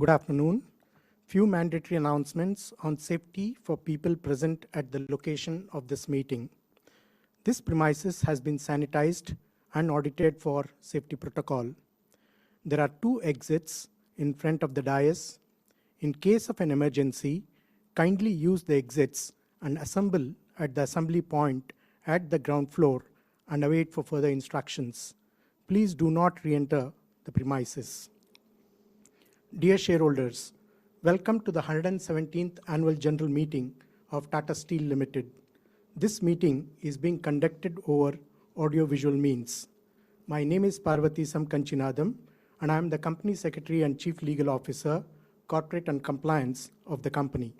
Good afternoon. Few mandatory announcements on safety for people present at the location of this meeting. This premises has been sanitized and audited for safety protocol. There are 2 exits in front of the dais. In case of an emergency, kindly use the exits and assemble at the assembly point at the ground floor and await for further instructions. Please do not re-enter the premises. Dear shareholders, welcome to the 117th Annual General Meeting of Tata Steel Limited. This meeting is being conducted over audio-visual means. My name is Parvatisam Kanchinadam, and I am the Company Secretary and Chief Legal Officer, Corporate and Compliance of the company.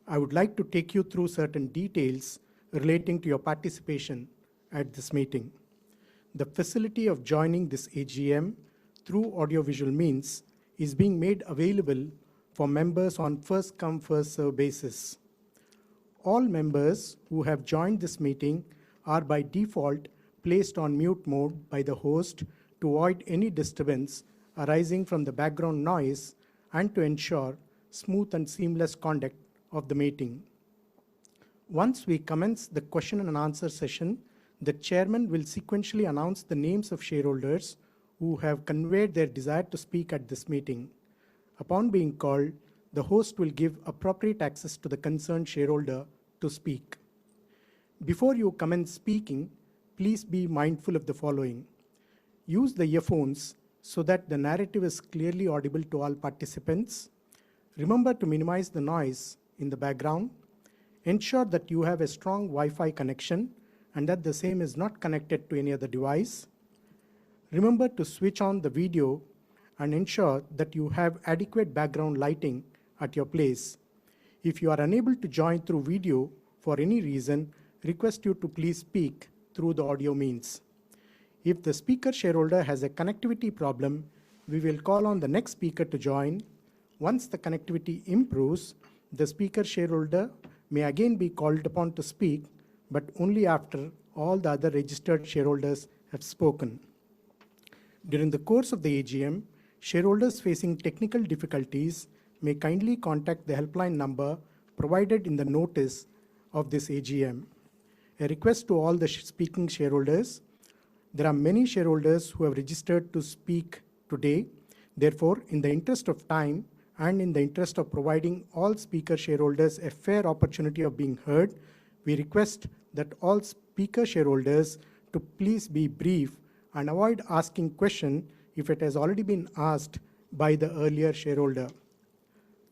I would like to take you through certain details relating to your participation at this meeting. The facility of joining this AGM through audio-visual means is being made available for members on first-come, first-served basis. All members who have joined this meeting are by default placed on mute mode by the host to avoid any disturbance arising from the background noise and to ensure smooth and seamless conduct of the meeting. Once we commence the question and answer session, the chairman will sequentially announce the names of shareholders who have conveyed their desire to speak at this meeting. Upon being called, the host will give appropriate access to the concerned shareholder to speak. Before you commence speaking, please be mindful of the following. Use the earphones so that the narrative is clearly audible to all participants. Remember to minimize the noise in the background. Ensure that you have a strong Wi-Fi connection and that the same is not connected to any other device. Remember to switch on the video and ensure that you have adequate background lighting at your place. If you are unable to join through video for any reason, request you to please speak through the audio means. If the speaker shareholder has a connectivity problem, we will call on the next speaker to join. Once the connectivity improves, the speaker shareholder may again be called upon to speak, but only after all the other registered shareholders have spoken. During the course of the AGM, shareholders facing technical difficulties may kindly contact the helpline number provided in the notice of this AGM. A request to all the speaking shareholders. There are many shareholders who have registered to speak today. Therefore, in the interest of time and in the interest of providing all speaker shareholders a fair opportunity of being heard, we request that all speaker shareholders to please be brief and avoid asking question if it has already been asked by the earlier shareholder.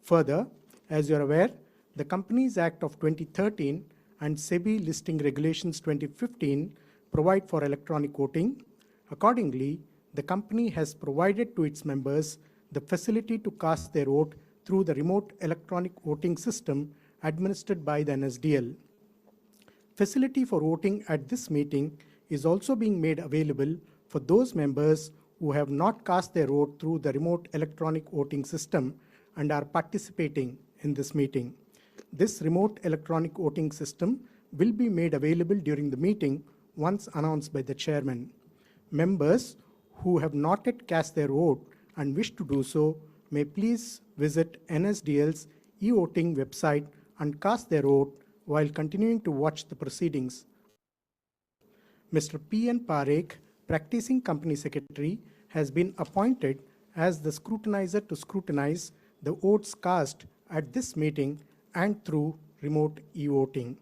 Further, as you are aware, the Companies Act of 2013 and SEBI Listing Regulations 2015 provide for electronic voting. Accordingly, the company has provided to its members the facility to cast their vote through the remote electronic voting system administered by the NSDL. Facility for voting at this meeting is also being made available for those members who have not cast their vote through the remote electronic voting system and are participating in this meeting. This remote electronic voting system will be made available during the meeting once announced by the chairman. Members who have not yet cast their vote and wish to do so may please visit NSDL's e-voting website and cast their vote while continuing to watch the proceedings. Mr. P.N. Parekh, Practicing Company Secretary, has been appointed as the scrutinizer to scrutinize the votes cast at this meeting and through remote e-voting.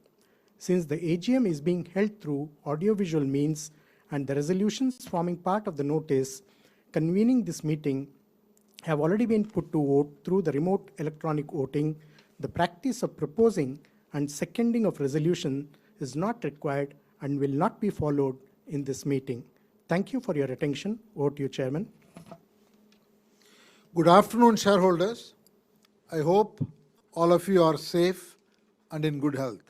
Since the AGM is being held through audiovisual means and the resolutions forming part of the notice convening this meeting have already been put to vote through the remote electronic voting, the practice of proposing and seconding of resolution is not required and will not be followed in this meeting. Thank you for your attention. Over to you, Chairman. Good afternoon, shareholders. I hope all of you are safe and in good health.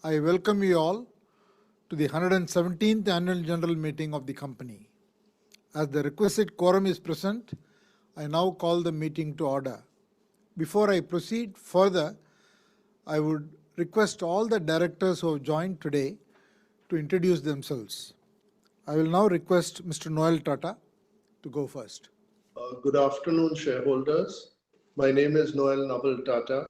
I welcome you all to the 117th Annual General Meeting of the company. As the requisite quorum is present, I now call the meeting to order. Before I proceed further, I would request all the directors who have joined today to introduce themselves. I will now request Mr. Noel Tata to go first. Good afternoon, shareholders. My name is Noel Naval Tata.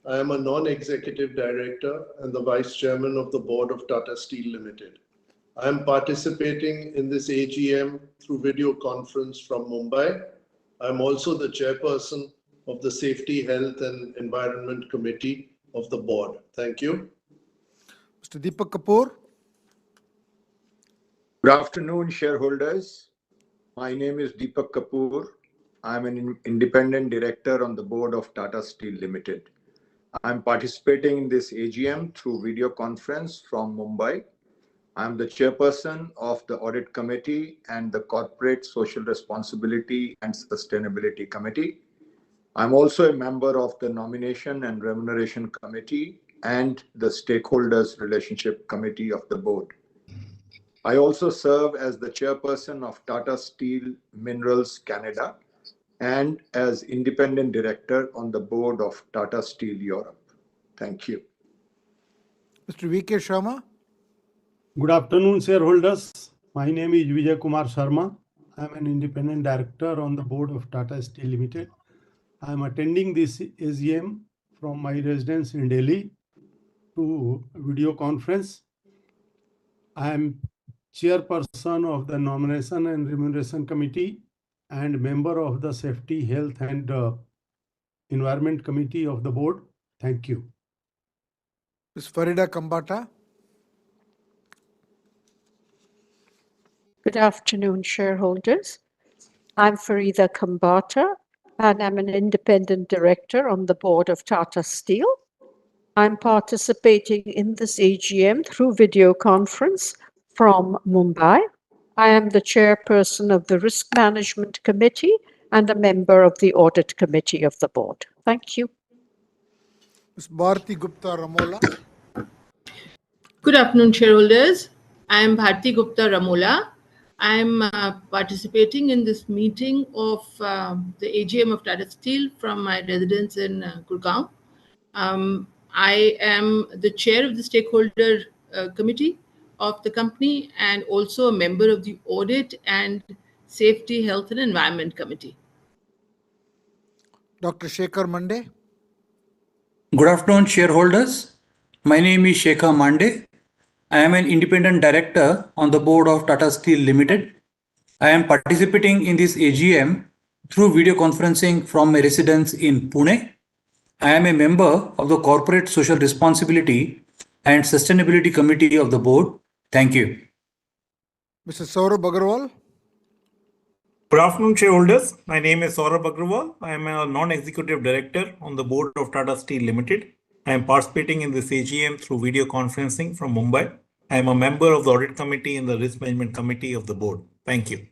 I am a non-executive director and the vice chairman of the board of Tata Steel Limited. I am participating in this AGM through video conference from Mumbai. I am also the chairperson of the Safety, Health and Environment Committee of the board. Thank you. Mr. Deepak Kapoor. Good afternoon, shareholders. My name is Deepak Kapoor. I'm an independent director on the board of Tata Steel Limited. I'm participating in this AGM through video conference from Mumbai. I'm the chairperson of the Audit Committee and the Corporate Social Responsibility and Sustainability Committee. I'm also a member of the Nomination and Remuneration Committee and the Stakeholders Relationship Committee of the board. I also serve as the chairperson of Tata Steel Minerals Canada and as independent director on the board of Tata Steel Europe. Thank you. Mr. V.K. Sharma. Good afternoon, shareholders. My name is Vijay Kumar Sharma. I am an independent director on the board of Tata Steel Limited. I am attending this AGM from my residence in Delhi to video conference. I am chairperson of the Nomination and Remuneration Committee and member of the Safety, Health and Environment Committee of the board. Thank you. Ms. Farida Kambata. Good afternoon, shareholders. I'm Farida Kambata, and I'm an independent director on the board of Tata Steel. I'm participating in this AGM through video conference from Mumbai. I am the chairperson of the Risk Management Committee and a member of the Audit Committee of the board. Thank you. Ms. Bharti Gupta Ramola. Good afternoon, shareholders. I am Bharti Gupta Ramola. I am participating in this meeting of the AGM of Tata Steel from my residence in Gurgaon. I am the chair of the Stakeholder Committee of the company and also a member of the Audit and Safety, Health and Environment Committee. Dr. Shekhar Mande. Good afternoon, shareholders. My name is Shekhar Mande. I am an independent director on the board of Tata Steel Limited. I am participating in this AGM through video conferencing from my residence in Pune. I am a member of the Corporate Social Responsibility and Sustainability Committee of the board. Thank you. Mr. Saurabh Agarwal. Good afternoon, shareholders. My name is Saurabh Agrawal. I am a non-executive director on the board of Tata Steel Limited. I am participating in this AGM through video conferencing from Mumbai. I am a member of the Audit Committee and the Risk Management Committee of the board. Thank you.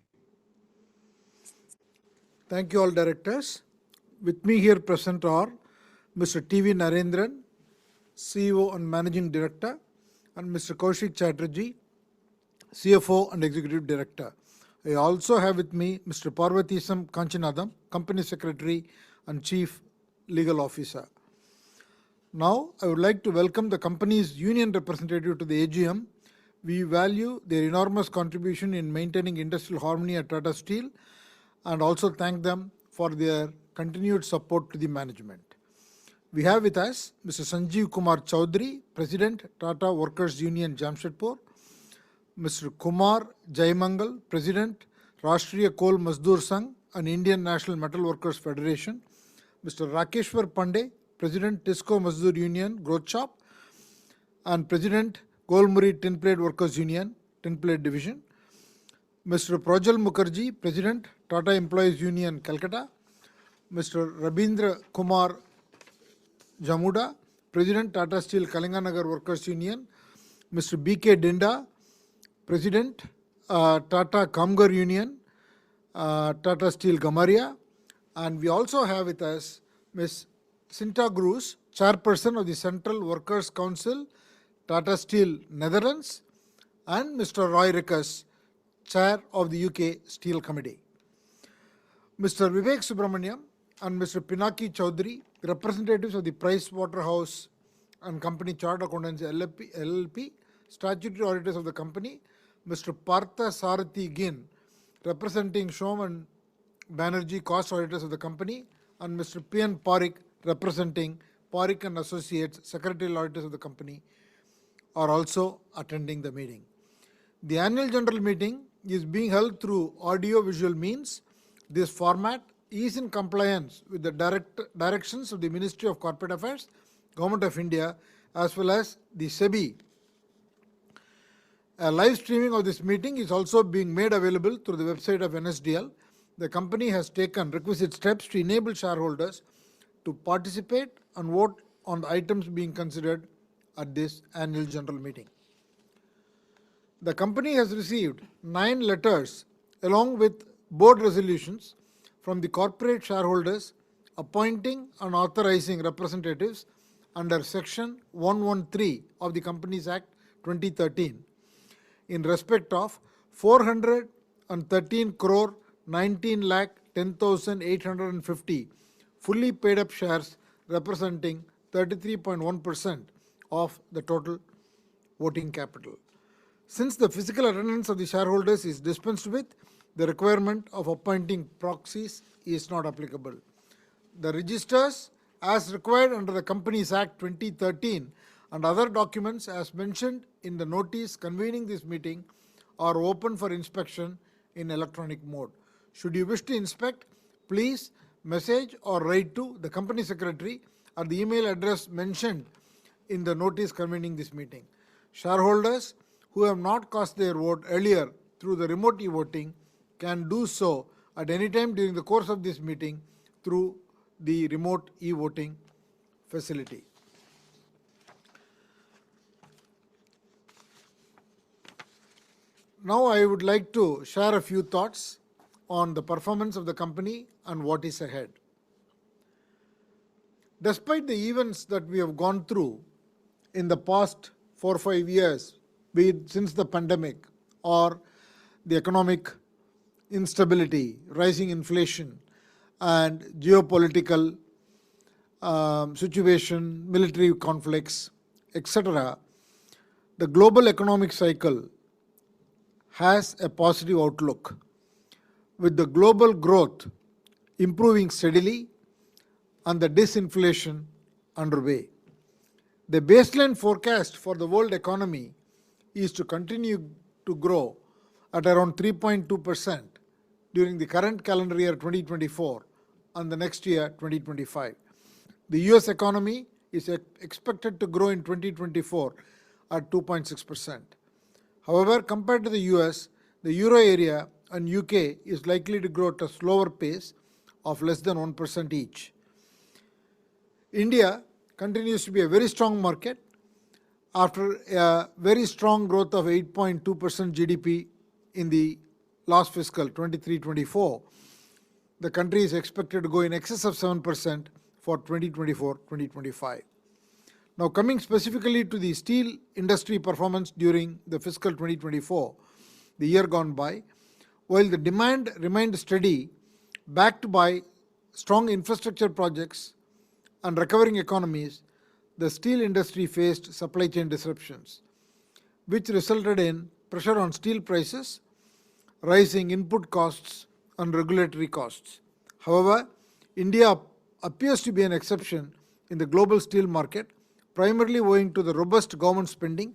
Thank you all directors. With me here present are Mr. T.V. Narendran, CEO and Managing Director, and Mr. Kaushik Chatterjee, CFO and Executive Director. I also have with me Mr. Parvatisam Kanchanadam, Company Secretary and Chief Legal Officer. Now, I would like to welcome the company's union representative to the AGM. We value their enormous contribution in maintaining industrial harmony at Tata Steel and also thank them for their continued support to the management. We have with us Mr. Sanjeev Kumar Chaudhary, President, Tata Workers Union, Jamshedpur, Mr. Kumar Jaimangal, President, Rashtriya Coal Mazdoor Sangh and Indian National Metal Workers Federation, Mr. Rakeshwar Pandey, President, Tisco Mazdoor Union, Growth Shop, and President, Golmuri Tin Plate Workers Union, Tin Plate Division, Mr. Projal Mukherjee, President, Tata Employees Union, Calcutta, Mr. Rabindra Kumar Jamuda, President, Tata Steel Kalinganagar Workers Union, Mr. B.K. Dinda, President, Tata Kamgar Union, Tata Steel Gamaria, and we also have with us Ms. Sinta Groos, Chairperson of the Central Workers Council, Tata Steel Netherlands, and Mr. Roy Rickus, Chair of the UK Steel Committee. Mr. Vivek Subramaniam and Mr. Pinaki Chaudhary, representatives of the Price Waterhouse and Company Chartered Accountants LLP, statutory auditors of the company, Mr. Partha Sarathi Gin, representing Showman Banerjee, cost auditors of the company, and Mr. P.N. Parikh, representing Parikh and Associates, secretarial auditors of the company, are also attending the meeting. The annual general meeting is being held through audio-visual means. This format is in compliance with the directions of the Ministry of Corporate Affairs, Government of India, as well as the SEBI. A live streaming of this meeting is also being made available through the website of NSDL. The company has taken requisite steps to enable shareholders to participate and vote on the items being considered at this annual general meeting. The company has received 9 letters along with board resolutions from the corporate shareholders appointing and authorizing representatives under Section 113 of the Companies Act 2013 in respect of 413 crore 19 lakh 10,850 fully paid up shares representing 33.1% of the total voting capital. Since the physical attendance of the shareholders is dispensed with, the requirement of appointing proxies is not applicable. The registers, as required under the Companies Act 2013 and other documents as mentioned in the notice convening this meeting, are open for inspection in electronic mode. Should you wish to inspect, please message or write to the company secretary at the email address mentioned in the notice convening this meeting. Shareholders who have not cast their vote earlier through the remote e-voting can do so at any time during the course of this meeting through the remote e-voting facility. Now I would like to share a few thoughts on the performance of the company and what is ahead. Despite the events that we have gone through in the past 4 or 5 years, be it since the pandemic or the economic instability, rising inflation, and geopolitical situation, military conflicts, etc., the global economic cycle has a positive outlook, with the global growth improving steadily and the disinflation underway. The baseline forecast for the world economy is to continue to grow at around 3.2% during the current calendar year 2024 and the next year 2025. The US economy is expected to grow in 2024 at 2.6%. However, compared to the US, the Euro area and UK is likely to grow at a slower pace of less than 1% each. India continues to be a very strong market. After a very strong growth of 8.2% GDP in the last fiscal 23-24, the country is expected to go in excess of 7% for 2024-2025. Now, coming specifically to the steel industry performance during the fiscal 2024, the year gone by, while the demand remained steady, backed by strong infrastructure projects and recovering economies, the steel industry faced supply chain disruptions, which resulted in pressure on steel prices, rising input costs, and regulatory costs. However, India appears to be an exception in the global steel market, primarily owing to the robust government spending,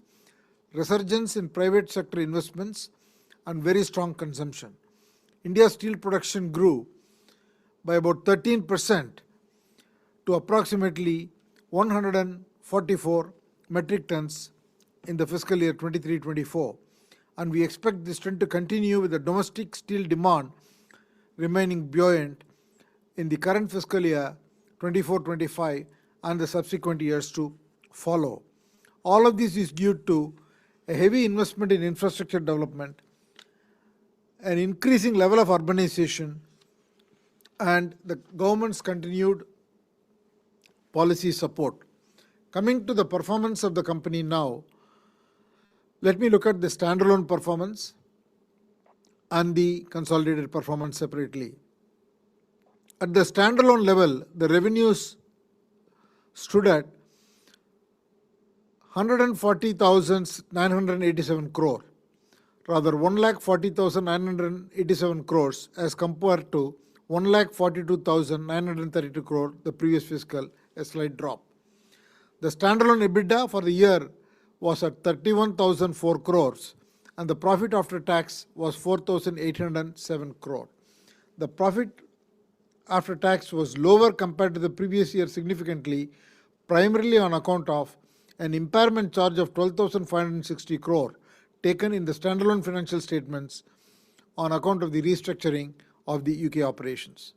resurgence in private sector investments, and very strong consumption. India's steel production grew by about 13% to approximately 144 metric tons in the fiscal year 23-24, and we expect this trend to continue with the domestic steel demand remaining buoyant in the current fiscal year 24-25 and the subsequent years to follow. All of this is due to a heavy investment in infrastructure development, an increasing level of urbanization, and the government's continued policy support. Coming to the performance of the company now, let me look at the standalone performance and the consolidated performance separately. At the standalone level, the revenues stood at 140,987 crore, rather 1,40,987 crores as compared to 1,42,932 crore the previous fiscal, a slight drop. The standalone EBITDA for the year was at 31,004 crores and the profit after tax was 4,807 crore. The profit after tax was lower compared to the previous year significantly, primarily on account of an impairment charge of 12,560 crore taken in the standalone financial statements on account of the restructuring of the UK operations.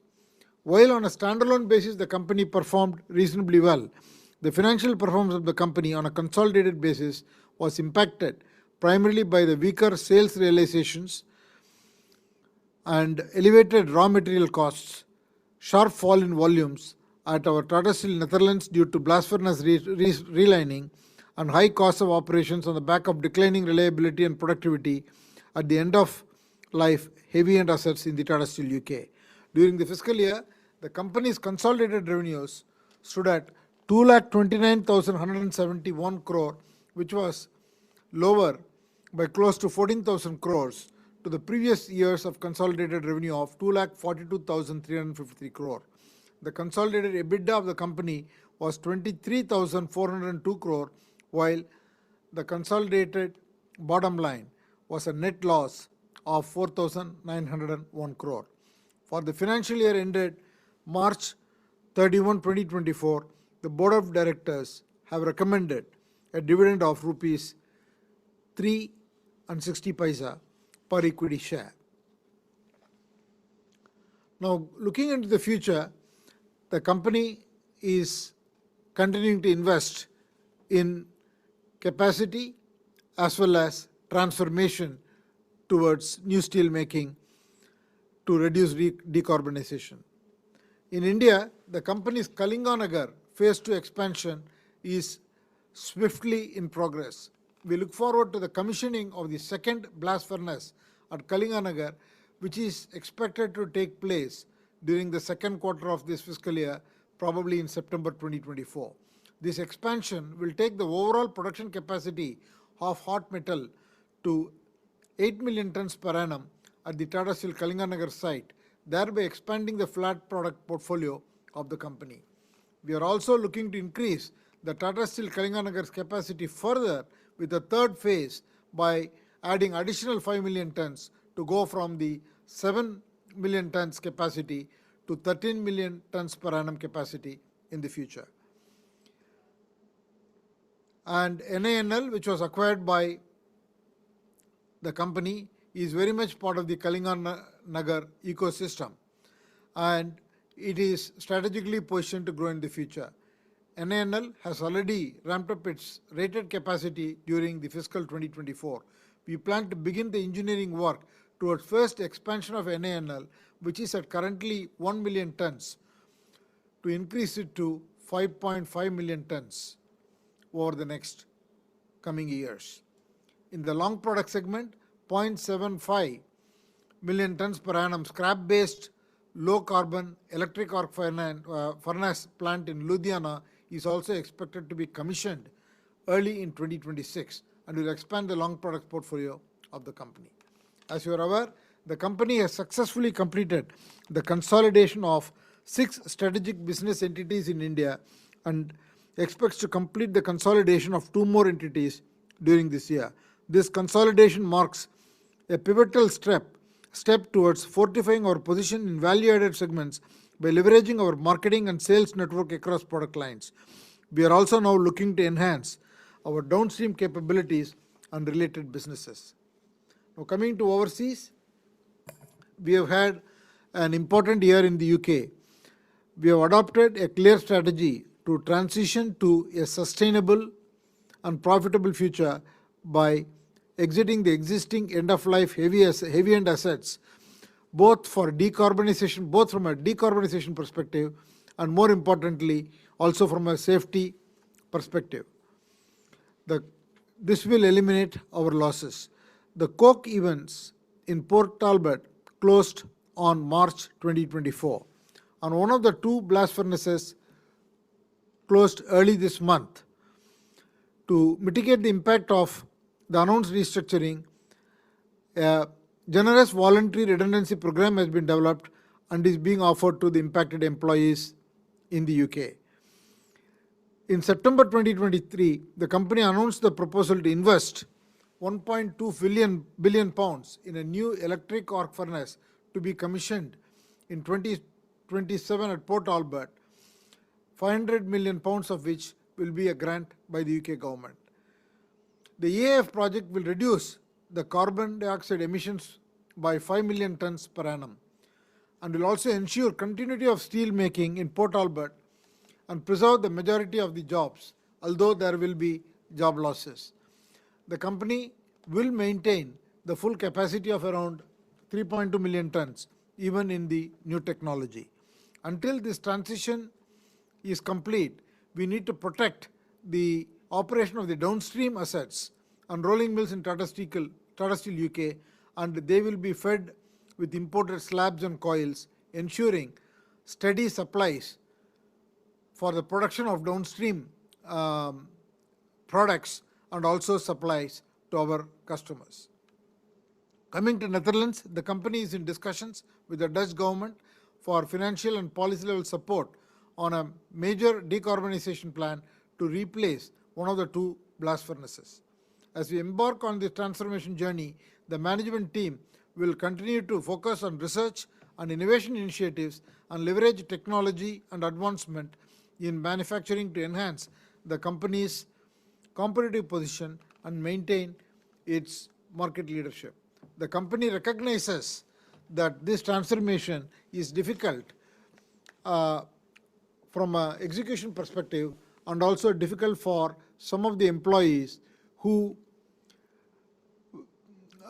While on a standalone basis the company performed reasonably well, the financial performance of the company on a consolidated basis was impacted primarily by the weaker sales realizations and elevated raw material costs, sharp fall in volumes at our Tata Steel Netherlands due to blast furnace relining, and high cost of operations on the back of declining reliability and productivity at the end of life heavy end assets in the Tata Steel UK. During the fiscal year, the company's consolidated revenues stood at 2,29,171 crore, which was lower by close to 14,000 crores to the previous years of consolidated revenue of 2,42,353 crore. The consolidated EBITDA of the company was 23,402 crore, while the consolidated bottom line was a net loss of 4,901 crore. For the financial year ended March 31, 2024, the Board of Directors have recommended a dividend of rupees 3.60 per equity share. Now, looking into the future, the company is continuing to invest in capacity as well as transformation towards new steel making to reduce decarbonization. In India, the company's Kalinganagar Phase 2 expansion is swiftly in progress. We look forward to the commissioning of the second blast furnace at Kalinganagar, which is expected to take place during the second quarter of this fiscal year, probably in September 2024. This expansion will take the overall production capacity of hot metal to 8 million tons per annum at the Tata Steel Kalinganagar site, thereby expanding the flat product portfolio of the company. We are also looking to increase the Tata Steel Kalinganagar's capacity further with a third phase by adding additional 5 million tons to go from the 7 million tons capacity to 13 million tons per annum capacity in the future. And NANL, which was acquired by the company, is very much part of the Kalinganagar ecosystem, and it is strategically positioned to grow in the future. NANL has already ramped up its rated capacity during the fiscal 2024. We plan to begin the engineering work towards first expansion of NANL, which is at currently 1 million tons, to increase it to 5.5 million tons over the next coming years. In the long product segment, 0.75 million tons per annum scrap-based low-carbon electric arc furnace plant in Ludhiana is also expected to be commissioned early in 2026 and will expand the long products portfolio of the company. As you are aware, the company has successfully completed the consolidation of 6 strategic business entities in India and expects to complete the consolidation of 2 more entities during this year. This consolidation marks a pivotal step towards fortifying our position in value-added segments by leveraging our marketing and sales network across product lines. We are also now looking to enhance our downstream capabilities and related businesses. Now, coming to overseas, we have had an important year in the UK. We have adopted a clear strategy to transition to a sustainable and profitable future by exiting the existing end-of-life heavy-end assets, both from a decarbonization perspective and, more importantly, also from a safety perspective. This will eliminate our losses. The coke events in Port Talbot closed on March 2024, and one of the 2 blast furnaces closed early this month. To mitigate the impact of the announced restructuring, a generous voluntary redundancy program has been developed and is being offered to the impacted employees in the UK. In September 2023, the company announced the proposal to invest 1.2 billion pounds in a new electric arc furnace to be commissioned in 2027 at Port Albert, 500 million pounds of which will be a grant by the UK government. The EAF project will reduce the carbon dioxide emissions by 5 million tons per annum and will also ensure continuity of steel making in Port Albert and preserve the majority of the jobs, although there will be job losses. The company will maintain the full capacity of around 3.2 million tons, even in the new technology. Until this transition is complete, we need to protect the operation of the downstream assets and rolling mills in Tata Steel UK, and they will be fed with imported slabs and coils, ensuring steady supplies for the production of downstream products and also supplies to our customers. Coming to Netherlands, the company is in discussions with the Dutch government for financial and policy level support on a major decarbonization plan to replace one of the two blast furnaces. As we embark on this transformation journey, the management team will continue to focus on research and innovation initiatives and leverage technology and advancement in manufacturing to enhance the company's competitive position and maintain its market leadership. The company recognizes that this transformation is difficult from an execution perspective and also difficult for some of the employees who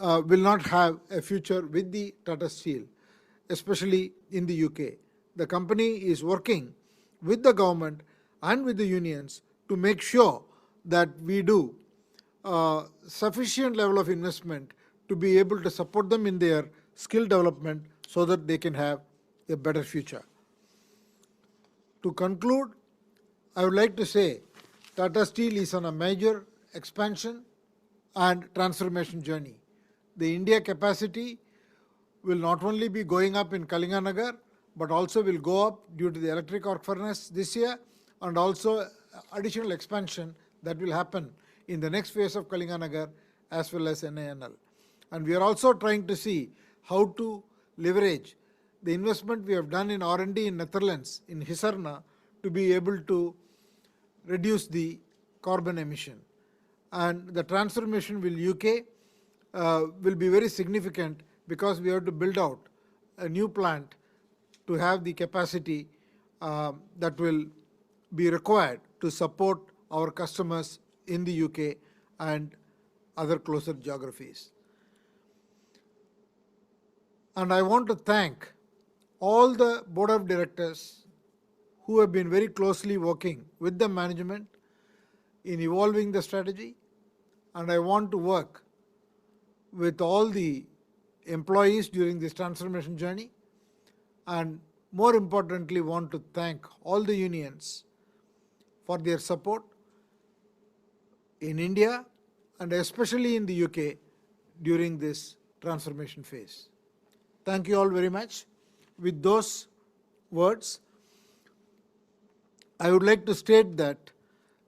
will not have a future with the Tata Steel, especially in the UK. The company is working with the government and with the unions to make sure that we do sufficient level of investment to be able to support them in their skill development so that they can have a better future. To conclude, I would like to say Tata Steel is on a major expansion and transformation journey. The India capacity will not only be going up in Kalinganagar, but also will go up due to the electric arc furnace this year and also additional expansion that will happen in the next phase of Kalinganagar as well as NANL. And we are also trying to see how to leverage the investment we have done in R&D in Netherlands, in Hisarna, to be able to reduce the carbon emission. And the transformation will UK will be very significant because we have to build out a new plant to have the capacity that will be required to support our customers in the UK and other closer geographies. And I want to thank all the board of directors who have been very closely working with the management in evolving the strategy. And I want to work with all the employees during this transformation journey. And more importantly, want to thank all the unions for their support in India and especially in the UK during this transformation phase. Thank you all very much. With those words, I would like to state that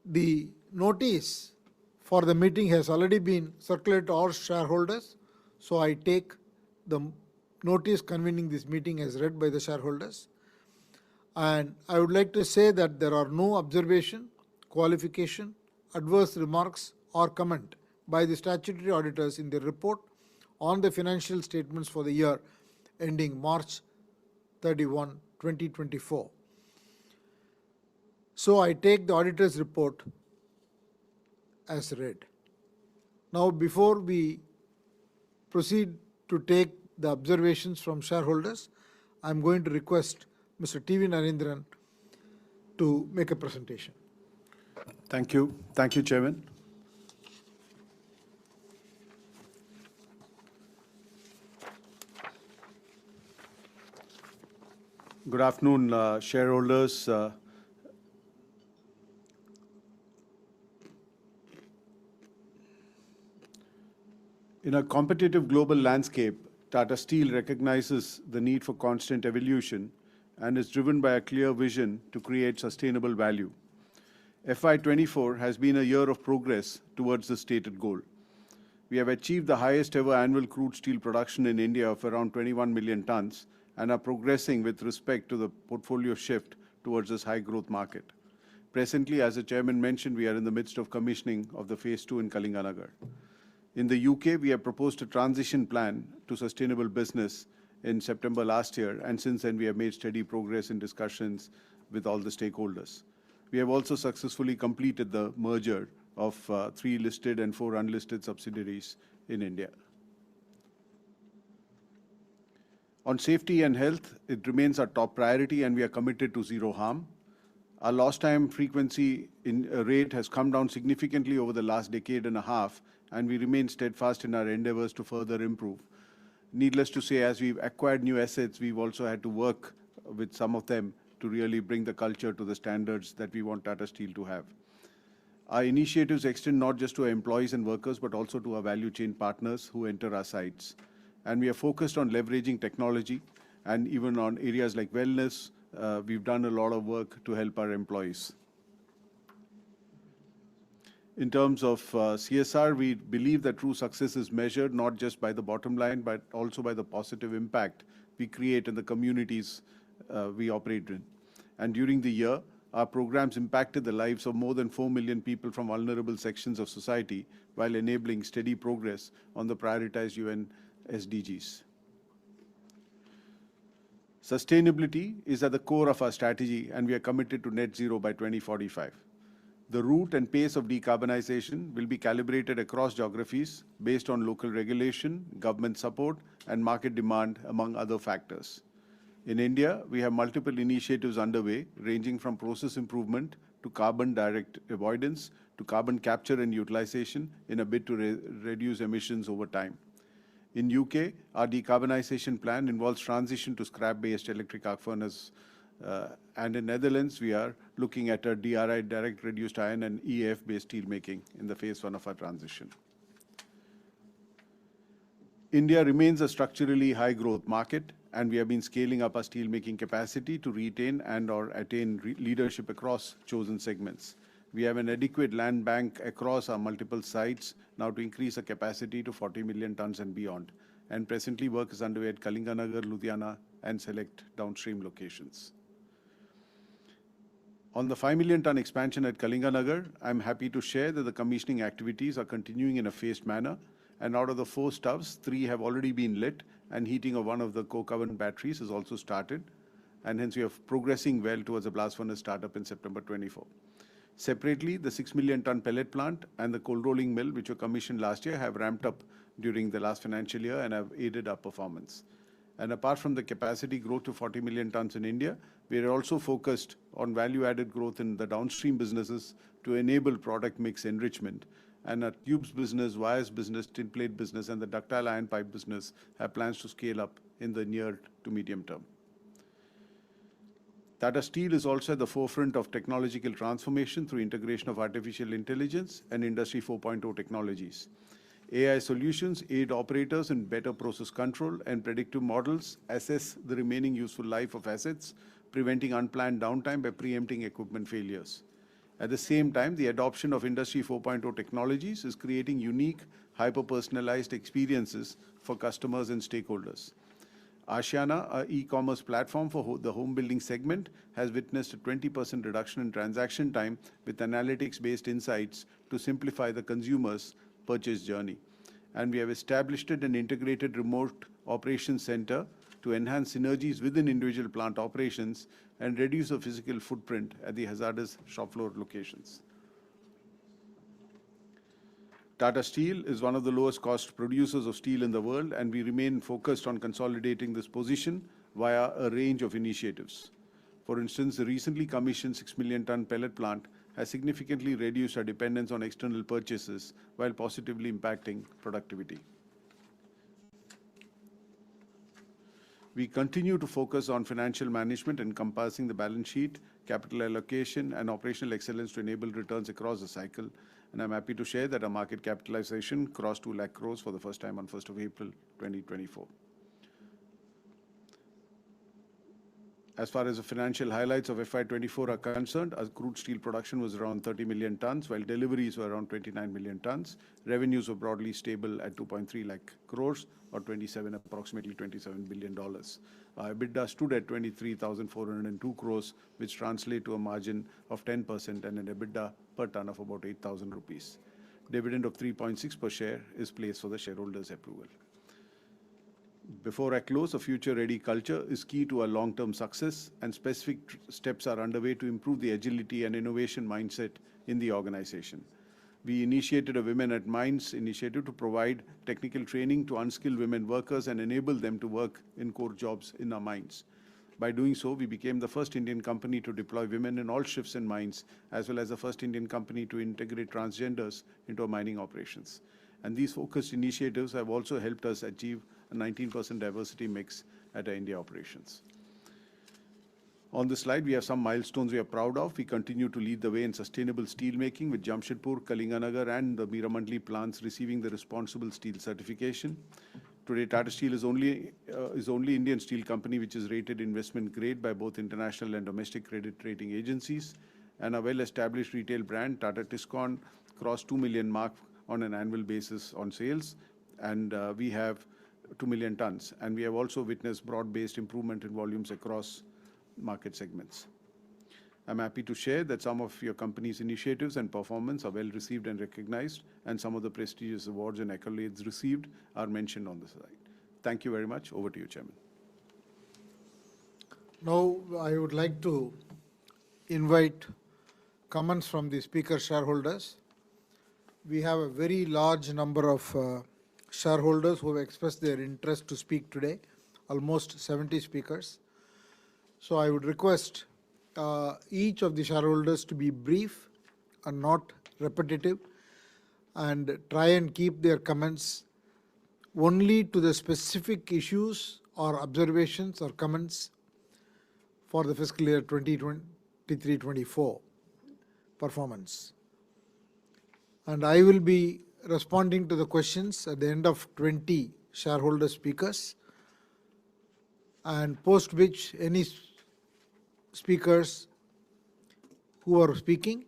the notice for the meeting has already been circulated to all shareholders. So I take the notice convening this meeting as read by the shareholders. And I would like to say that there are no observation, qualification, adverse remarks or comment by the statutory auditors in their report on the financial statements for the year ending March 31, 2024. So I take the auditor's report as read. Now, before we proceed to take the observations from shareholders, I'm going to request Mr. T.V. Narendran to make a presentation. Thank you. Thank you, Chairman. Good afternoon, shareholders. In a competitive global landscape, Tata Steel recognizes the need for constant evolution and is driven by a clear vision to create sustainable value. FY24 has been a year of progress towards the stated goal. We have achieved the highest ever annual crude steel production in India of around 21 million tons and are progressing with respect to the portfolio shift towards this high growth market. Presently, as the chairman mentioned, we are in the midst of commissioning of the phase 2 in Kalinganagar. In the UK, we have proposed a transition plan to sustainable business in September last year, and since then we have made steady progress in discussions with all the stakeholders. We have also successfully completed the merger of 3 listed and 4 unlisted subsidiaries in India. On safety and health, it remains our top priority and we are committed to zero harm. Our lost time frequency rate has come down significantly over the last decade and a half, and we remain steadfast in our endeavors to further improve. Needless to say, as we've acquired new assets, we've also had to work with some of them to really bring the culture to the standards that we want Tata Steel to have. Our initiatives extend not just to our employees and workers, but also to our value chain partners who enter our sites. And we are focused on leveraging technology, and even on areas like wellness, we've done a lot of work to help our employees. In terms of CSR, we believe that true success is measured not just by the bottom line, but also by the positive impact we create in the communities we operate in. And during the year, our programs impacted the lives of more than 4 million people from vulnerable sections of society while enabling steady progress on the prioritized UN SDGs. Sustainability is at the core of our strategy, and we are committed to net zero by 2045. The route and pace of decarbonization will be calibrated across geographies based on local regulation, government support, and market demand, among other factors. In India, we have multiple initiatives underway, ranging from process improvement to carbon direct avoidance to carbon capture and utilization in a bid to reduce emissions over time. In UK, our decarbonization plan involves transition to scrap-based electric arc furnace, and in Netherlands, we are looking at a DRI, direct reduced iron, and EAF-based steelmaking in the phase 1 of our transition. India remains a structurally high-growth market, and we have been scaling up our steelmaking capacity to retain and/or attain leadership across chosen segments. We have an adequate land bank across our multiple sites now to increase our capacity to 40 million tons and beyond. And presently, work is underway at Kalinganagar, Ludhiana, and select downstream locations. On the 5 million ton expansion at Kalinganagar, I'm happy to share that the commissioning activities are continuing in a phased manner, and out of the 4 stubs, 3 have already been lit, and heating of one of the coke oven batteries has also started, and hence we are progressing well towards a blast furnace startup in September 24. Separately, the 6 million ton pellet plant and the cold rolling mill, which were commissioned last year, have ramped up during the last financial year and have aided our performance. And apart from the capacity growth to 40 million tons in India, we are also focused on value-added growth in the downstream businesses to enable product mix enrichment. And our tubes business, wires business, tin plate business, and the ductile iron pipe business have plans to scale up in the near to medium term. Tata Steel is also at the forefront of technological transformation through integration of artificial intelligence and Industry 4.0 technologies. AI solutions aid operators in better process control, and predictive models assess the remaining useful life of assets, preventing unplanned downtime by preempting equipment failures. At the same time, the adoption of Industry 4.0 technologies is creating unique, hyper-personalized experiences for customers and stakeholders. Ashiana, our e-commerce platform for the home building segment, has witnessed a 20% reduction in transaction time with analytics-based insights to simplify the consumer's purchase journey. And we have established an integrated remote operations center to enhance synergies within individual plant operations and reduce the physical footprint at the hazardous shop floor locations. Tata Steel is one of the lowest cost producers of steel in the world, and we remain focused on consolidating this position via a range of initiatives. For instance, the recently commissioned 6 million ton pellet plant has significantly reduced our dependence on external purchases while positively impacting productivity. We continue to focus on financial management encompassing the balance sheet, capital allocation, and operational excellence to enable returns across the cycle. And I'm happy to share that our market capitalization crossed 2 lakh crores for the first time on 1st of April 2024. As far as the financial highlights of FY24 are concerned, our crude steel production was around 30 million tons, while deliveries were around 29 million tons. Revenues were broadly stable at 2.3 lakh crores, or approximately $27 billion. Our EBITDA stood at 23,402 crores, which translates to a margin of 10% and an EBITDA per ton of about 8,000 rupees. Dividend of 3.6 per share is placed for the shareholders' approval. Before I close, a future-ready culture is key to our long-term success, and specific steps are underway to improve the agility and innovation mindset in the organization. We initiated a Women at Mines initiative to provide technical training to unskilled women workers and enable them to work in core jobs in our mines. By doing so, we became the first Indian company to deploy women in all shifts in mines, as well as the first Indian company to integrate transgenders into our mining operations. And these focused initiatives have also helped us achieve a 19% diversity mix at our India operations. On this slide, we have some milestones we are proud of. We continue to lead the way in sustainable steel making, with Jamshedpur, Kalinganagar, and the Meramandali plants receiving the responsible steel certification. Today, Tata Steel is only Indian steel company which is rated investment grade by both international and domestic credit rating agencies. And a well-established retail brand, Tata Tiscon, crossed 2 million mark on an annual basis on sales, and we have 2 million tons. And we have also witnessed broad-based improvement in volumes across market segments. I'm happy to share that some of your company's initiatives and performance are well received and recognized, and some of the prestigious awards and accolades received are mentioned on the slide. Thank you very much. Over to you, Chairman. Now, I would like to invite comments from the speaker shareholders. We have a very large number of shareholders who have expressed their interest to speak today, almost 70 speakers. So I would request each of the shareholders to be brief and not repetitive, and try and keep their comments only to the specific issues or observations or comments for the fiscal year 2023-24 performance. And I will be responding to the questions at the end of 20 shareholder speakers, and post which any speakers who are speaking,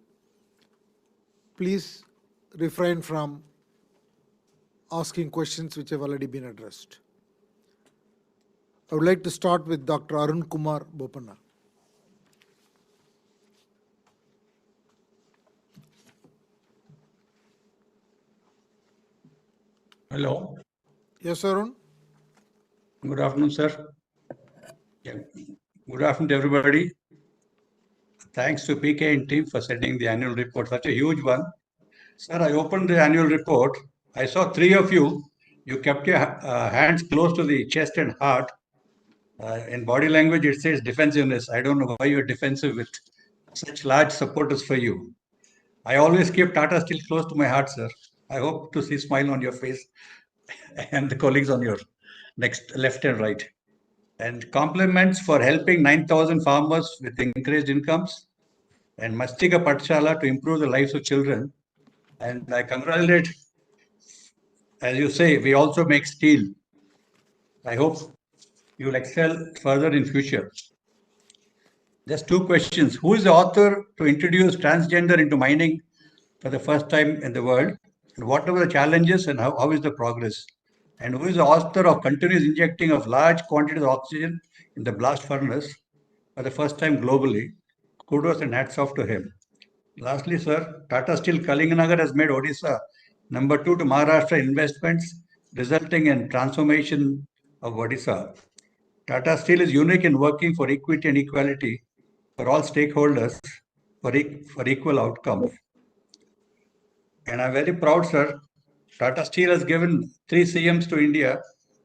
please refrain from asking questions which have already been addressed. I would like to start with Dr. Arun Kumar Bopanna. Hello. Yes, Arun. Good afternoon, sir. Yeah. Good afternoon to everybody. Thanks to PK and team for sending the annual report, such a huge one. Sir, I opened the annual report. I saw three of you. You kept your hands close to the chest and heart. In body language, it says defensiveness. I don't know why you're defensive with such large supporters for you. I always keep Tata Steel close to my heart, sir. I hope to see a smile on your face and the colleagues on your next left and right. And compliments for helping 9,000 farmers with increased incomes, and Mastika Patshala to improve the lives of children. And I congratulate, as you say, we also make steel. I hope you will excel further in future. Just two questions. Who is the author to introduce transgender into mining for the first time in the world? And what are the challenges and how is the progress? And who is the author of continuous injecting of large quantities of oxygen in the blast furnace for the first time globally? Kudos and hats off to him. Lastly, sir, Tata Steel Kalinganagar has made Odisha number 2 to Maharashtra investments, resulting in transformation of Odisha. Tata Steel is unique in working for equity and equality for all stakeholders for equal outcomes. And I'm very proud, sir. Tata Steel has given 3 CMs to India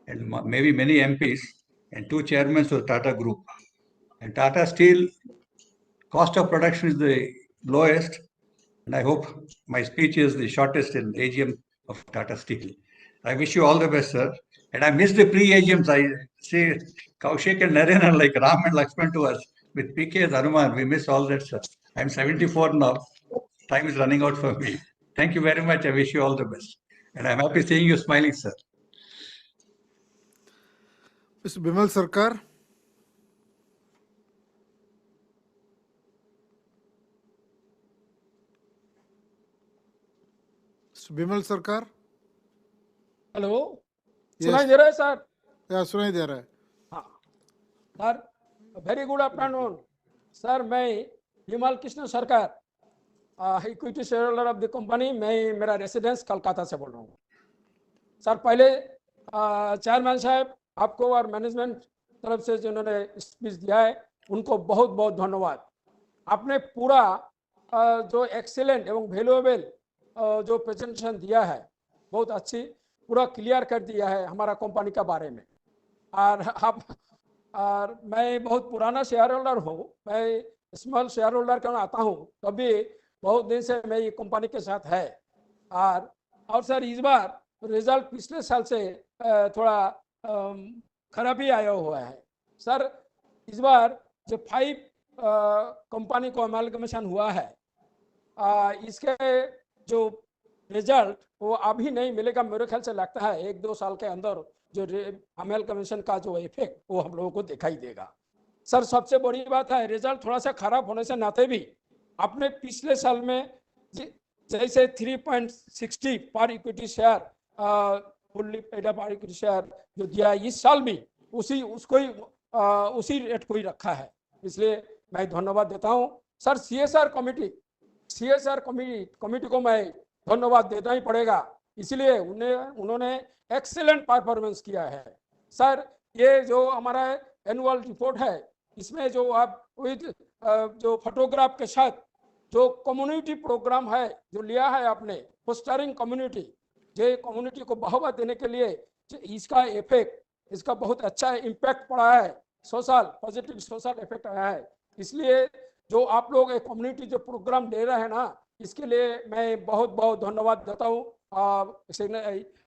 and maybe many MPs and 2 chairmen to the Tata Group. And Tata Steel cost of production is the lowest. And I hope my speech is the shortest in AGM of Tata Steel. I wish you all the best, sir. And I miss the pre-AGMs. I see Kaushik and Naren are like Ram and Lakshman to us. With PK as Hanuman, we miss all that, sir. I'm 74 now. Time is running out for me. Thank you very much. I wish you all the best. And I'm happy seeing you smiling, sir. Mr. Bimal Sarkar. Bimal Sarkar? Hello, Yes. सुनाई दे रहा है sir? या सुनाई दे रहा है. हाँ sir, very good afternoon sir. मैं विमल कृष्ण सरकार, equity share holder of the company. मैं मेरा रेसिडेंस कलकत्ता से बोल रहा हूँ सर. पहले चेयरमैन साहब आपको और मैनेजमेंट तरफ से जिन्होंने स्पीच दिया है उनको बहुत बहुत धन्यवाद. आपने पूरा जो एक्सीलेंट एवं वैल्यूएबल जो प्रेजेंटेशन दिया है, बहुत अच्छी, पूरा क्लियर कर दिया है हमारा कंपनी के बारे में. और मैं बहुत पुराना शेयर होल्डर हूँ. मैं स्मॉल शेयर होल्डर क्यों आता हूँ, तभी बहुत दिन से मैं ये कंपनी के साथ है. और सर इस बार रिजल्ट पिछले साल से थोड़ा खराबी आया हुआ है सर. इस बार जो 5 कंपनी को अमालगमेशन हुआ है, इसके जो रिजल्ट वो अभी नहीं मिलेगा. मेरे ख्याल से लगता है 1-2 साल के अंदर जो अमालगमेशन का जो इफेक्ट वो हम लोगों को दिखाई देगा सर. सबसे बड़ी बात है रिजल्ट थोड़ा सा खराब होने से नाते भी आपने पिछले साल में जैसे 3.60 पर इक्विटी शेयर फुल्ली पेड पर इक्विटी शेयर जो दिया, इस साल भी उसी रेट को ही रखा है. इसलिए मैं धन्यवाद देता हूं सर. सीएसआर कमेटी को मैं धन्यवाद देना ही पड़ेगा, इसलिए उन्होंने एक्सीलेंट परफॉर्मेंस किया है सर. ये जो हमारा एनुअल रिपोर्ट है, इसमें जो आप विद जो फोटोग्राफ के साथ जो कम्युनिटी प्रोग्राम है जो लिया है आपने, फोस्टरिंग कम्युनिटी, जो कम्युनिटी को बढ़ावा देने के लिए इसका इफेक्ट, इसका बहुत अच्छा इम्पैक्ट पड़ा है. पॉजिटिव सोशल इफेक्ट आया है. इसलिए जो आप लोग एक कम्युनिटी जो प्रोग्राम ले रहे हैं ना, इसके लिए मैं बहुत बहुत धन्यवाद देता हूँ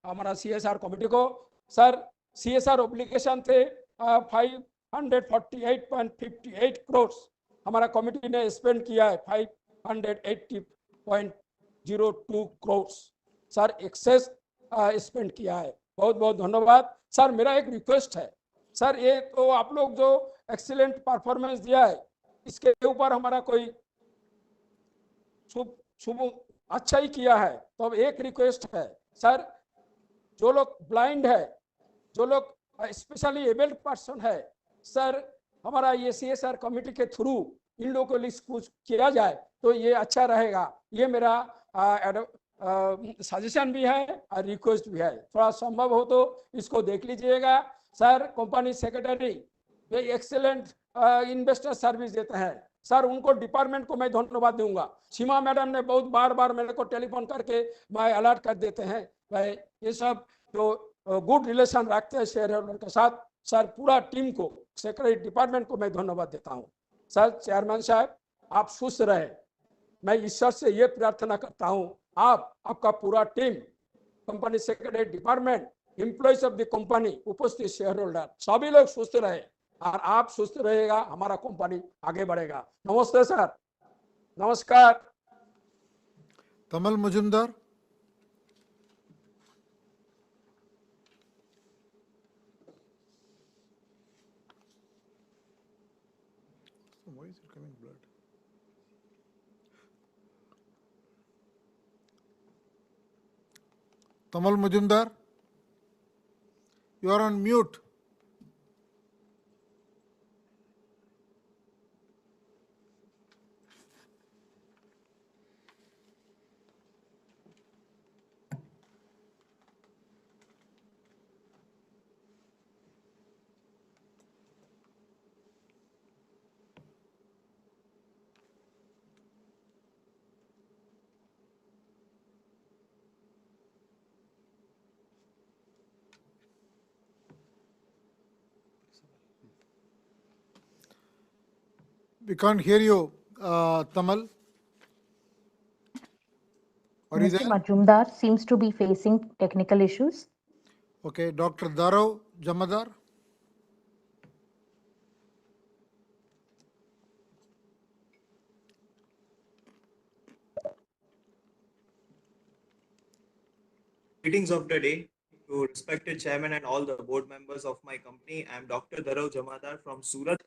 हमारा सीएसआर कमेटी को सर. सीएसआर ऑब्लिगेशन थे 548.58 करोड़, हमारा कमेटी ने स्पेंड किया है 580.02 करोड़ सर. एक्सेस स्पेंड किया है. बहुत बहुत धन्यवाद सर. मेरा एक रिक्वेस्ट है सर, ये तो आप लोग जो एक्सीलेंट परफॉर्मेंस दिया है, इसके ऊपर हमारा कोई शुभ अच्छा ही किया है. तो अब एक रिक्वेस्ट है सर, जो लोग ब्लाइंड है, जो लोग स्पेशली एबल्ड पर्सन है सर, हमारा ये सीएसआर कमेटी के थ्रू इन लोगों को लिस्ट कुछ किया जाए तो ये अच्छा रहेगा. ये मेरा सजेशन भी है और रिक्वेस्ट भी है. थोड़ा संभव हो तो इसको देख लीजिएगा सर. कंपनी सेक्रेटरी ये एक्सेलेंट इन्वेस्टर सर्विस देते हैं सर, उनको डिपार्टमेंट को मैं धन्यवाद दूंगा. सीमा मैडम ने बहुत बार मेरे को टेलीफोन करके मैं अलर्ट कर देते हैं. भाई ये सब जो गुड रिलेशन रखते हैं शेयर होल्डर के साथ सर, पूरा टीम को, सेक्रेटरी डिपार्टमेंट को मैं धन्यवाद देता हूँ सर. चेयरमैन साहब आप सुस्त रहे, मैं ईश्वर से ये प्रार्थना करता हूँ. आपका पूरा team, company secretary department, employees of the company, उपस्थित शेयर होल्डर, सभी लोग सुस्त रहे और आप सुस्त रहेगा, हमारा कंपनी आगे बढ़ेगा. नमस्ते सर. नमस्कार. Tamal Majumdar? Why is it coming blurred? Tamal Majumdar? You are on mute. We can't hear you, Tamal. What is Mr. that? Majumdar seems to be facing technical issues. Okay, Dr. Darav Jamadar. Greetings of the day to respected chairman and all the board members of my company. I am Dr. Darav Jamadar from Surat.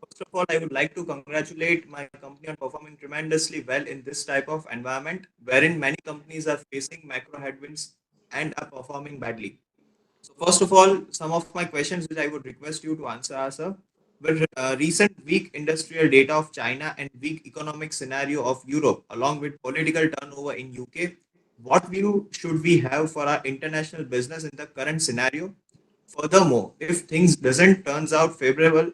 First of all, I would like to congratulate my company on performing tremendously well in this type of environment, wherein many companies are facing macro headwinds and are performing badly. So first of all, some of my questions which I would request you to answer are, sir, with recent weak industrial data of China and weak economic scenario of Europe, along with political turnover in UK, what view should we have for our international business in the current scenario? Furthermore, if things doesn't turn out favorable,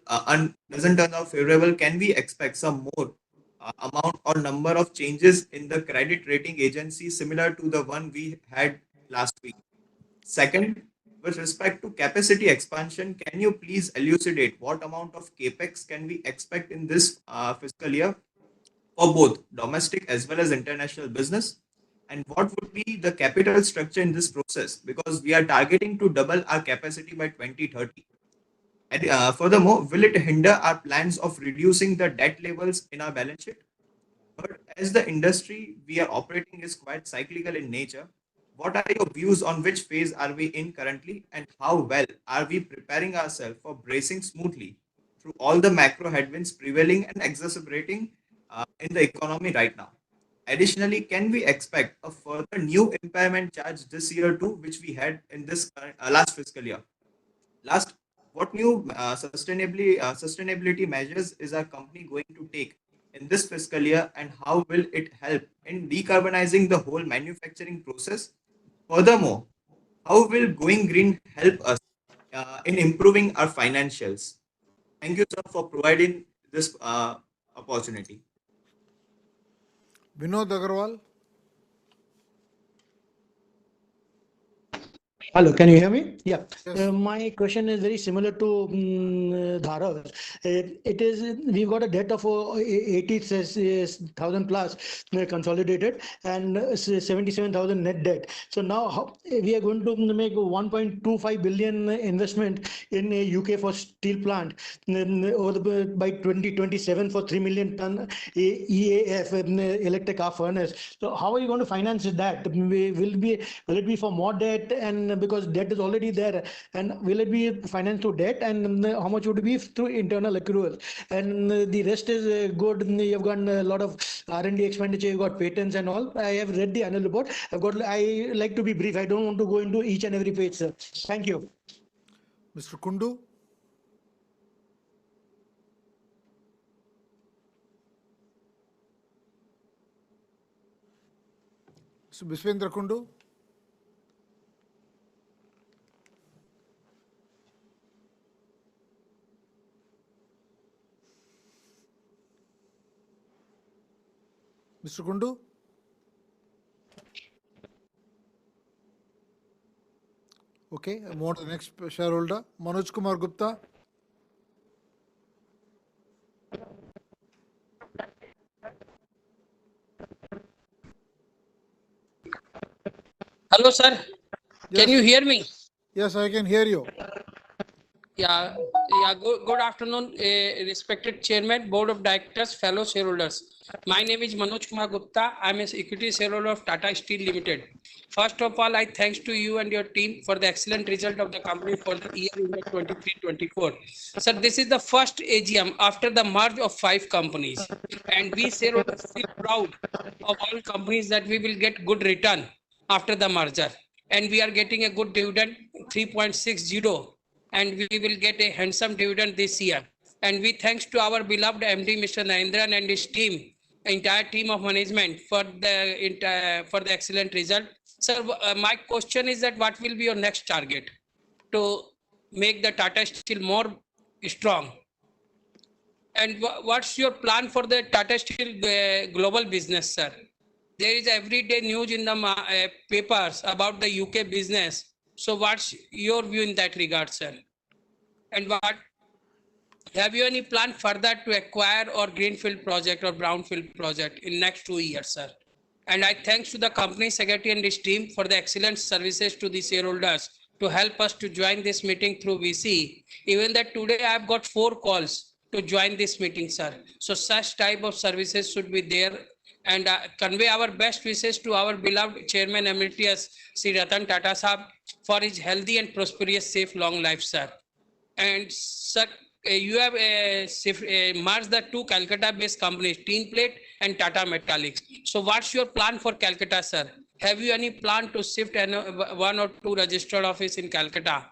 can we expect some more amount or number of changes in the credit rating agency similar to the one we had last week? Second, with respect to capacity expansion, can you please elucidate what amount of capex can we expect in this fiscal year for both domestic as well as international business? And what would be the capital structure in this process? Because we are targeting to double our capacity by 2030. And furthermore, will it hinder our plans of reducing the debt levels in our balance sheet? But as the industry we are operating is quite cyclical in nature, what are your views on which phase are we in currently and how well are we preparing ourselves for bracing smoothly through all the macro headwinds prevailing and exacerbating in the economy right now? Additionally, can we expect a further new impairment charge this year too, which we had in this last fiscal year? Last, what new sustainability measures is our company going to take in this fiscal year, and how will it help in decarbonizing the whole manufacturing process? Furthermore, how will going green help us in improving our financials? Thank you, sir, for providing this opportunity. Vinod Agarwal. Hello, can you hear me? Yeah. Yes. My question is very similar to Dharav. It is, we've got a debt of 80,000 plus consolidated and 77,000 net debt. So now we are going to make 1.25 billion investment in UK for steel plant by 2027 for 3 million ton EAF electric arc furnace. So how are you going to finance that? Will it be for more debt, and because debt is already there, and will it be financed to debt, and how much would it be through internal accrual? And the rest is good. You've got a lot of R&D expenditure, you've got patents and all. I have read the annual report. I like to be brief. I don't want to go into each and every page, sir. Thank you. Mr. Kundu. Mr. Biswendra Kundu. Mr. Kundu. Okay, I move on to the next shareholder, Manoj Kumar Gupta. Hello, sir. Yes. Can you hear me? Yes, I can hear you. Yeah. Good afternoon, respected Chairman, Board of Directors, fellow shareholders. My name is Manoj Kumar Gupta. I'm an equity shareholder of Tata Steel Limited. First of all, I thanks to you and your team for the excellent result of the company for the year 23-24. Sir, this is the first AGM after the merge of 5 companies, and we shareholders feel proud of all companies that we will get good return after the merger, and we are getting a good dividend 3.60. And we will get a handsome dividend this year. And we thanks to our beloved MD, Mr. Narendran, and his team, entire team of management for the excellent result. Sir, my question is that what will be your next target to make the Tata Steel more strong? And what's your plan for the Tata Steel global business, sir? There is everyday news in the papers about the UK business. So what's your view in that regard, sir? And what have you any plan further to acquire or greenfield project or brownfield project in next 2 years, sir? And I thanks to the company secretary and his team for the excellent services to the shareholders to help us to join this meeting through VC. Even that today I have got 4 calls to join this meeting, sir. So such type of services should be there, and convey our best wishes to our beloved Chairman Emeritus Sri Ratan Tata Sahab for his healthy and prosperous, safe, long life, sir. And sir, you have merged the two Calcutta-based companies, Tin Plate and Tata Metallics. So what's your plan for Calcutta, sir? Have you any plan to shift one or two registered office in Calcutta?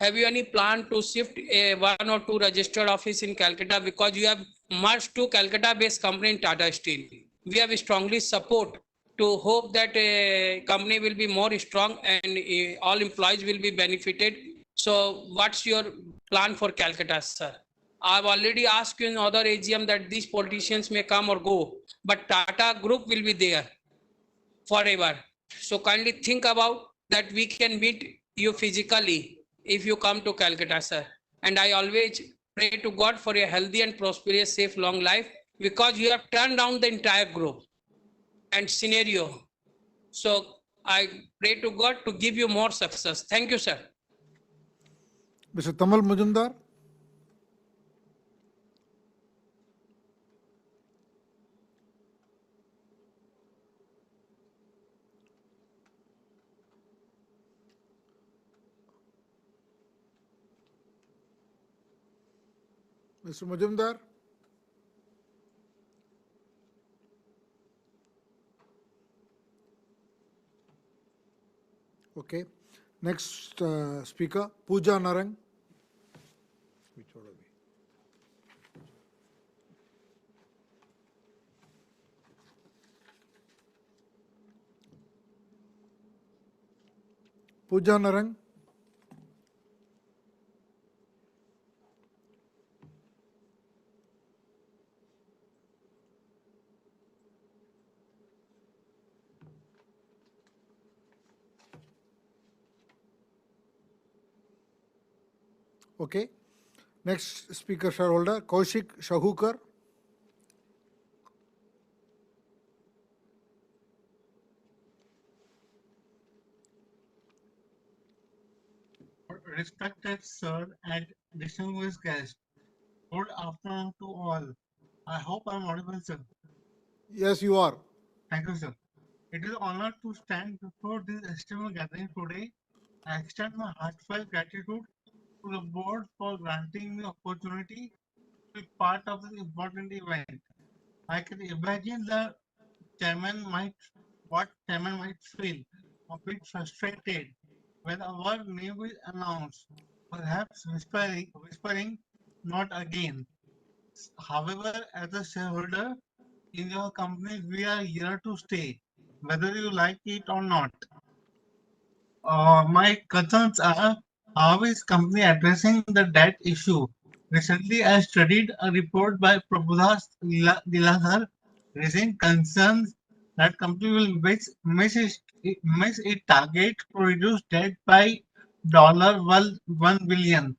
Have you any plan to shift one or two registered office in Calcutta, because you have merged two Calcutta-based company in Tata Steel? We have strongly support to hope that company will be more strong and all employees will be benefited. So what's your plan for Calcutta, sir? I've already asked you in other AGM that these politicians may come or go, but Tata Group will be there forever. So kindly think about that we can meet you physically if you come to Calcutta, sir. And I always pray to God for a healthy and prosperous, safe, long life, because you have turned down the entire group and scenario. So I pray to God to give you more success. Thank you, sir. Mr. Tamal Majumdar. Mr. Majumdar. Okay. Next speaker, Pooja Narang. Pooja Narang. Okay. Next speaker, shareholder, Kaushik Shahukar. Respected sir and distinguished guests, good afternoon to all. I hope I'm audible, sir. Yes, you are. Thank you, sir. It is an honor to stand before this esteemed gathering today. I extend my heartfelt gratitude to the board for granting me opportunity to be part of this important event. I can imagine what chairman might feel a bit frustrated when our name is announced, perhaps whispering, not again. However, as a shareholder in your company, we are here to stay, whether you like it or not. My concerns are how is company addressing the debt issue? Recently, I studied a report by Prabhudas Dilasar raising concerns that company will miss its target to reduce debt by $1 billion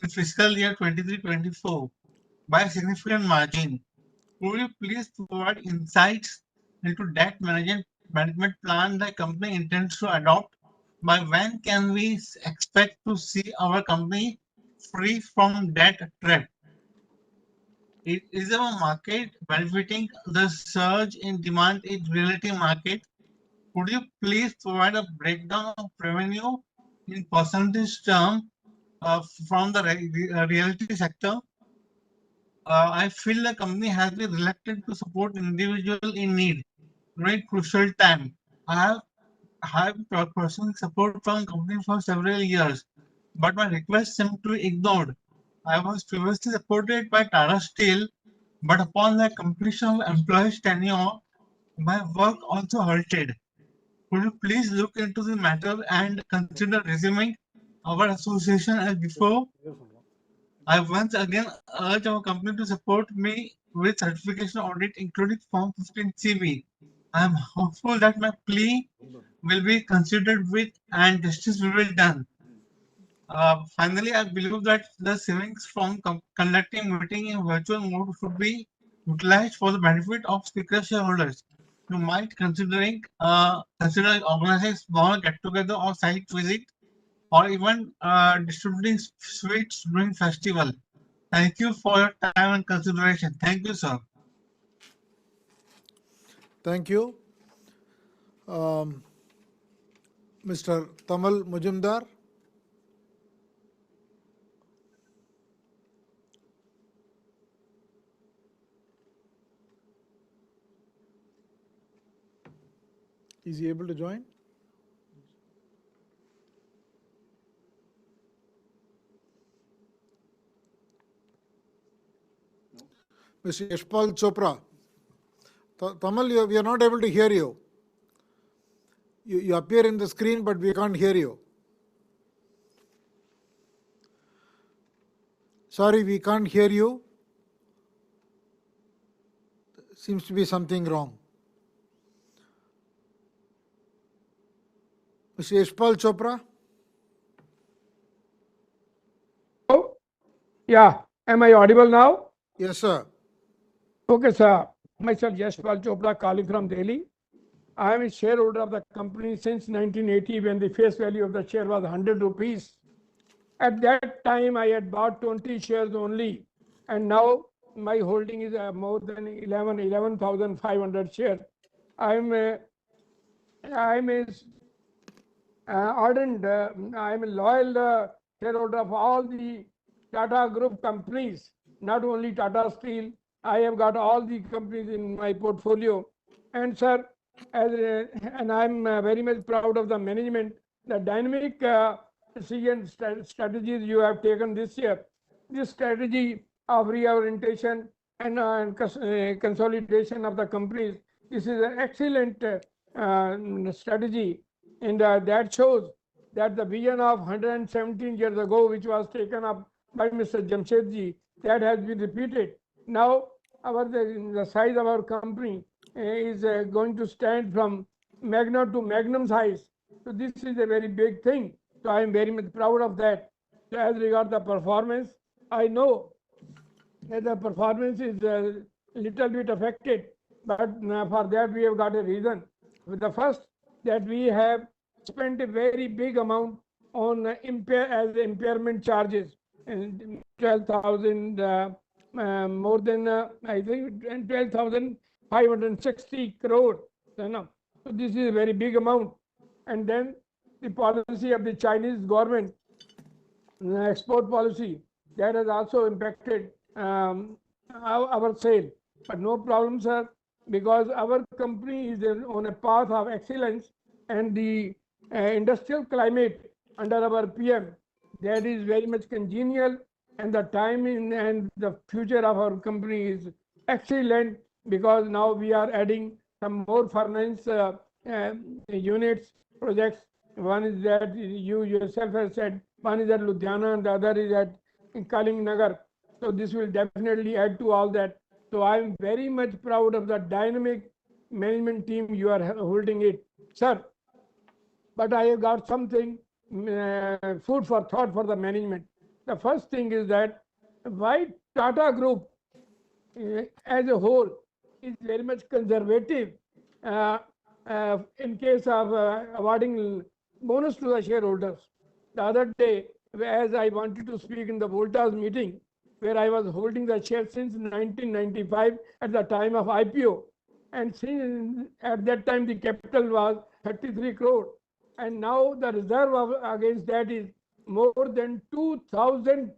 in fiscal year 23-24 by a significant margin. Could you please provide insights into debt management plan the company intends to adopt? By when can we expect to see our company free from debt trap? Is our market benefiting the surge in demand in realty market? Could you please provide a breakdown of revenue in percentage term from the realty sector? I feel the company has been reluctant to support individual in need during crucial time. I have personal support from company for several years, but my request seemed to be ignored. I was previously supported by Tata Steel, but upon the completion of employees' tenure, my work also halted. Could you please look into the matter and consider resuming our association as before? I once again urge our company to support me with certification audit, including Form 15CB. I am hopeful that my plea will be considered with and justice will be done. Finally, I believe that the savings from conducting meeting in virtual mode should be utilized for the benefit of speaker shareholders. You might consider organizing small get-together or site visit or even distributing sweets during festival. Thank you for your time and consideration. Thank you, sir. Thank you. Mr. Tamal Majumdar. Is he able to join? Mr. Yashpal Chopra. Tamal, we are not able to hear you. You appear in the screen, but we can't hear you. Sorry, we can't hear you. Seems to be something wrong. Mr. Yashpal Chopra. Oh, yeah. Am I audible now? Yes, sir. Okay, sir. Myself, Yashpal Chopra, calling from Delhi. I am a shareholder of the company since 1980 when the face value of the share was 100 rupees. At that time, I had bought 20 shares only. And now my holding is more than 11,500 shares. I'm a ardent, I'm a loyal shareholder of all the Tata Group companies, not only Tata Steel. I have got all the companies in my portfolio. And sir, and I'm very much proud of the management, the dynamic decision strategies you have taken this year. This strategy of reorientation and consolidation of the companies, this is an excellent strategy. And that shows that the vision of 117 years ago, which was taken up by Mr. Jamshedji, that has been repeated. Now, the size of our company is going to stand from magnum to magnum size. So this is a very big thing. So I am very much proud of that. So as regards the performance, I know that the performance is a little bit affected, but for that we have got a reason. The first, that we have spent a very big amount on impairment charges, and 12,000 more than I think 12,560 crore. So this is a very big amount. And then the policy of the Chinese government, export policy, that has also impacted our sale. But no problem, sir, because our company is on a path of excellence, and the industrial climate under our PM, that is very much congenial, and the timing and the future of our company is excellent, because now we are adding some more furnace units, projects. One is that you yourself have said, one is at Ludhiana and the other is at Kalingnagar. So this will definitely add to all that. So I am very much proud of the dynamic management team you are holding it, sir. But I have got something food for thought for the management. The first thing is that why Tata Group as a whole is very much conservative in case of awarding bonus to the shareholders. The other day, as I wanted to speak in the Voltas meeting, where I was holding the share since 1995 at the time of IPO, and since at that time the capital was 33 crore, and now the reserve against that is more than 2,000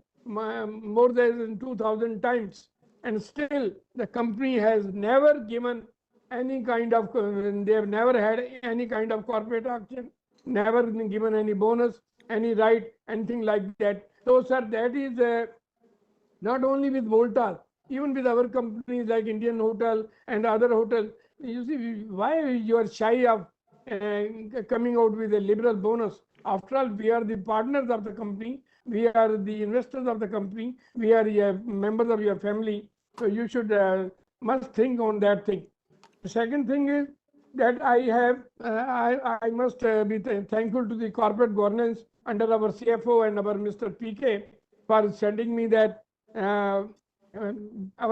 times, and still the company has never given any kind of, they have never had any kind of corporate action, never given any bonus, any right, anything like that. So sir, that is not only with Voltas, even with our companies like Indian Hotel and other hotels. You see, why you are shy of coming out with a liberal bonus? After all, we are the partners of the company, we are the investors of the company, we are members of your family. So you should must think on that thing. The second thing is that I must be thankful to the corporate governance under our CFO and our Mr. PK for sending me that our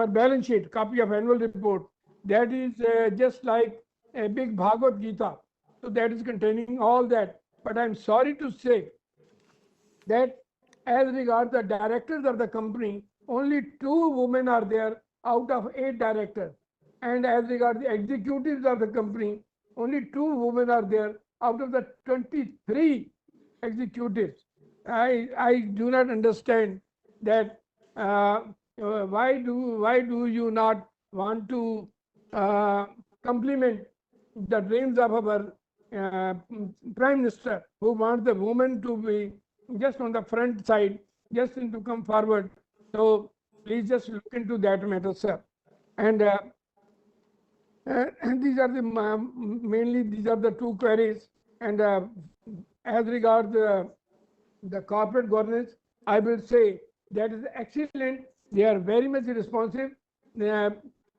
balance sheet, copy of annual report. That is just like a big Bhagavad Gita. So that is containing all that. But I'm sorry to say that as regards the directors of the company, only 2 women are there out of 8 directors. And as regards the executives of the company, only 2 women are there out of the 23 executives. I do not understand that why do you not want to complement the dreams of our Prime Minister who wants the woman to be just on the front side, just to come forward. So please just look into that matter, sir. And these are the mainly these are the two queries. And as regards the corporate governance, I will say that is excellent. They are very much responsive,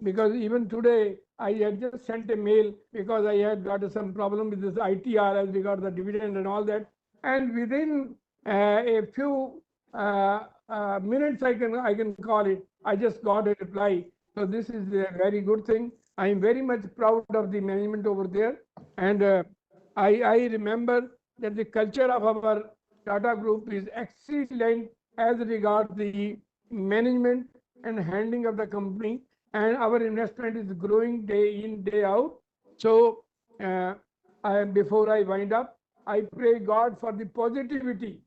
because even today I had just sent a mail because I had got some problem with this ITR as regards the dividend and all that, and within a few minutes I can call it, I just got a reply. So this is a very good thing. I am very much proud of the management over there, and I remember that the culture of our Tata Group is excellent as regards the management and handling of the company, and our investment is growing day in, day out. So before I wind up, I pray God for the positivity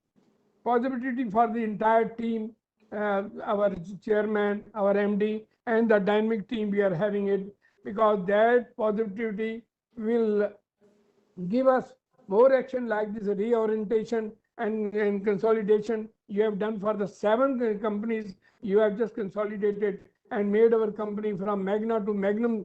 for the entire team, our chairman, our MD, and the dynamic team we are having it, because that positivity will give us more action like this reorientation and consolidation you have done for the 7 companies you have just consolidated and made our company from magna to magnum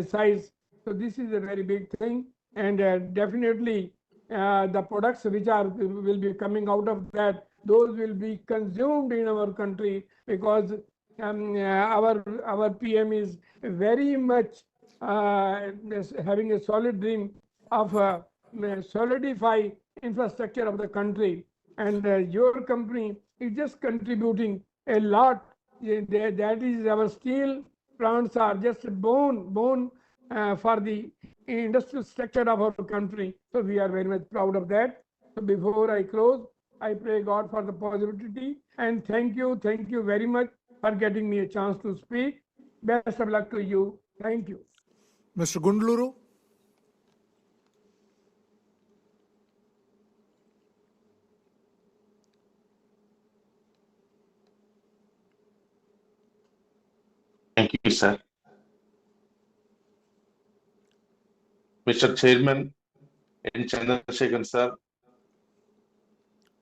size. So this is a very big thing, and definitely the products which will be coming out of that, those will be consumed in our country, because our PM is very much having a solid dream of solidify infrastructure of the country, and your company is just contributing a lot. That is, our steel plants are just bone for the industrial structure of our country. So we are very much proud of that. So before I close, I pray God for the positivity, and thank you very much for getting me a chance to speak. Best of luck to you. Thank you. Mr. Gundluru. Thank you, sir. Mr. Chairman, N. Chandrasekaran, sir,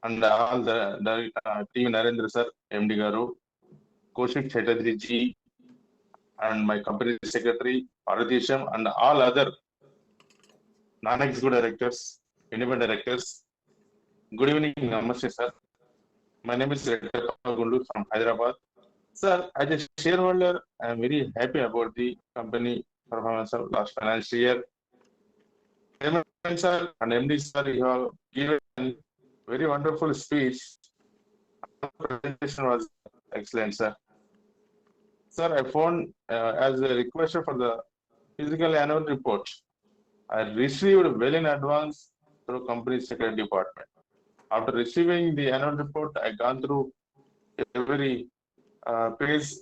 and all the team Narendra, sir, MD Garu, Kaushik Chatterjee ji, and my company secretary, Paradisham, and all other non-executive directors, independent directors. Good evening, Namaste, sir. My name is Reddy Gundu from Hyderabad. Sir, as a shareholder, I am very happy about the company performance of last financial year. Chairman, sir, and MD, sir, you have given very wonderful speech. The presentation was excellent, sir. Sir, I found as a request for the physical annual report, I received well in advance through company secretary department. After receiving the annual report, I gone through every page.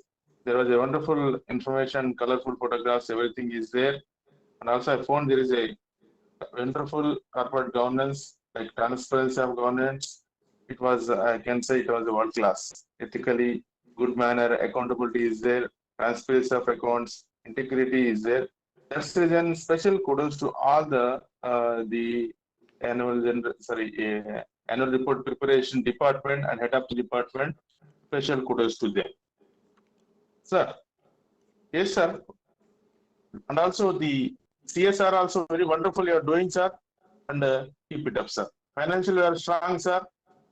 There was a wonderful information, colorful photographs, everything is there. And also I found there is a wonderful corporate governance, like transparency of governance. It was, I can say it was a world class. Ethically, good manner, accountability is there, transparency of accounts, integrity is there. That's the reason special kudos to all the annual report preparation department and head of the department. Special kudos to them. Sir, yes, sir. And also the CSR also very wonderful you are doing, sir, and keep it up, sir. Financially you are strong, sir,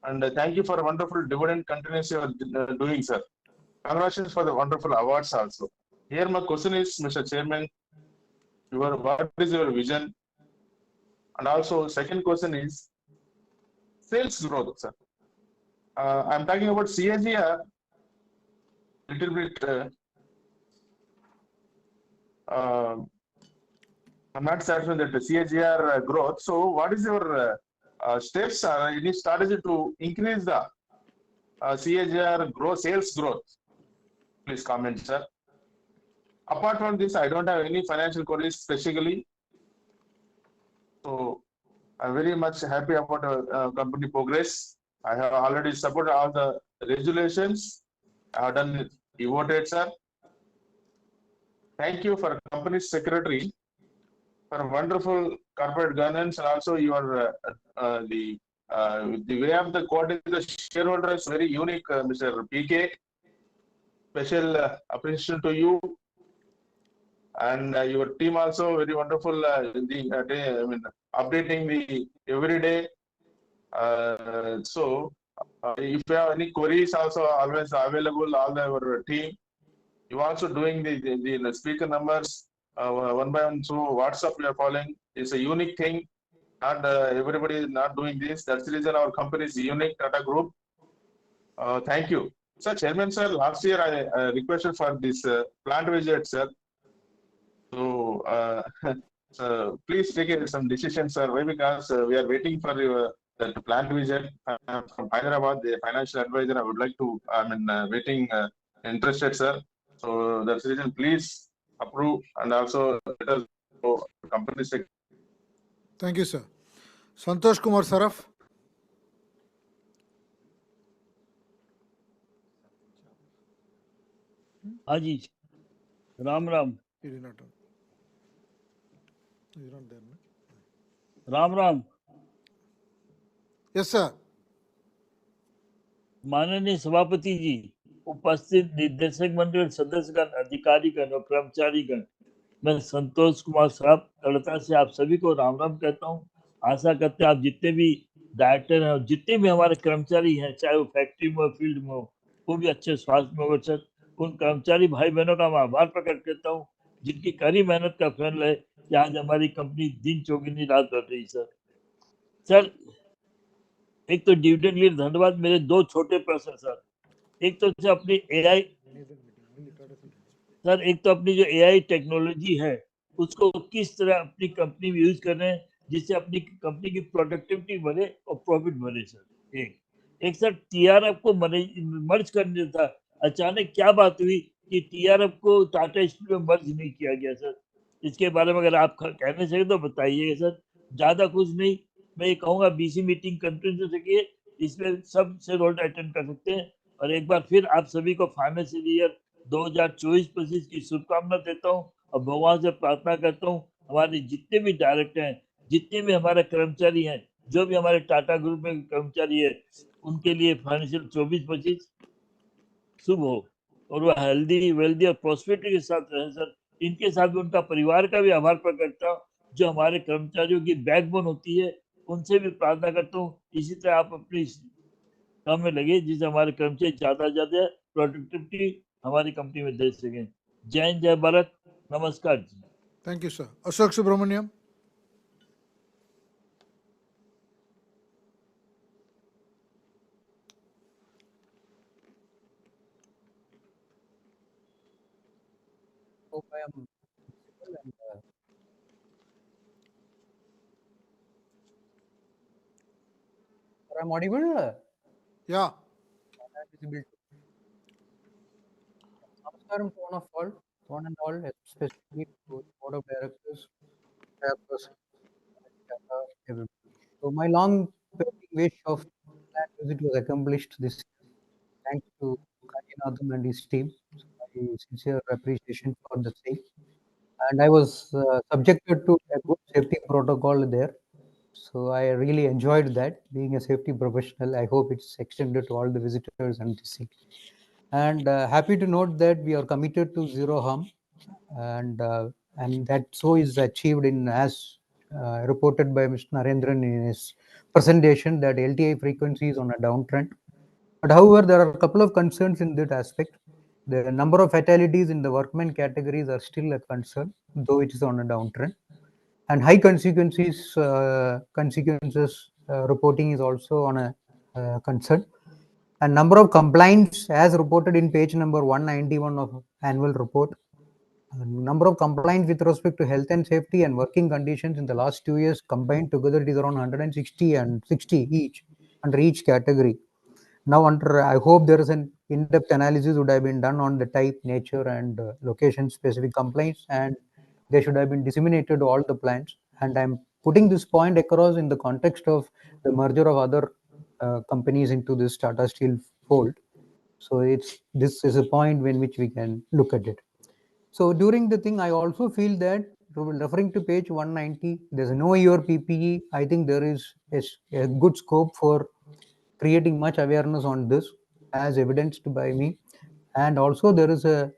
and thank you for a wonderful dividend continuous you are doing, sir. Congratulations for the wonderful awards also. Here my question is, Mr. Chairman, what is your vision? And also second question is sales growth, sir. I'm talking about CAGR, little bit. I'm not satisfied with the CAGR growth. So, what is your steps? Any strategy to increase the CAGR growth, sales growth? Please comment, sir. Apart from this, I don't have any financial queries specifically. So, I'm very much happy about company progress. I have already supported all the resolutions. I have done it. You voted, sir. Thank you for company secretary for wonderful corporate governance and also your the way of the quoting the shareholder is very unique, Mr. PK. Special appreciation to you and your team also very wonderful. Updating the every day. If you have any queries, also always available. All our team. You also doing the speaker numbers one by one through WhatsApp. We are following. It's a unique thing. Not everybody is not doing this. That's the reason our company is unique. Tata Group. Thank you. Sir, Chairman, sir, last year I requested for this plant visit, sir. So, so please take some decisions, sir. Why? Because we are waiting for the plant visit from Hyderabad, the financial advisor. I would like to, waiting interested, sir. So that's the reason. Please approve and also let us go company secretary. Thank you, sir. Santosh Kumar Saraf. हाँ जी Ram Ram Ram Ram Yes, sir. माननीय सभापति जी, उपस्थित निर्देशक मंडल सदस्यगण, अधिकारीगण और कर्मचारीगण, मैं संतोष कुमार साहब तड़ता से आप सभी को राम राम कहता हूँ। आशा करते हैं आप जितने भी डायरेक्टर हैं और जितने भी हमारे कर्मचारी हैं, चाहे वो फैक्ट्री में हो, फील्ड में हो, वो भी अच्छे स्वास्थ्य में हो। सर, उन कर्मचारी भाई बहनों का मैं आभार प्रकट करता हूँ जिनकी कड़ी मेहनत का फल है कि आज हमारी कंपनी दिन चौगुनी रात बढ़ रही। सर एक तो डिविडेंड के लिए धन्यवाद। मेरे दो छोटे प्रश्न सर। एक तो अपनी एआई सर, एक तो अपनी जो एआई टेक्नोलॉजी है उसको किस तरह अपनी कंपनी में यूज कर रहे हैं जिससे अपनी कंपनी की प्रोडक्टिविटी बढ़े और प्रॉफिट बढ़े। सर एक सर टीआरएफ को मर्ज करने था, अचानक क्या बात हुई कि टीआरएफ को टाटा स्टील में मर्ज नहीं किया गया। सर इसके बारे में अगर आप कहने चाहिए तो बताइए सर। ज्यादा कुछ नहीं, मैं ये कहूँगा बीसी मीटिंग कंटिन्यू रखिए, इसमें सब शेयर होल्डर अटेंड कर सकते हैं। और एक बार फिर आप सभी को फाइनेंशियल ईयर 2024-25 की शुभकामना देता हूँ और भगवान से प्रार्थना करता हूँ हमारे जितने भी डायरेक्टर हैं, जितने भी हमारे कर्मचारी हैं, जो भी हमारे टाटा ग्रुप में कर्मचारी है, उनके लिए फाइनेंशियल 24-25 शुभ हो और वह हेल्दी वेल्दी और प्रॉस्पेरिटी के साथ रहे। सर इनके साथ भी उनका परिवार का भी आभार प्रकट करता हूँ जो हमारे कर्मचारियों की बैकबोन होती है, उनसे भी प्रार्थना करता हूँ इसी तरह आप अपनी काम में लगे जिससे हमारे कर्मचारी ज्यादा ज्यादा प्रोडक्टिविटी हमारी कंपनी में दे सकें। जय हिंद, जय भारत, नमस्कार जी। Thank you, sir. Ashok Subramaniam. Hope I am visible and I'm audible. Yeah. Visible. Namaskaram to one and all, especially to the board of directors, chairperson, everybody. So my long wish of that visit was accomplished this year. Thanks to Kanyanadam and his team. So my sincere appreciation for the same. And I was subjected to a good safety protocol there. So I really enjoyed that. Being a safety professional, I hope it's extended to all the visitors and this thing. And happy to note that we are committed to zero harm, and that so is achieved in as reported by Mr. Narendran in his presentation that LTI frequency is on a downtrend. But however, there are a couple of concerns in that aspect. The number of fatalities in the workmen categories are still a concern, though it is on a downtrend. And high consequences reporting is also on a concern. And number of complaints as reported in page number 191 of annual report. Number of complaints with respect to health and safety and working conditions in the last 2 years combined together it is around 160 and 60 each under each category. Now I hope there is an in-depth analysis would have been done on the type, nature and location specific complaints, and they should have been disseminated to all the plants. And I'm putting this point across in the context of the merger of other companies into this Tata Steel fold. So this is a point in which we can look at it. So during the thing, I also feel that referring to page 190, there's no your PPE. I think there is a good scope for creating much awareness on this, as evidenced by me. And also there is a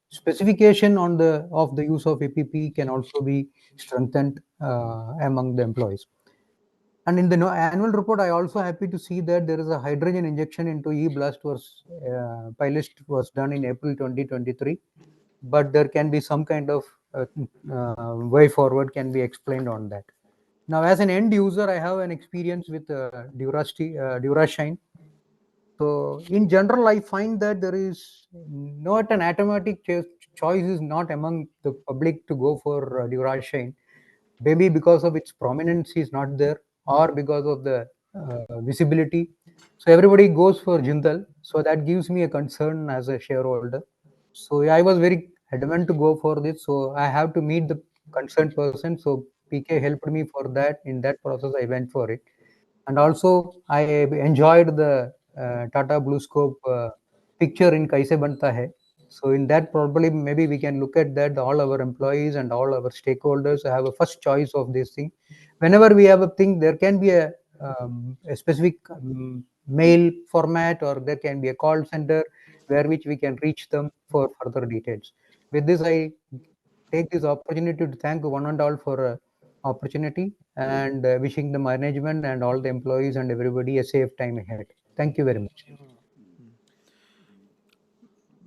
specification on of the use of APP can also be strengthened among the employees. And in the annual report, I also happy to see that there is a hydrogen injection into e-blast was pilot was done in April 2023, but there can be some kind of way forward can be explained on that. Now, as an end user, I have an experience with Durashine. So in general, I find that there is not an automatic choice is not among the public to go for Durashine. Maybe because of its prominence is not there, or because of the visibility. So everybody goes for Jindal. So that gives me a concern as a shareholder. So I was very adamant to go for this. So I have to meet the concerned person. So PK helped me for that. In that process, I went for it. And also I enjoyed the Tata BlueScope picture in Kaise Banta Hai. So in that, probably maybe we can look at that. All our employees and all our stakeholders have a first choice of this thing. Whenever we have a thing, there can be a specific mail format, or there can be a call center where which we can reach them for further details. With this, I take this opportunity to thank one and all for opportunity, and wishing the management and all the employees and everybody a safe time ahead. Thank you very much.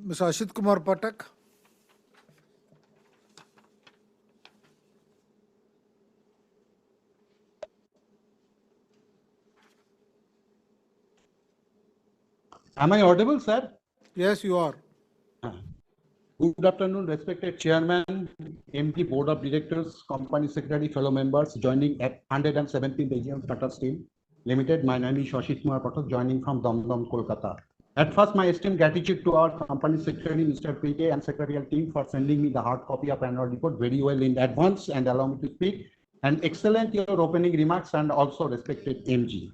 Mr. Ashit Kumar Patak. Am I audible, sir? Yes, you are. Good afternoon, respected Chairman, MD, Board of Directors, Company Secretary, fellow members joining at 117th AGM Tata Steel Limited. My name is Ashit Kumar Patak, joining from Damdam, Kolkata. At first, my esteemed gratitude to our Company Secretary, Mr. PK, and Secretarial team for sending me the hard copy of annual report very well in advance and allow me to speak. And excellent your opening remarks, and also respected MG.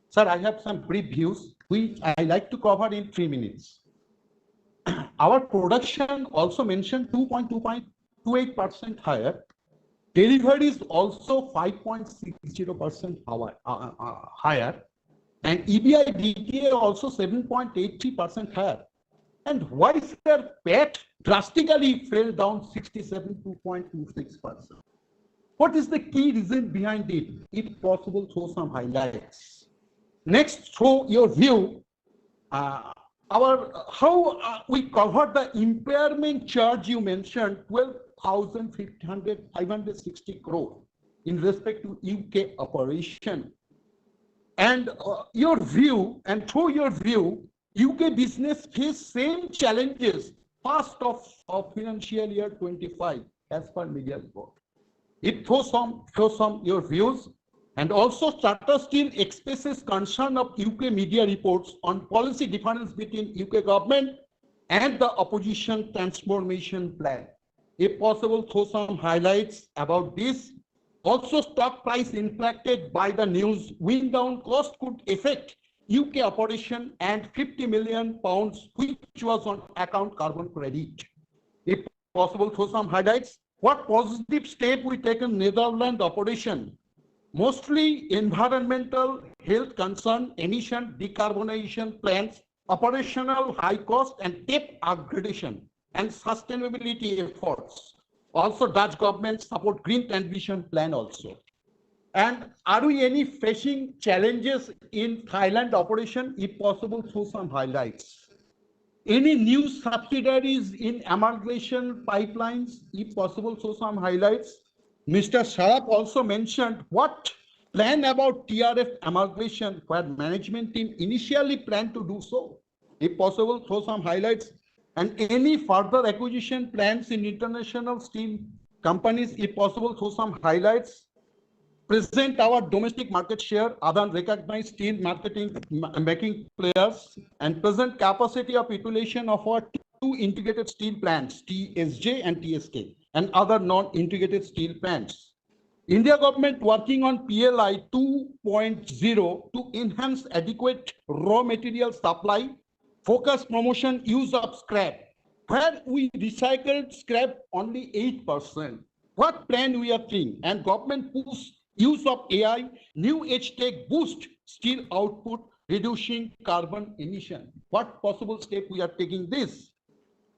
Sir, I have some brief views which I like to cover in 3 minutes. Our production also mentioned 2.28% higher. Deliveries also 5.60% higher. And EBI DTA also 7.83% higher. And why their PAT drastically fell down 67.26%? What is the key reason behind it? If possible, throw some highlights. Next, throw your view. How we covered the impairment charge you mentioned, 12,560 crore in respect to UK operation. And your view, and through your view, UK business face same challenges first of financial year 25 as per media report. It throw some your views. And also Tata Steel expresses concern of UK media reports on policy difference between UK government and the opposition transformation plan. If possible, throw some highlights about this. Also, stock price impacted by the news wind down cost could affect UK operation and 50 million pounds, which was on account carbon credit. If possible, throw some highlights. What positive step we taken Netherlands operation? Mostly environmental, health concern, emission decarbonization plans, operational high cost and tech upgradation and sustainability efforts. Also, Dutch government support green transition plan also. And are we any facing challenges in Thailand operation? If possible, through some highlights. Any new subsidiaries in amalgamation pipelines? If possible, through some highlights. Mr. Sharap also mentioned what plan about TRF amalgamation, where management team initially planned to do so. If possible, throw some highlights. And any further acquisition plans in international steel companies, if possible, throw some highlights. Present our domestic market share, other recognized steel making players, and present capacity of utilization of our 2 integrated steel plants, TSJ and TSK, and other non-integrated steel plants. India government working on PLI 2.0 to enhance adequate raw material supply, focus promotion use of scrap, where we recycled scrap only 8%. What plan we are seeing? And government push use of AI, new age tech boost steel output, reducing carbon emission. What possible step we are taking this?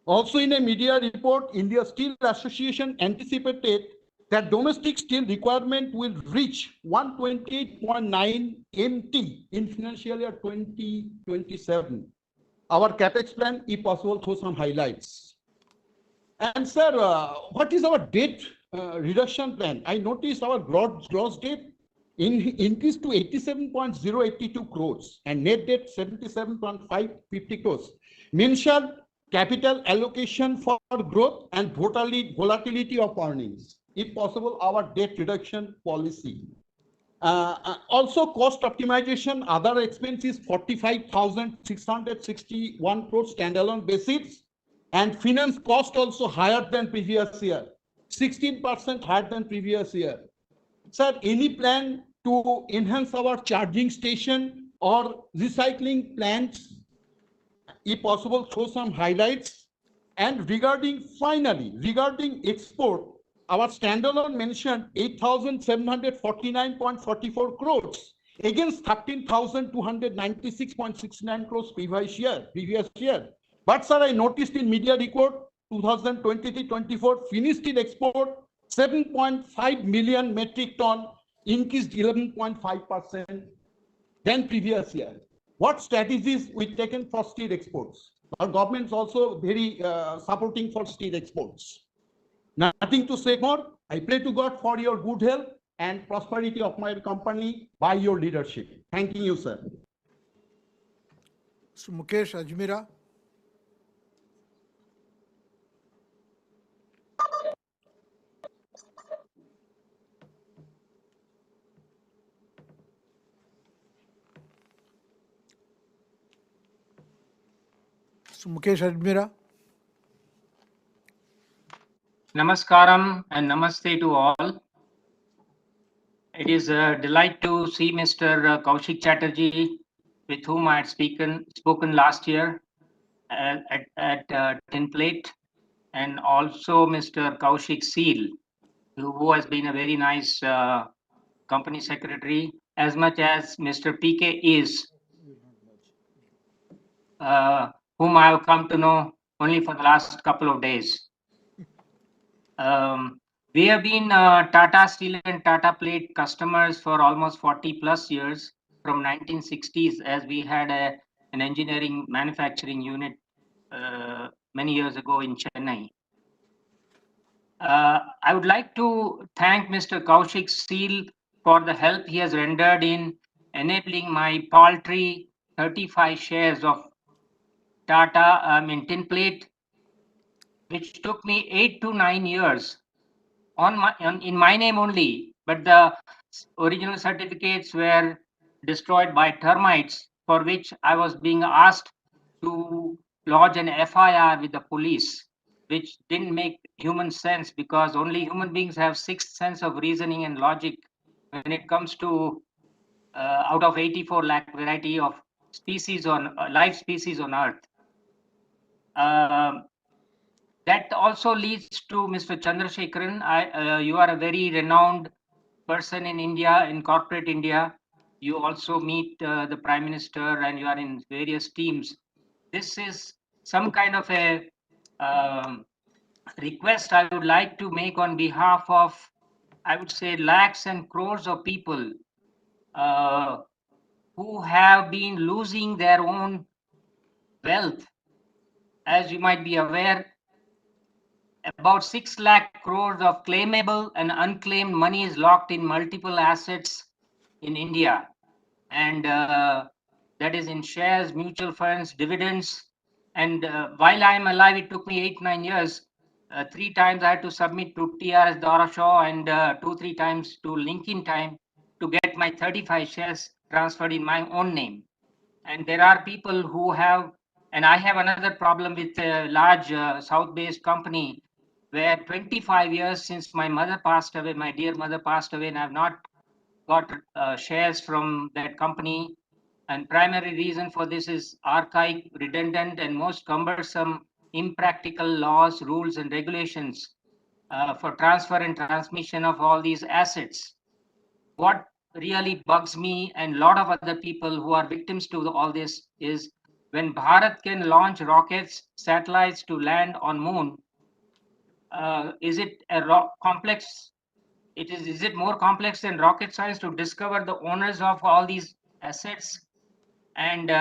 Also in a media report, India Steel Association anticipated that domestic steel requirement will reach 128.9 MT in financial year 2027. Our capex plan, if possible, throw some highlights. And sir, what is our debt reduction plan? I noticed our gross debt increased to 87.082 crores and net debt 77.550 crores. Mentioned capital allocation for growth and volatility of earnings. If possible, our debt reduction policy. Also, cost optimization, other expenses 45,661 crores standalone basis, and finance cost also higher than previous year, 16% higher than previous year. Sir, any plan to enhance our charging station or recycling plants? If possible, throw some highlights. And finally, regarding export, our standalone mentioned 8,749.44 crores against 13,296.69 crores previous year. But sir, I noticed in media report 2023-24 finished steel export 7.5 million metric ton, increased 11.5% than previous year. What strategies we taken for steel exports? Our government's also very supporting for steel exports. Nothing to say more. I pray to God for your good health and prosperity of my company by your leadership. Thanking you, sir. Mr. Mukesh Ajmera. Mr. Mukesh Ajmera. Namaskaram and namaste to all. It is a delight to see Mr. Kaushik Chatterjee, with whom I had spoken last year at Tin Plate, and also Mr. Kaushik Seal, who has been a very nice company secretary, as much as Mr. PK is, whom I have come to know only for the last couple of days. We have been Tata Steel and Tata Plate customers for almost 40 plus years, from 1960s, as we had an engineering manufacturing unit many years ago in Chennai. I would like to thank Mr. Kaushik Seal for the help he has rendered in enabling my paltry 35 shares of Tata Tin Plate, which took me 8 to 9 years in my name only, but the original certificates were destroyed by termites, for which I was being asked to lodge an FIR with the police, which didn't make human sense, because only human beings have sixth sense of reasoning and logic when it comes to out of 84 lakh variety of species on life species on Earth. That also leads to Mr. Chandrasekaran. You are a very renowned person in India, in corporate India. You also meet the Prime Minister and you are in various teams. This is some kind of a request I would like to make on behalf of, I would say, lakhs and crores of people who have been losing their own wealth. As you might be aware, about 6 lakh crores of claimable and unclaimed money is locked in multiple assets in India. And that is in shares, mutual funds, dividends. And while I am alive, it took me 8-9 years. 3 times I had to submit to TRS Dorashaw and 2-3 times to LinkedIn Time to get my 35 shares transferred in my own name. And there are people who have, and I have another problem with a large South-based company where 25 years since my mother passed away, my dear mother passed away, and I have not got shares from that company. And primary reason for this is archaic, redundant, and most cumbersome impractical laws, rules, and regulations for transfer and transmission of all these assets. What really bugs me and a lot of other people who are victims to all this is when Bharat can launch rockets, satellites to land on moon, is it a complex? Is it more complex than rocket science to discover the owners of all these assets? And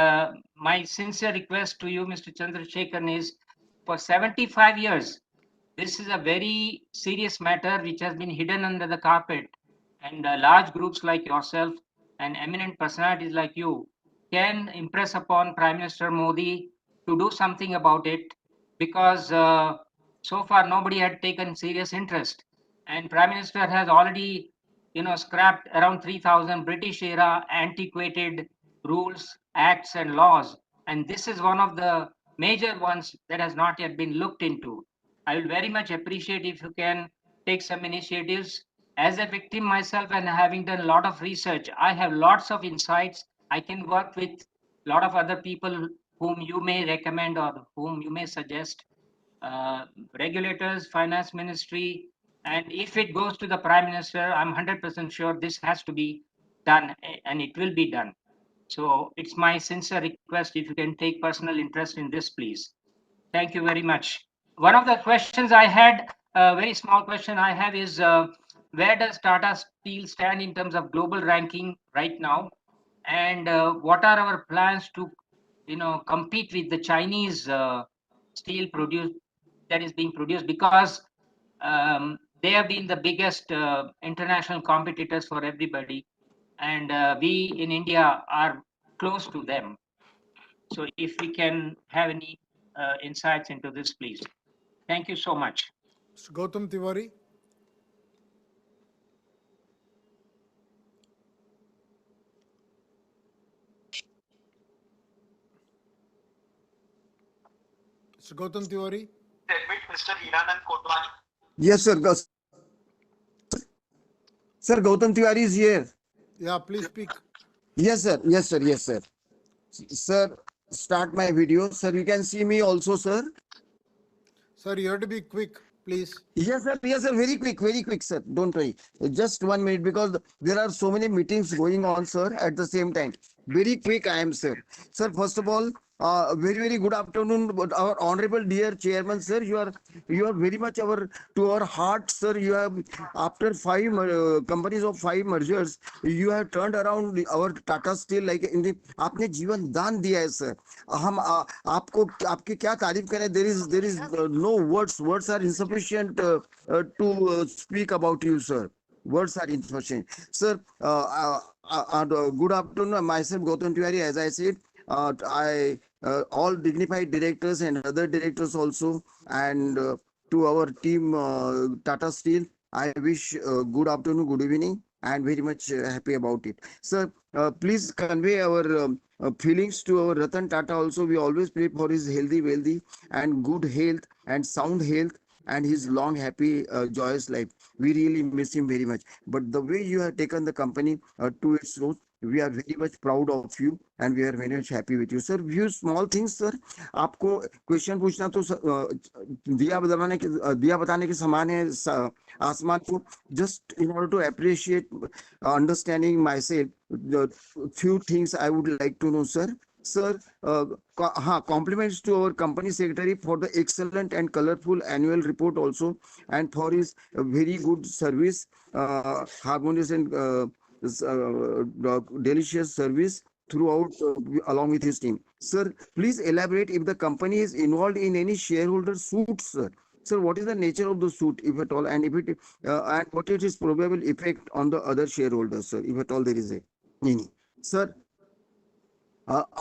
my sincere request to you, Mr. Chandrasekaran, is for 75 years, this is a very serious matter which has been hidden under the carpet. And large groups like yourself and eminent personalities like you can impress upon Prime Minister Modi to do something about it, because so far nobody had taken serious interest. And Prime Minister has already, scrapped around 3,000 British era antiquated rules, acts, and laws. And this is one of the major ones that has not yet been looked into. I will very much appreciate if you can take some initiatives. As a victim myself and having done a lot of research, I have lots of insights. I can work with a lot of other people whom you may recommend or whom you may suggest, regulators, finance ministry, and if it goes to the Prime Minister, I'm 100% sure this has to be done and it will be done. So it's my sincere request if you can take personal interest in this, please. Thank you very much. One of the questions I had, a very small question I have is, where does Tata Steel stand in terms of global ranking right now? And what are our plans to, compete with the Chinese steel that is being produced? Because they have been the biggest international competitors for everybody. And we in India are close to them. So if we can have any insights into this, please. Thank you so much. Mr. Gautam Tiwari. Mr. Gautam Tiwari. Mr. Hiranand Kotwani. Yes, sir. Sir, Gautam Tiwari is here. Yeah, please speak. Yes, sir. Yes, sir. Yes, sir. Sir, start my video. Sir, you can see me also, sir. Sir, you have to be quick, please. Yes, sir. Yes, sir. Very quick, sir. Don't worry. Just 1 minute, because there are so many meetings going on, sir, at the same time. Very quick, I am, sir. Sir, first of all, very good afternoon, our honorable dear chairman, sir. You are very much to our heart, sir. You have, after 5 companies of 5 mergers, you have turned around our Tata Steel like in the आपने जीवन दान दिया है, sir. हम आपको आपकी क्या तारीफ करें? There is no words are insufficient to speak about you, sir. Words are insufficient, sir. Good afternoon, myself Gautam Tiwari. As I said, I all dignified directors and other directors also, and to our team Tata Steel, I wish good afternoon, good evening, and very much happy about it, sir. Please convey our feelings to our Ratan Tata also. We always pray for his healthy, wealthy, and good health and sound health, and his long, happy, joyous life. We really miss him very much. But the way you have taken the company to its roots, we are very much proud of you, and we are very much happy with you, sir. Few small things, sir. आपको question पूछना तो दिया बताने के समान है आसमान को. Just in order to appreciate, understanding myself, the few things I would like to know, sir. Sir, compliments to our company secretary for the excellent and colorful annual report also, and for his very good service, harmonious and delicious service throughout, along with his team. Sir, please elaborate if the company is involved in any shareholder suits, sir. Sir, what is the nature of the suit, if at all, and if it and what is its probable effect on the other shareholders, sir, if at all there is any, sir.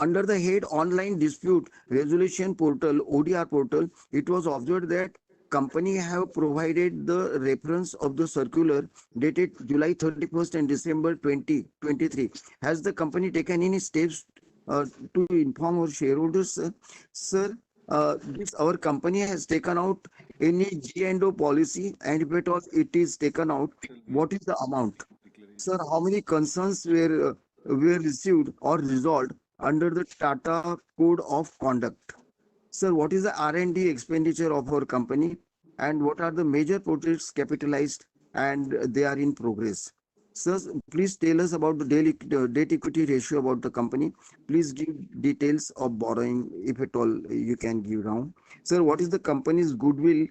Under the head online dispute resolution portal, ODR portal, it was observed that company have provided the reference of the circular dated July 31st and December 2023. Has the company taken any steps to inform our shareholders, sir? Sir, this our company has taken out any G&O policy, and if at all it is taken out, what is the amount? Sir, how many concerns were received or resolved under the Tata Code of Conduct? Sir, what is the R&D expenditure of our company, and what are the major projects capitalized and they are in progress? Sir, please tell us about the daily debt equity ratio about the company. Please give details of borrowing, if at all you can give now. Sir, what is the company's goodwill,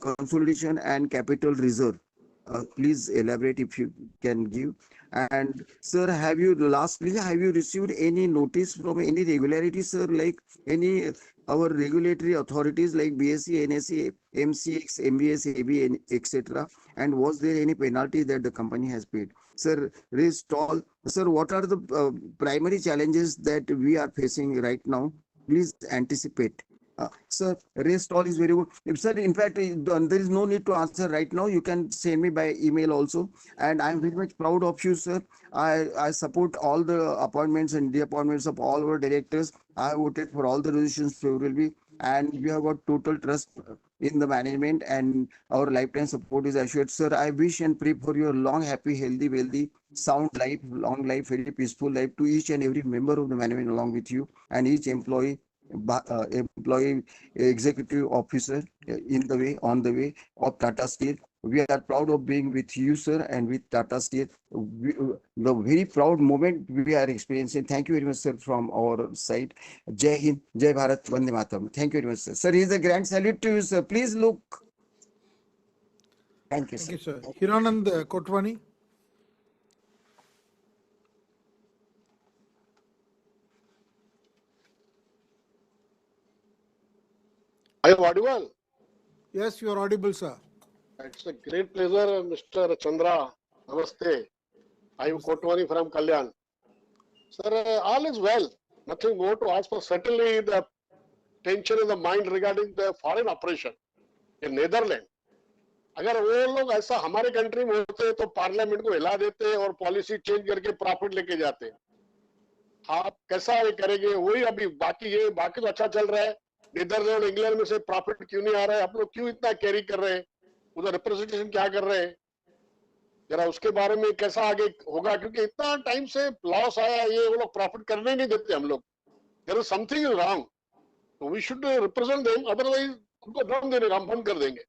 consolidation and capital reserve? Please elaborate if you can give. And sir, lastly, have you received any notice from any regularity, sir, like any our regulatory authorities like BSE, NSE, MCX, MBS, AB, etc. And was there any penalty that the company has paid? Sir, raised all. Sir, what are the primary challenges that we are facing right now? Please anticipate. Sir, rest all is very good. If sir, in fact, there is no need to answer right now. You can send me by email also. And I'm very much proud of you, sir. I support all the appointments and the appointments of all our directors. I voted for all the resolutions favorably, and we have got total trust in the management, and our lifetime support is assured. Sir, I wish and pray for your long, happy, healthy, wealthy, sound life, long life, very peaceful life to each and every member of the management along with you and each employee executive officer in the way, on the way of Tata Steel. We are proud of being with you, sir, and with Tata Steel. The very proud moment we are experiencing. Thank you very much, sir, from our side. Jai Hind, Jai Bharat, Vande Mataram. Thank you very much, sir. Sir, here's a grand salute to you, sir. Please look. Thank you, sir. Thank you, sir. Hiranand Kotwani. Are you audible? Yes, you are audible, sir. It's a great pleasure, Mr. Chandra. Namaste. I am Kotwani from Kalyan. Sir, all is well. Nothing more to ask for. Certainly, the tension in the mind regarding the foreign operation in Netherlands. अगर वो लोग ऐसा हमारे country में होते तो parliament को हिला देते और पॉलिसी चेंज करके प्रॉफिट लेके जाते. आप कैसा ये करेंगे? वही अभी बाकी तो अच्छा चल रहा है. नीदरलैंड और इंग्लैंड में से प्रॉफिट क्यों नहीं आ रहा है? आप लोग क्यों इतना कैरी कर रहे हैं? उधर रिप्रेजेंटेशन क्या कर रहे हैं? जरा उसके बारे में कैसा आगे होगा, क्योंकि इतना टाइम से लॉस आया, ये वो लोग प्रॉफिट करने नहीं देते हम लोग. There is something is wrong. तो we should represent them, otherwise उनको दम देने का हम बंद कर देंगे.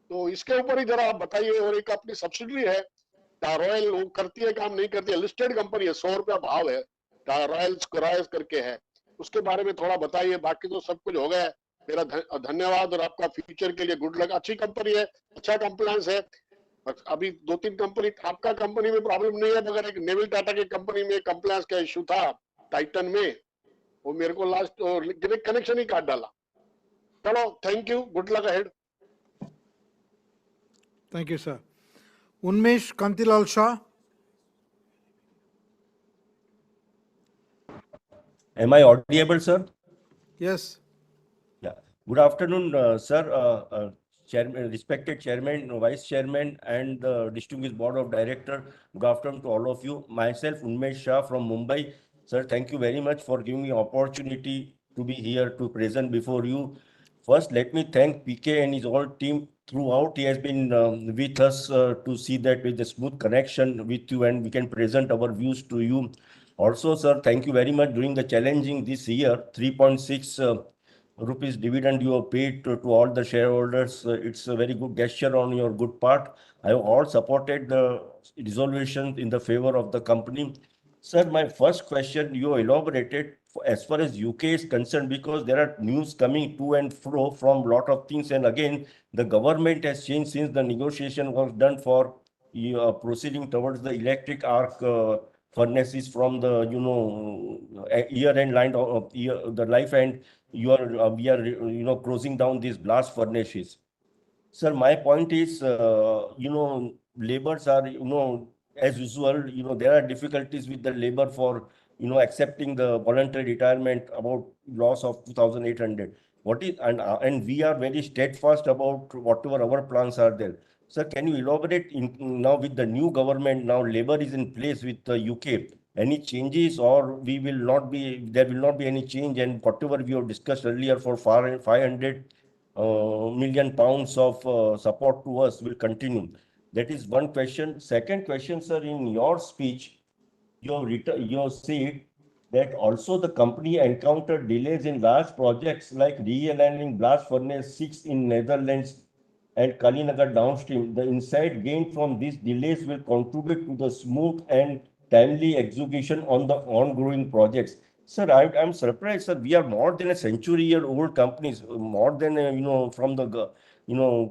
तो इसके ऊपर ही जरा आप बताइए. और एक अपनी सब्सिडरी है रॉयल, वो करती है काम नहीं करती है, लिस्टेड कंपनी है, 100 रुपया भाव है, रॉयल करके है, उसके बारे में थोड़ा बताइए. बाकी तो सब कुछ हो गया. मेरा धन्यवाद और आपका फ्यूचर के लिए गुड लक. अच्छी कंपनी है, अच्छा कंप्लायंस है. अभी 2-3 कंपनी, आपका कंपनी में प्रॉब्लम नहीं है, मगर एक नेवल टाटा की कंपनी में कंप्लायंस का इश्यू था टाइटन में, वो मेरे को लास्ट कनेक्शन ही काट डाला. चलो, thank you, good luck ahead. Thank you, sir. Unmesh Kantilal Shah. Am I audible, sir? Yes. Yeah. Good afternoon, sir. Chairman, respected Chairman, Vice Chairman, and the distinguished Board of Directors. Good afternoon to all of you. Myself, Unmesh Shah from Mumbai. Sir, thank you very much for giving me opportunity to be here to present before you. First, let me thank PK and his whole team throughout. He has been with us to see that with a smooth connection with you and we can present our views to you. Also, sir, thank you very much during the challenging this year, 3.6 rupees dividend you have paid to all the shareholders. It's a very good gesture on your good part. I have all supported the resolution in the favor of the company. Sir, my first question, you elaborated as far as UK is concerned, because there are news coming to and fro from a lot of things. And again, the government has changed since the negotiation was done for proceeding towards the electric arc furnaces from the, year end line of the life end. We are, closing down these blast furnaces. Sir, my point is, labors are, as usual, there are difficulties with the labor for, accepting the voluntary retirement about loss of 2,800. And we are very steadfast about whatever our plans are there. Sir, can you elaborate now with the new government, now labor is in place with the UK, any changes or there will not be any change, and whatever we have discussed earlier for 500 million pounds of support to us will continue. That is one question. Second question, sir, in your speech, you have said that also the company encountered delays in large projects like realigning blast furnace 6 in Netherlands and Kalinagar downstream. The insight gained from these delays will contribute to the smooth and timely execution on the ongoing projects. Sir, I'm surprised, sir. We are more than a century-year-old companies, more than from the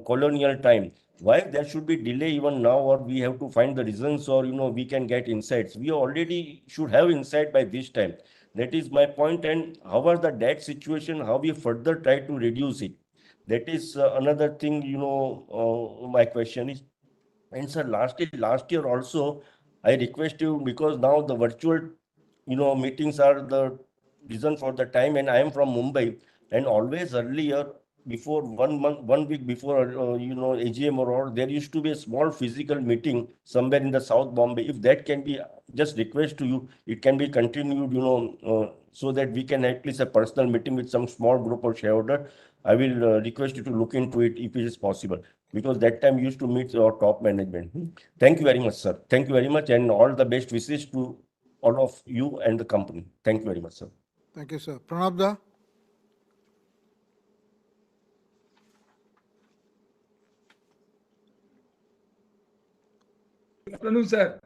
colonial time. Why there should be delay even now, or we have to find the reasons, or we can get insights. We already should have insight by this time. That is my point. And how are the debt situation? How we further try to reduce it? That is another thing. My question is. And sir, last year also, I request you, because now the virtual meetings are the reason for the time, and I am from Mumbai, and always earlier, before 1 month, 1 week before AGM or there used to be a small physical meeting somewhere in the South Bombay. If that can be, just request to you, it can be continued, so that we can at least a personal meeting with some small group of shareholder. I will request you to look into it if it is possible, because that time used to meet our top management. Thank you very much, sir. Thank you very much, and all the best wishes to all of you and the company. Thank you very much, sir. Thank you, sir. Pranabda? Good afternoon, sir.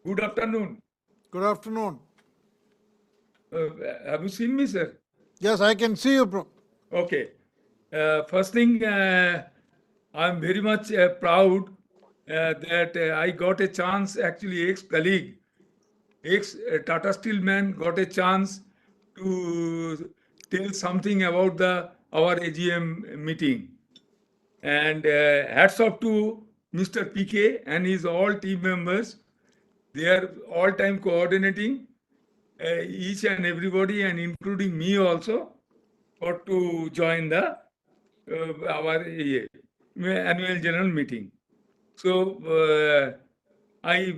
Good afternoon. Good afternoon. Have you seen me, sir? Yes, I can see you, bro. Okay. First thing, I'm very much proud that I got a chance, actually ex-colleague, ex-Tata Steel man got a chance to tell something about our AGM meeting. And hats off to Mr. PK and his all team members. They are all time coordinating each and everybody, and including me also, for to join the our annual general meeting. So I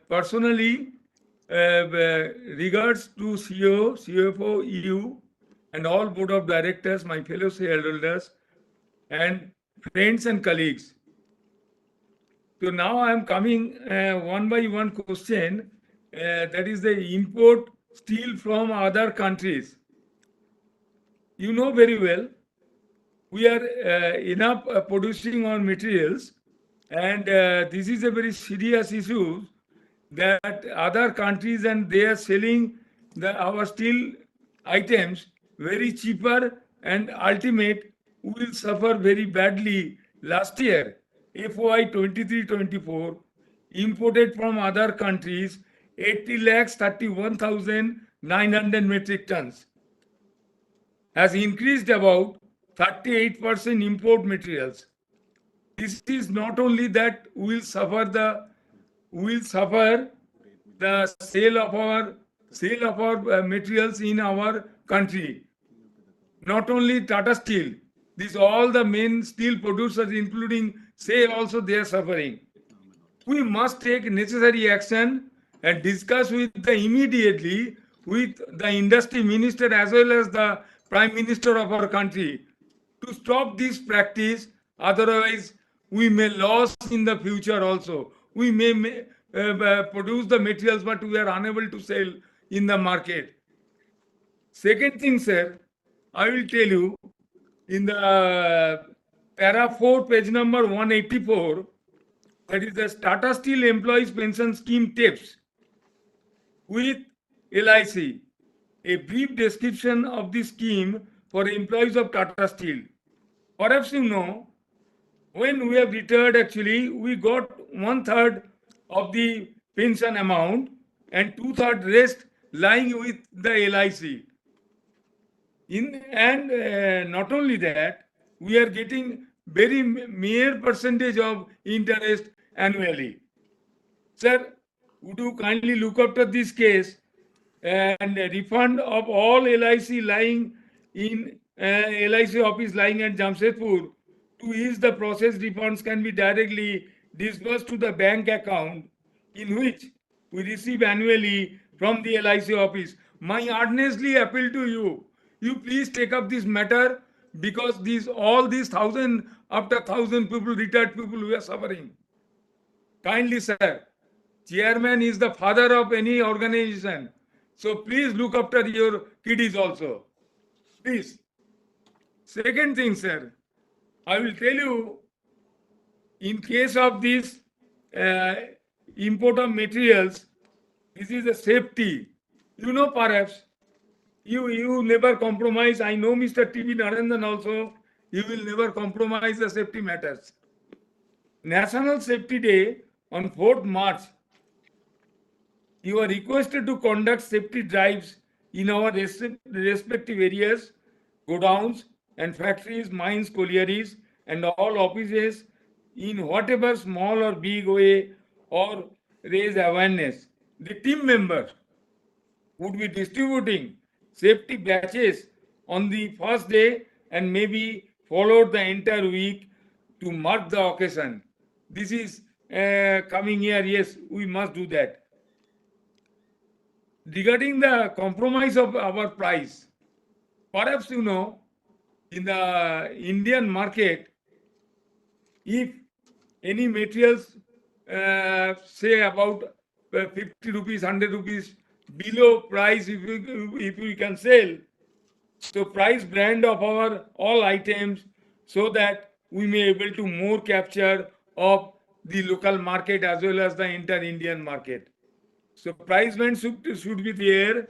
personally regards to CEO, CFO, EU, and all board of directors, my fellow shareholders, and friends and colleagues. So now I am coming one by one question, that is the import steel from other countries. You know very well, we are enough producing on materials, and this is a very serious issue that other countries, and they are selling our steel items very cheaper, and ultimate will suffer very badly. Last year, FY 23-24, imported from other countries 80,31,900 metric tons, has increased about 38% import materials. This is not only that we will suffer the sale of our materials in our country. Not only Tata Steel, this all the main steel producers, including SAIL, also they are suffering. We must take necessary action and discuss with immediately with the industry minister as well as the prime minister of our country to stop this practice. Otherwise, we may lose in the future also. We may produce the materials, but we are unable to sell in the market. Second thing, sir, I will tell you, in the para 4, page number 184, that is the Tata Steel Employees Pension Scheme tips with LIC. A brief description of the scheme for employees of Tata Steel. Perhaps you know, when we have retired, actually, we got 1/3 of the pension amount and 2/3 rest lying with the LIC. And not only that, we are getting very mere percentage of interest annually. Sir, would you kindly look after this case and refund of all LIC lying in LIC office lying at Jamshedpur? To ease the process, refunds can be directly disbursed to the bank account in which we receive annually from the LIC office. My earnestly appeal to you, you please take up this matter, because all these 1,000 after 1,000 people, retired people, who are suffering. Kindly, sir, chairman is the father of any organization. So please look after your kiddies also. Please. Second thing, sir, I will tell you, in case of this uh, import of materials, this is a safety. You know, perhaps you never compromise. I know Mr. T.V. Narendan also, you will never compromise the safety matters. National Safety Day on 4th March, you are requested to conduct safety drives in our respective areas, godowns and factories, mines, collieries, and all offices in whatever small or big way, or raise awareness. The team member would be distributing safety batches on the first day and maybe followed the entire week to mark the occasion. This is coming here. Yes, we must do that. Regarding the compromise of our price, perhaps you know, in the Indian market, if any materials say about 50 rupees, 100 rupees below price, if we can sell, so price brand of our all items, so that we may able to more capture of the local market as well as the inter-Indian market. So price band should be there.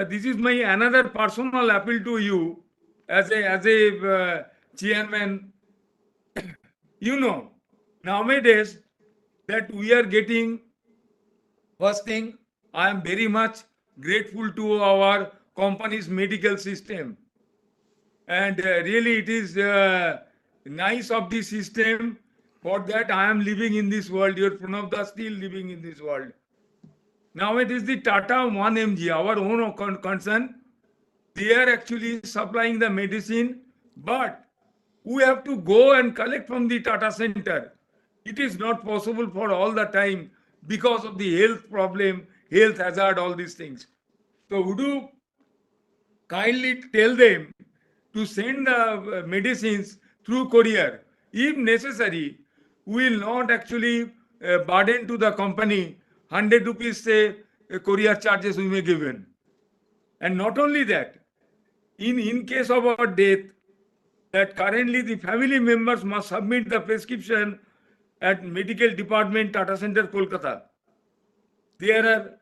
This is my another personal appeal to you as a chairman. You know, nowadays that we are getting, first thing, I am very much grateful to our company's medical system. And really it is nice of the system. For that I am living in this world. Your Pranav Das still living in this world. Now it is the Tata 1mg, our own concern. They are actually supplying the medicine, but we have to go and collect from the Tata center. It is not possible for all the time because of the health problem, health hazard, all these things. So would you kindly tell them to send the medicines through courier? If necessary, we will not actually burden to the company 100 rupees say courier charges we may given. And not only that, in case of our death, that currently the family members must submit the prescription at medical department, Tata Center, Kolkata. There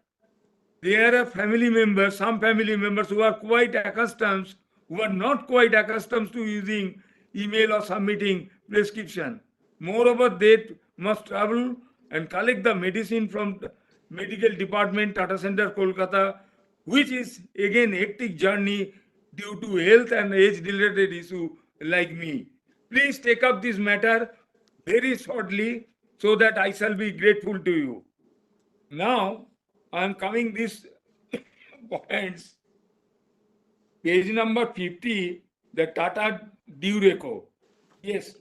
are family members, some family members who are quite accustomed, who are not quite accustomed to using email or submitting prescription. Moreover, they must travel and collect the medicine from the medical department, Tata Center, Kolkata, which is again hectic journey due to health and age-related issue like me. Please take up this matter very shortly so that I shall be grateful to you. Now, I am coming these points. Page number 50, the Tata Dureco. Yes,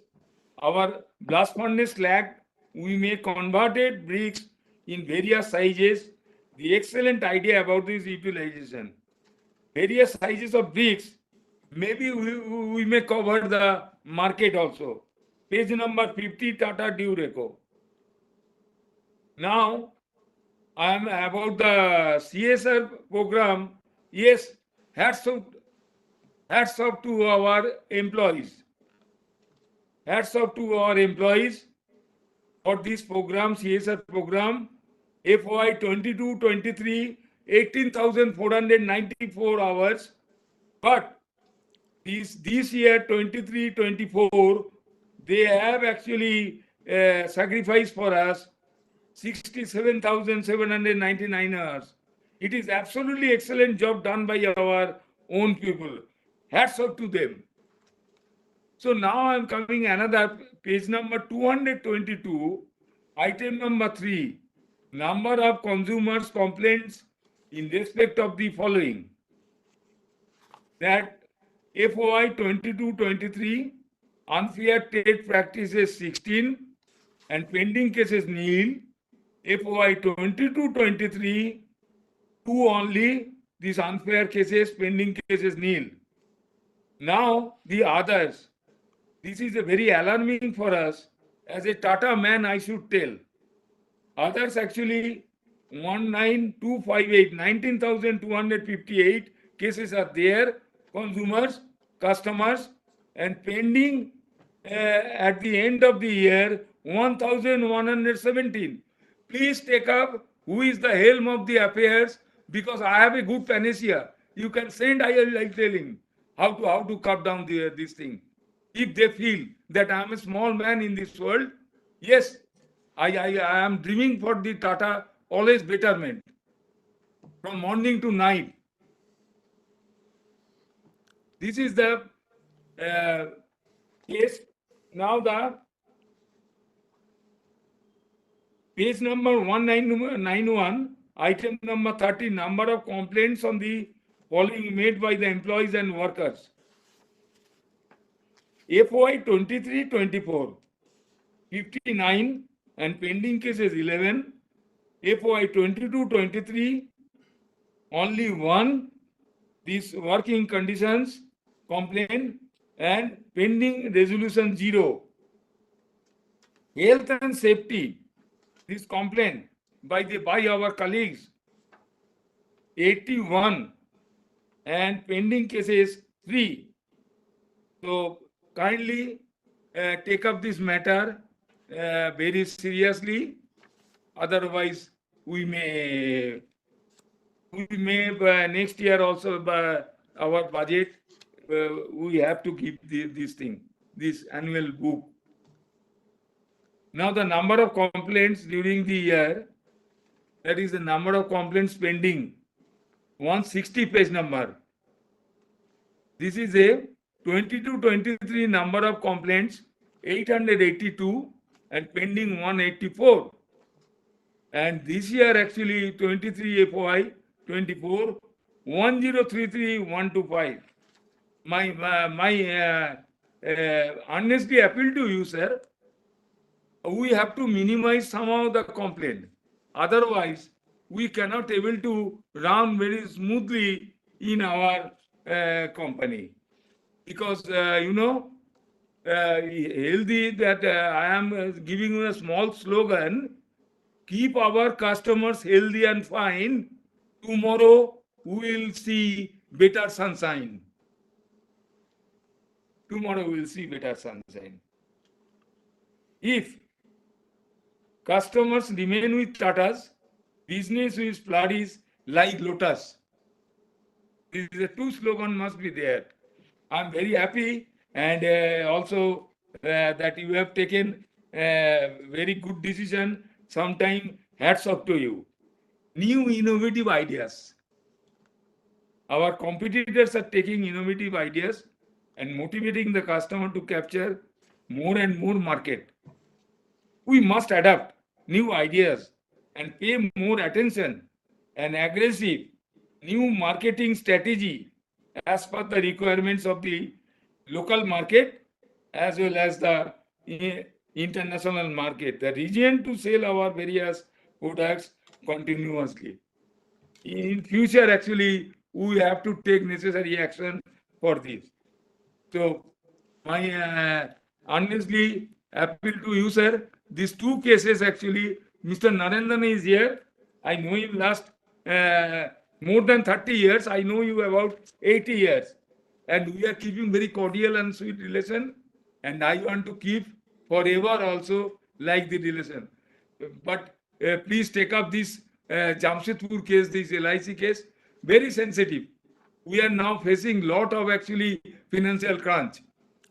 our blast furnace slag, we may converted bricks in various sizes. The excellent idea about this utilization. Various sizes of bricks, maybe we may cover the market also. Page number 50, Tata Dureco. Now, I am about the CSR program. Yes, hats off to our employees. Hats off to our employees for this program, CSR program. FY 22-23, 18,494 hours. But this year 23-24, they have actually sacrificed for us 67,799 hours. It is absolutely excellent job done by our own people. Hats off to them. So now I'm coming another page number 222, item number 3, number of consumers complaints in respect of the following. That FOI 22-23, unfair trade practices 16 and pending cases nil. FOI 22-23, 2 only, these unfair cases, pending cases nil. Now the others. This is a very alarming for us. As a Tata man, I should tell. Others actually 19,258, 19,258 cases are there, consumers, customers, and pending at the end of the year, 1,117. Please take up who is the helm of the affairs, because I have a good panacea. You can send, I'll tell him how to cut down this thing. If they feel that I am a small man in this world, yes, I am dreaming for the Tata always betterment from morning to night. This is the case. Now the page number 1991, item number 30, number of complaints on the following made by the employees and workers. FY 23-24, 59, and pending cases 11. FY 22-23, only one. These working conditions complaint, and pending resolution 0. Health and safety, this complaint by our colleagues 81, and pending cases 3. So kindly take up this matter very seriously. Otherwise, we may next year also our budget we have to keep this annual book. Now the number of complaints during the year, that is the number of complaints pending, 160 page number. This is a 22-23 number of complaints, 882, and pending 184. And this year actually 23 FY 24, 1033-125. My honestly appeal to you, sir, we have to minimize somehow the complaint. Otherwise, we cannot able to run very smoothly in our company. Because, healthy, that I am giving you a small slogan, keep our customers healthy and fine. Tomorrow, we will see better sunshine. Tomorrow, we will see better sunshine. If customers remain with Tatas, business will flourish like lotus. This is a two slogan must be there. I'm very happy, and also that you have taken a very good decision. Sometime hats off to you. New innovative ideas. Our competitors are taking innovative ideas and motivating the customer to capture more and more market. We must adapt new ideas and pay more attention and aggressive new marketing strategy as per the requirements of the local market as well as the international market. The region to sell our various products continuously. In future, actually, we have to take necessary action for this. So, my honestly appeal to you, sir, these two cases actually, Mr. Narendran is here. I know him last more than 30 years. I know you about 80 years. And we are keeping very cordial and sweet relation. And I want to keep forever also like the relation. But please take up this Jamshedpur case, this LIC case, very sensitive. We are now facing lot of actually financial crunch.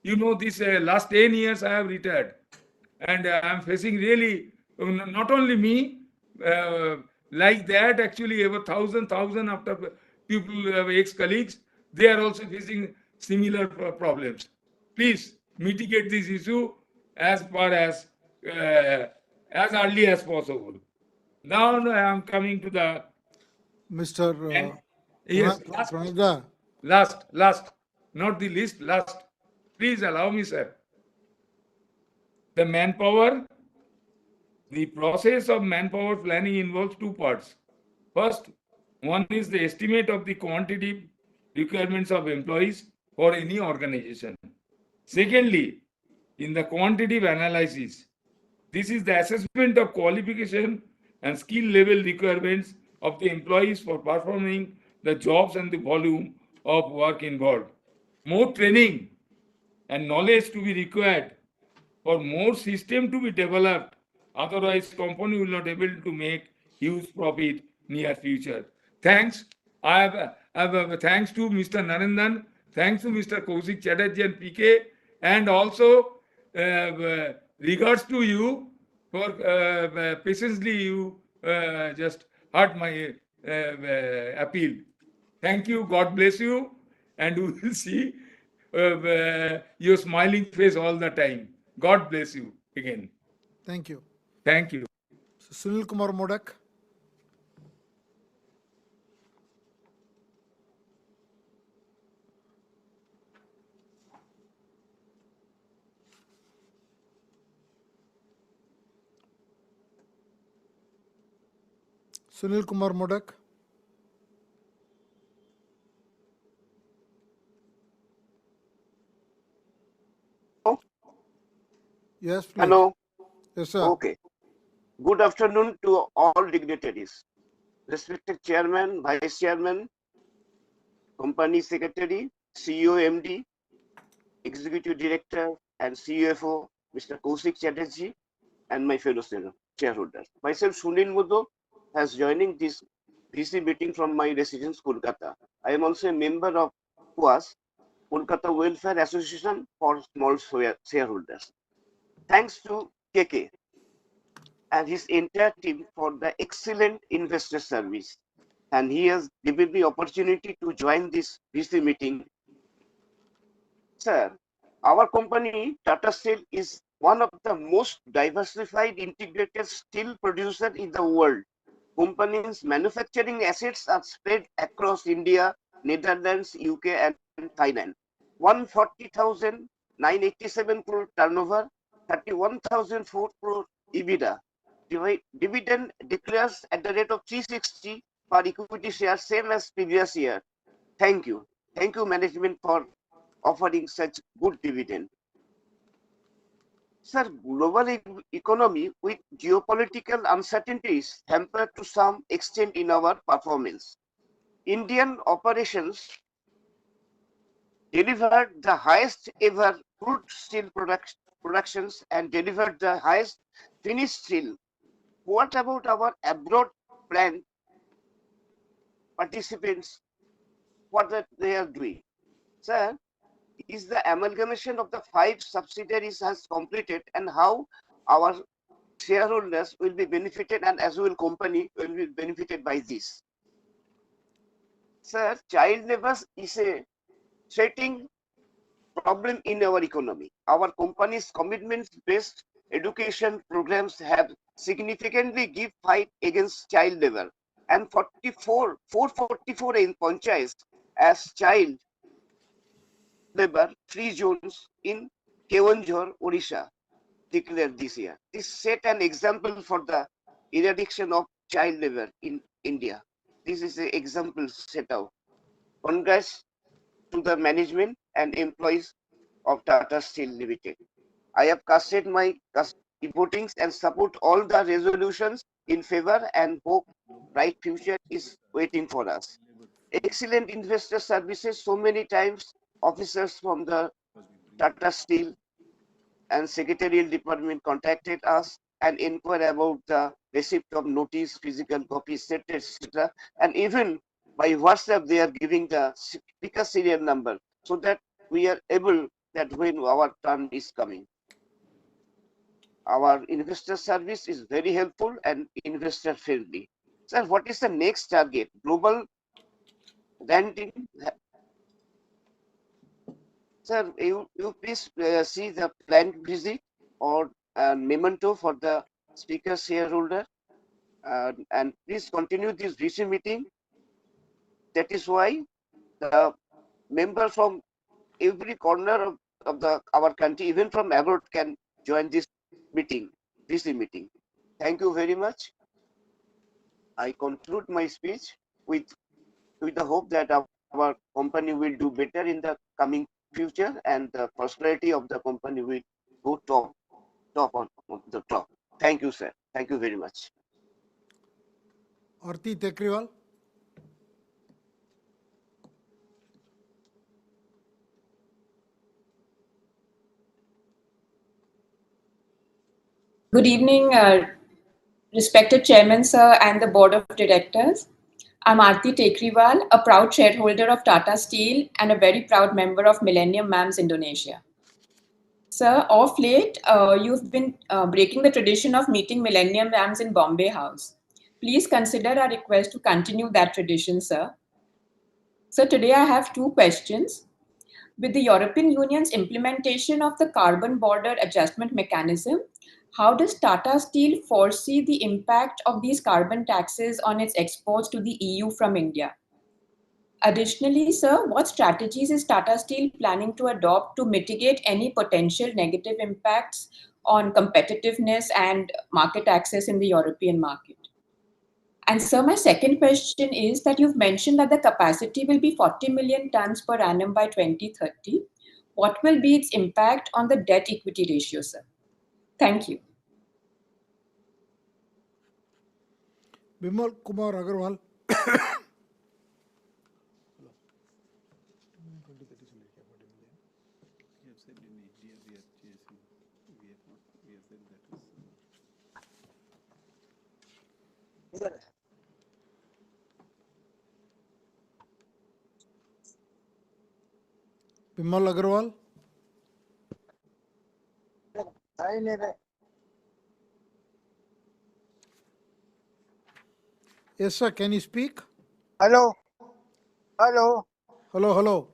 You know, this last 10 years I have retired, and I am facing really, not only me, like that actually over thousand after people, ex-colleagues, they are also facing similar problems. Please mitigate this issue as far as early as possible. Now I am coming to the Mr. yes, Pranada. last, not the least, last. Please allow me, sir. The manpower, the process of manpower planning involves two parts. First, one is the estimate of the quantitative requirements of employees for any organization. Secondly, in the quantitative analysis, this is the assessment of qualification and skill level requirements of the employees for performing the jobs and the volume of work involved. More training and knowledge to be required for more system to be developed. Otherwise, company will not able to make huge profit near future. Thanks. Thanks to Mr. Narendan, thanks to Mr. Kaushik Chatterjee and PK, and also regards to you for patiently you just heard my appeal. Thank you. God bless you, and we will see your smiling face all the time. God bless you again. Thank you. Thank you. Sunil Kumar Modak. Sunil Kumar Modak. Yes, please. Hello. Yes, sir. Okay. Good afternoon to all dignitaries. Respected Chairman, Vice Chairman, Company Secretary, CEO, MD, Executive Director, and CFO, Mr. Kaushik Chatterjee, and my fellow shareholders. Myself, Sunil Mudo, has joining this VC meeting from my residence, Kolkata. I am also a member of KWAS, Kolkata Welfare Association for Small Shareholders. Thanks to KK and his entire team for the excellent investor service. And he has given me opportunity to join this VC meeting. Sir, our company, Tata Steel, is one of the most diversified integrated steel producer in the world. Company's manufacturing assets are spread across India, Netherlands, UK, and Thailand. 140,987 crore turnover, 31,004 crore EBITDA. Dividend declares at the rate of 360 per equity share, same as previous year. Thank you. Thank you, management, for offering such good dividend. Sir, global economy with geopolitical uncertainties hampered to some extent in our performance. Indian operations delivered the highest ever crude steel productions and delivered the highest finished steel. What about our abroad brand participants? What they are doing? Sir, is the amalgamation of the 5 subsidiaries has completed, and how our shareholders will be benefited, and as well company will be benefited by this? Sir, child labor is a threatening problem in our economy. Our company's commitment-based education programs have significantly give fight against child labor, and 444 in panchayats as child labor free zones in Keonjhar, Odisha declared this year. This set an example for the eradication of child labor in India. This is an example set out. Congrats to the management and employees of Tata Steel Limited. I have casted my votings and support all the resolutions in favor and hope bright future is waiting for us. Excellent investor services. So many times officers from the Tata Steel and secretarial department contacted us and inquired about the receipt of notice, physical copy, etc. And even by WhatsApp, they are giving the speaker serial number so that we are able that when our turn is coming. Our investor service is very helpful and investor friendly. Sir, what is the next target? Global ranking. Sir, you please see the planned visit or memento for the speaker shareholder, and please continue this VC meeting. That is why the members from every corner of our country, even from abroad, can join this meeting, VC meeting. Thank you very much. I conclude my speech with the hope that our company will do better in the coming future, and the prosperity of the company will go top on the top. Thank you, sir. Thank you very much. Arti Tekriwal. Good evening, respected Chairman, sir, and the Board of Directors. I'm Aarti Tekriwal, a proud shareholder of Tata Steel and a very proud member of Millennium Mams Indonesia. Sir, of late, you've been breaking the tradition of meeting Millennium Mams in Bombay House. Please consider our request to continue that tradition, sir. So today I have two questions. With the European Union's implementation of the Carbon Border Adjustment Mechanism, how does Tata Steel foresee the impact of these carbon taxes on its exports to the EU from India? Additionally, sir, what strategies is Tata Steel planning to adopt to mitigate any potential negative impacts on competitiveness and market access in the European market? And so my second question is that you've mentioned that the capacity will be 40 million tons per annum by 2030. What will be its impact on the debt equity ratio, sir? Thank you. Bimal Kumar Agarwal. Bimal Agarwal. Yes, sir. Can you speak? Hello. Hello. Hello, hello.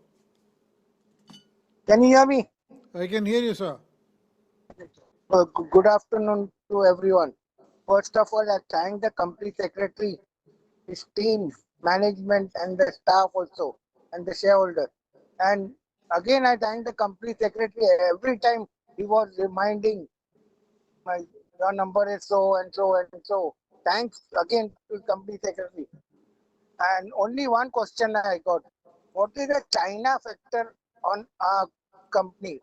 Can you hear me? I can hear you, sir. Good afternoon to everyone. First of all, I thank the company secretary, his team, management, and the staff also, and the shareholder. And again, I thank the company secretary every time he was reminding my your number is so and so and so. Thanks again to company secretary. And only one question I got: what is the China factor on our company?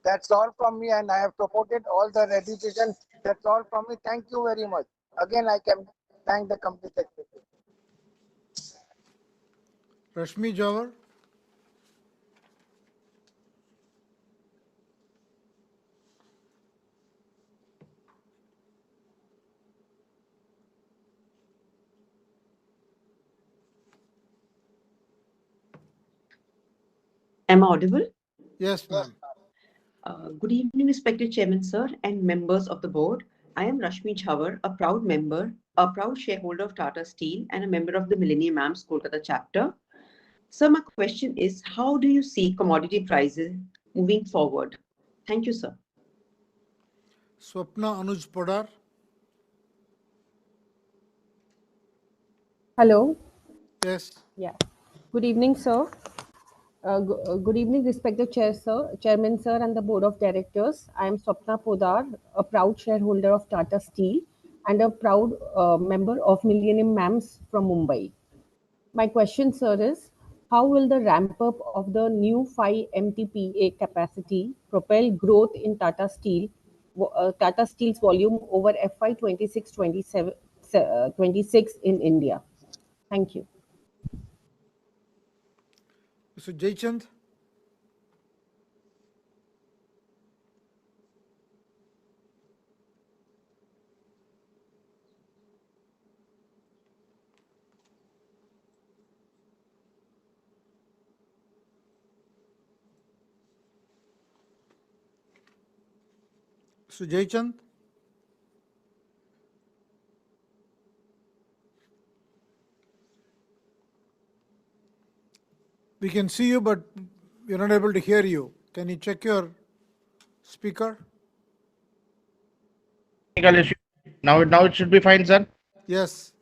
That's all from me, and I have supported all the resolution. That's all from me. Thank you very much. Again, I can thank the company secretary. Rashmi Jawar. Am I audible? Yes, ma'am. Good evening, respected Chairman, sir, and members of the board. I am Rashmi Jhawar, a proud member, a proud shareholder of Tata Steel, and a member of the Millennium Mams Kolkata chapter. Sir, my question is, how do you see commodity prices moving forward? Thank you, sir. Swapna Anuj Podar. Hello. Yes. Yeah. Good evening, sir. Good evening, respected Chairman, sir, and the Board of Directors. I am Swapna Podar, a proud shareholder of Tata Steel and a proud member of Millennium Mams from Mumbai. My question, sir, is how will the ramp up of the new 5 MTPA capacity propel growth in Tata Steel's volume over FY 26 in India? Thank you. Mr. Jaychand. Mr. Jaychand. We can see you, but we're not able to hear you. Can you check your speaker? Technical issue. Now it should be fine, sir. Yes.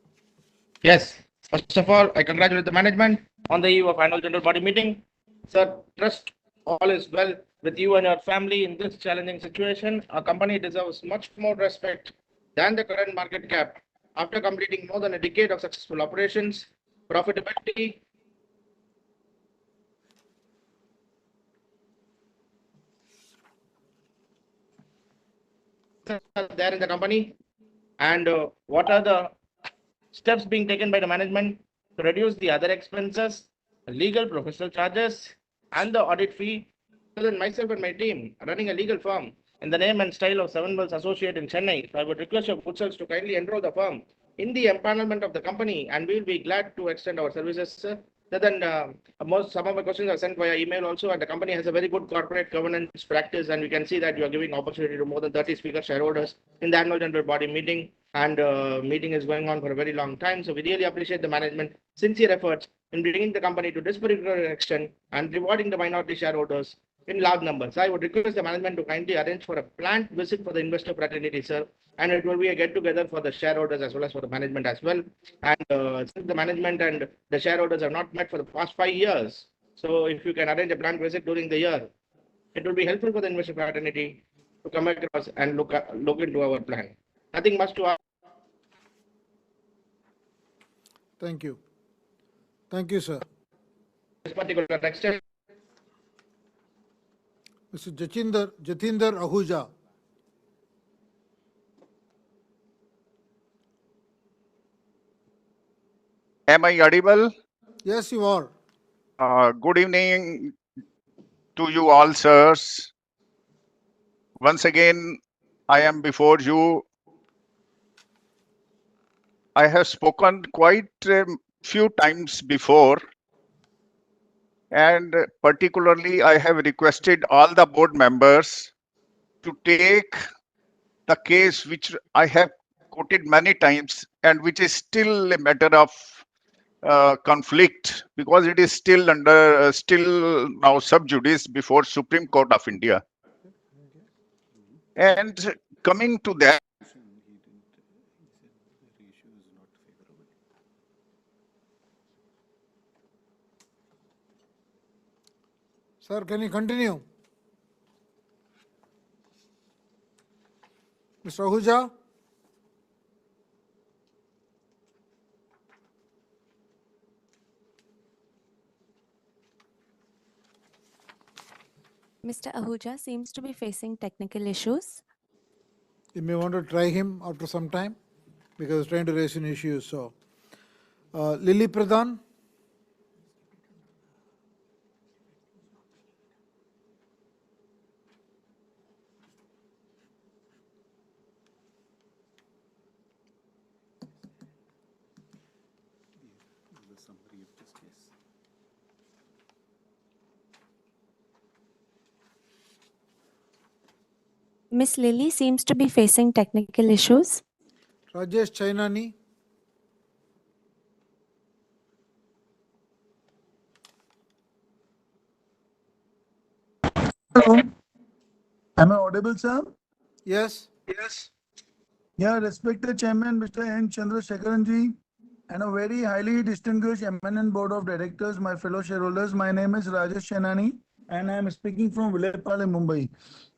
Yes. First of all, I congratulate the management on the eve of annual general body meeting. Sir, trust all is well with you and your family in this challenging situation. Our company deserves much more respect than the current market cap. After completing more than a decade of successful operations, profitability there in the company, and what are the Steps being taken by the management to reduce the other expenses, legal professional charges, and the audit fee. So then myself and my team are running a legal firm in the name and style of Seven Wells Associate in Chennai. So I would request your good selves to kindly enroll the firm in the empanelment of the company, and we will be glad to extend our services. Then some of my questions are sent via email also, and the company has a very good corporate governance practice, and we can see that you are giving opportunity to more than 30 speaker shareholders in the annual general body meeting, and meeting is going on for a very long time. So we really appreciate the management sincere efforts in bringing the company to this particular direction and rewarding the minority shareholders in large numbers. I would request the management to kindly arrange for a planned visit for the investor fraternity, sir, and it will be a get together for the shareholders as well as for the management as well. And since the management and the shareholders have not met for the past 5 years, so if you can arrange a planned visit during the year, it will be helpful for the investor fraternity to come across and look into our plan. Nothing much to add. Thank you. Thank you, sir. This particular extent. Mr. Jatinder Ahuja. Am I audible? Yes, you are. Good evening to you all, sirs. Once again, I am before you. I have spoken quite a few times before, and particularly I have requested all the board members to take the case which I have quoted many times and which is still a matter of conflict, because it is still under still now sub judice before Supreme Court of India. And coming to that, Sir, can you continue? Mr. Ahuja? Mr. Ahuja seems to be facing technical issues. You may want to try him after some time because he's trying to raise an issue. So, Lily Pradhan? Miss Lily seems to be facing technical issues. Rajesh Chainani? Hello. Am I audible, sir? Yes. Yes. Yeah, respected Chairman, Mr. N. Chandrasekaran ji, and a very highly distinguished eminent board of directors, my fellow shareholders. My name is Rajesh Chenani, and I am speaking from Vilaypal in Mumbai.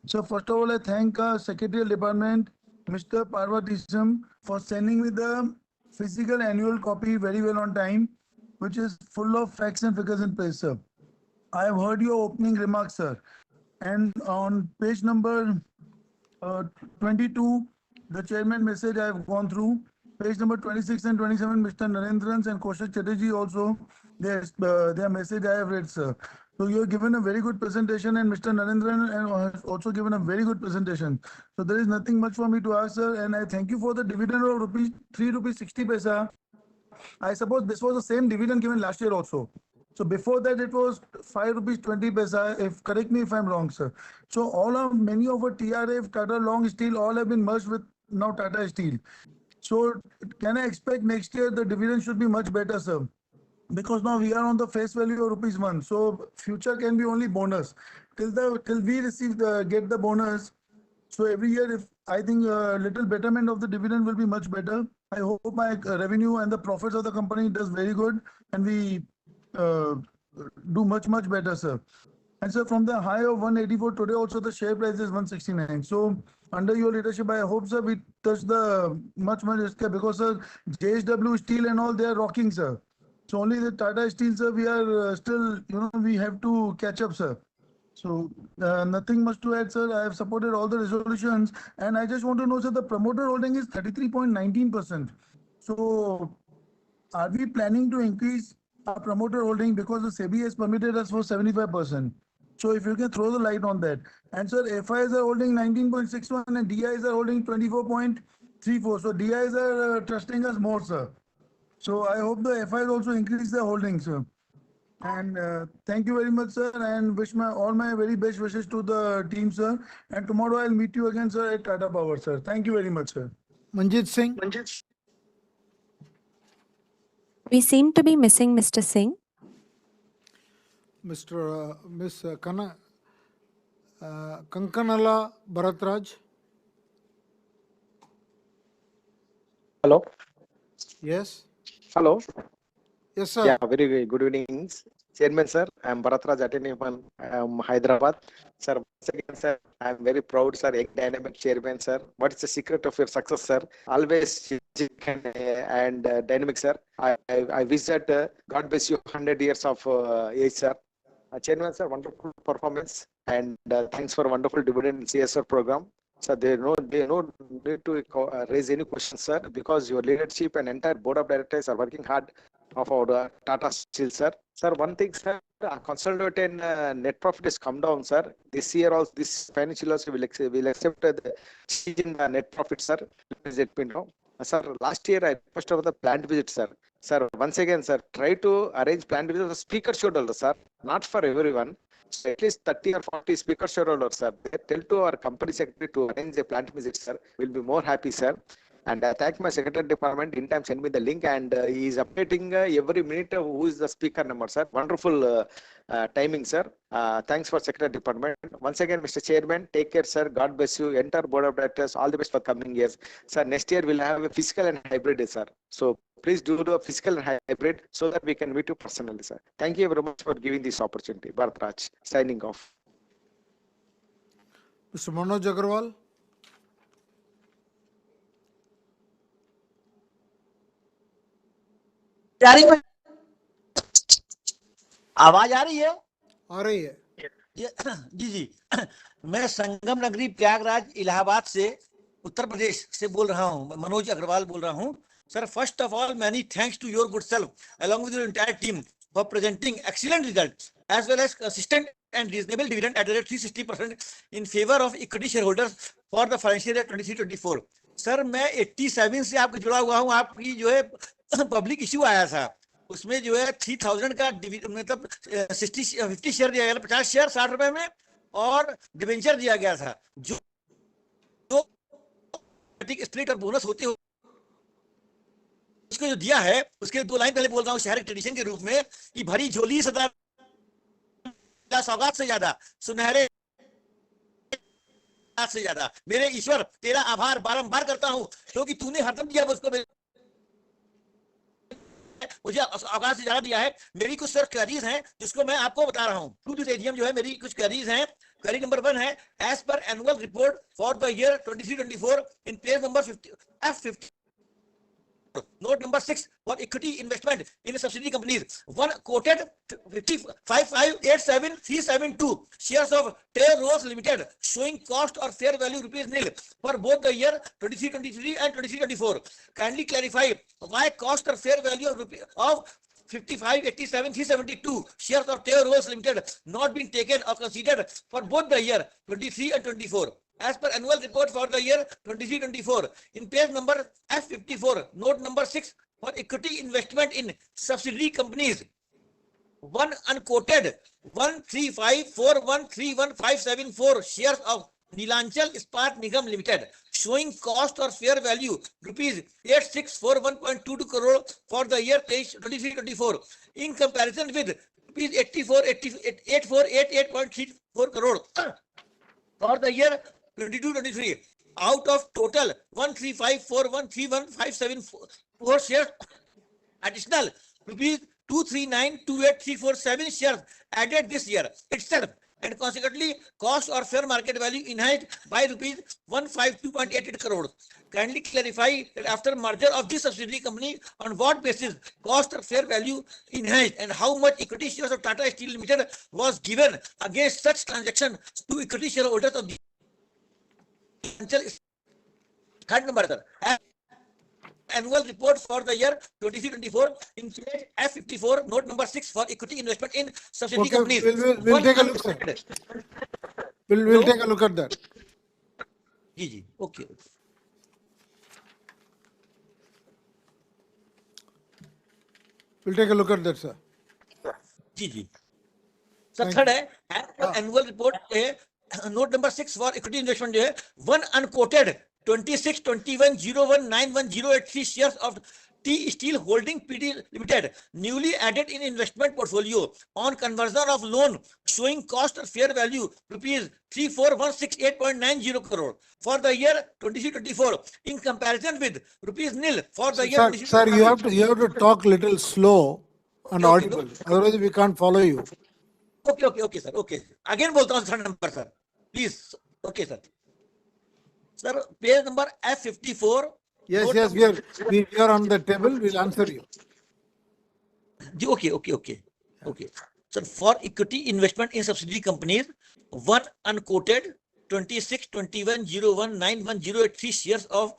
So first of all, I thank Secretarial Department, Mr. Parvatism, for sending me the physical annual copy very well on time, which is full of facts and figures in place, sir. I have heard your opening remarks, sir. And on page number 22, the chairman message I have gone through. Page number 26 and 27, Mr. Narendrans and Kaushik Chatterjee also, their message I have read, sir. So you have given a very good presentation, and Mr. Narendran has also given a very good presentation. So there is nothing much for me to ask, sir, and I thank you for the dividend of rupees 3 rupees 60 paisa. I suppose this was the same dividend given last year also. So before that it was 5 rupees 20 paisa. If correct me if I'm wrong, sir. So many of our TRF, Tata Long Steel, all have been merged with now Tata Steel. So can I expect next year the dividend should be much better, sir? Because now we are on the face value of rupees 1. So future can be only bonus. Till we receive get the bonus. So every year, if I think a little betterment of the dividend will be much better. I hope my revenue and the profits of the company does very good, and we uh, do much better, sir. And sir, from the high of 184 today, also the share price is 169. So under your leadership, I hope, sir, we touch the much because sir, JSW Steel and all, they are rocking, sir. So only the Tata Steel, sir, we are still, we have to catch up, sir. So nothing much to add, sir. I have supported all the resolutions, and I just want to know, sir, the promoter holding is 33.19%. So are we planning to increase our promoter holding because the SEBI has permitted us for 75%? So if you can throw the light on that. And sir, FIs are holding 19.61 and DIs are holding 24.34. So DIs are trusting us more, sir. So I hope the FIs also increase their holding, sir. And thank you very much, sir, and wish all my very best wishes to the team, sir. And tomorrow I'll meet you again, sir, at Tata Power, sir. Thank you very much, sir. Manjit Singh. We seem to be missing Mr. Singh. Miss Kankanala Bharatraj. Hello. Yes. Hello. Yes, sir. Yeah, very good evening, Chairman, sir. I'm Bharatraj attending from Hyderabad. Sir, once again, sir, I'm very proud, sir, a dynamic chairman, sir. What is the secret of your success, sir? Always and dynamic, sir. I wish that God bless you 100 years of age, sir. Chairman, sir, wonderful performance and thanks for wonderful dividend in CSR program. So they no need to raise any questions, sir, because your leadership and entire board of directors are working hard of our Tata Steel, sir. Sir, one thing, sir, consolidated net profit has come down, sir. This year also, this financial year also will accept the change in the net profit, sir. Please let me know. Sir, last year I requested for the plant visit, sir. Sir, once again, sir, try to arrange plant visit for speaker shareholders, sir, not for everyone. So at least 30 or 40 speaker shareholders, sir. They tell to our company secretary to arrange a plant visit, sir. We'll be more happy, sir. And I thank my secretary department. In time, send me the link, and he is updating every minute who is the speaker number, sir. Wonderful timing, sir. Thanks for secretary department. Once again, Mr. Chairman, take care, sir. God bless you. Entire board of directors, all the best for coming years, sir. Next year we'll have a physical and hybrid, sir. So please do the physical and hybrid so that we can meet you personally, sir. Thank you very much for giving this opportunity. Bharat Raj, signing off. Mr. Manoj Agarwal. आवाज आ रही है? आ रही है जी जी मैं संगम नगरी प्रयागराज इलाहाबाद से उत्तर प्रदेश से बोल रहा हूं, मनोज अग्रवाल बोल रहा हूं sir. First of all many thanks to your good self along with your entire team for presenting excellent results as well as consistent and reasonable dividend at the rate 360% in favor of equity shareholders for the financial year 23-24. Sir मैं 87 से आपके जुड़ा हुआ हूं. आपकी जो है public issue आया था, उसमें जो है 3000 का मतलब 50 शेयर दिया गया, 50 शेयर 60 रुपए में, और डिवेंचर दिया गया था जो स्प्लिट और बोनस होते हो उसको जो दिया है उसके 2 लाइन पहले बोल रहा हूँ शहर ट्रेडिशन के रूप में कि भरी झोली सदा सौगात से ज्यादा सुनहरे से ज्यादा मेरे ईश्वर तेरा आभार बारंबार करता हूँ क्योंकि तूने हरदम दिया उसको मुझे अवकाश से ज्यादा दिया है. मेरी कुछ सर क्वेरीज हैं जिसको मैं आपको बता रहा हूं. टू दिस एजीएम जो है मेरी कुछ क्वेरीज हैं. क्वेरी नंबर 1 है as per annual report for the year 23-24 in page number 50 Note number 6 for equity investment in subsidiary companies. One quoted 55,87372 shares of Tata Rose Limited, showing cost or fair value rupees nil for both the year 23-23 and 23-24. Kindly clarify why cost or fair value of 55,87,372 shares of Tata Rose Limited not been taken or considered for both the year 23 and 24. As per annual report for the year 23-24, in page number F54, note number 6 for equity investment in subsidiary companies, one unquoted 135,413,1,574 shares of Neelanchal Ispat Nigam Limited, showing cost or fair value rupees 8641.22 crore for the year 23-24, in comparison with rupees 8488.34 crore for the year 22-23. Out of total 135,413,1,574 shares, additional rupees 239,28,347 shares added this year itself, and consequently cost or fair market value enhanced by rupees 152.88 crore. Kindly clarify that after merger of this subsidiary company, on what basis cost or fair value enhanced, and how much equity shares of Tata Steel Limited was given against such transaction to equity shareholders of the third number, sir. annual report for the year 23-24 in page F54, note number 6 for equity investment in subsidiary companies. We'll take a look, sir. We'll take a look at that. Okay. We'll take a look at that, sir. Sir third है annual report note number 6 for equity investment जो है one unquoted 2621019108 shares of T Steel Holding Pty Limited newly added in investment portfolio on conversion of loan showing cost or fair value rupees 34168.90 crore for the year 23-24 in comparison with rupees nil for the year 23-24. Sir, you have to talk little slow and audible. Otherwise we can't follow you. Okay, sir. Okay. Again बोलता हूँ third number, sir. Please. Okay, sir. Sir, page number F54. Yes, we are on the table. We'll answer you. Okay. Sir, for equity investment in subsidiary companies, one unquoted 2621019108 shares of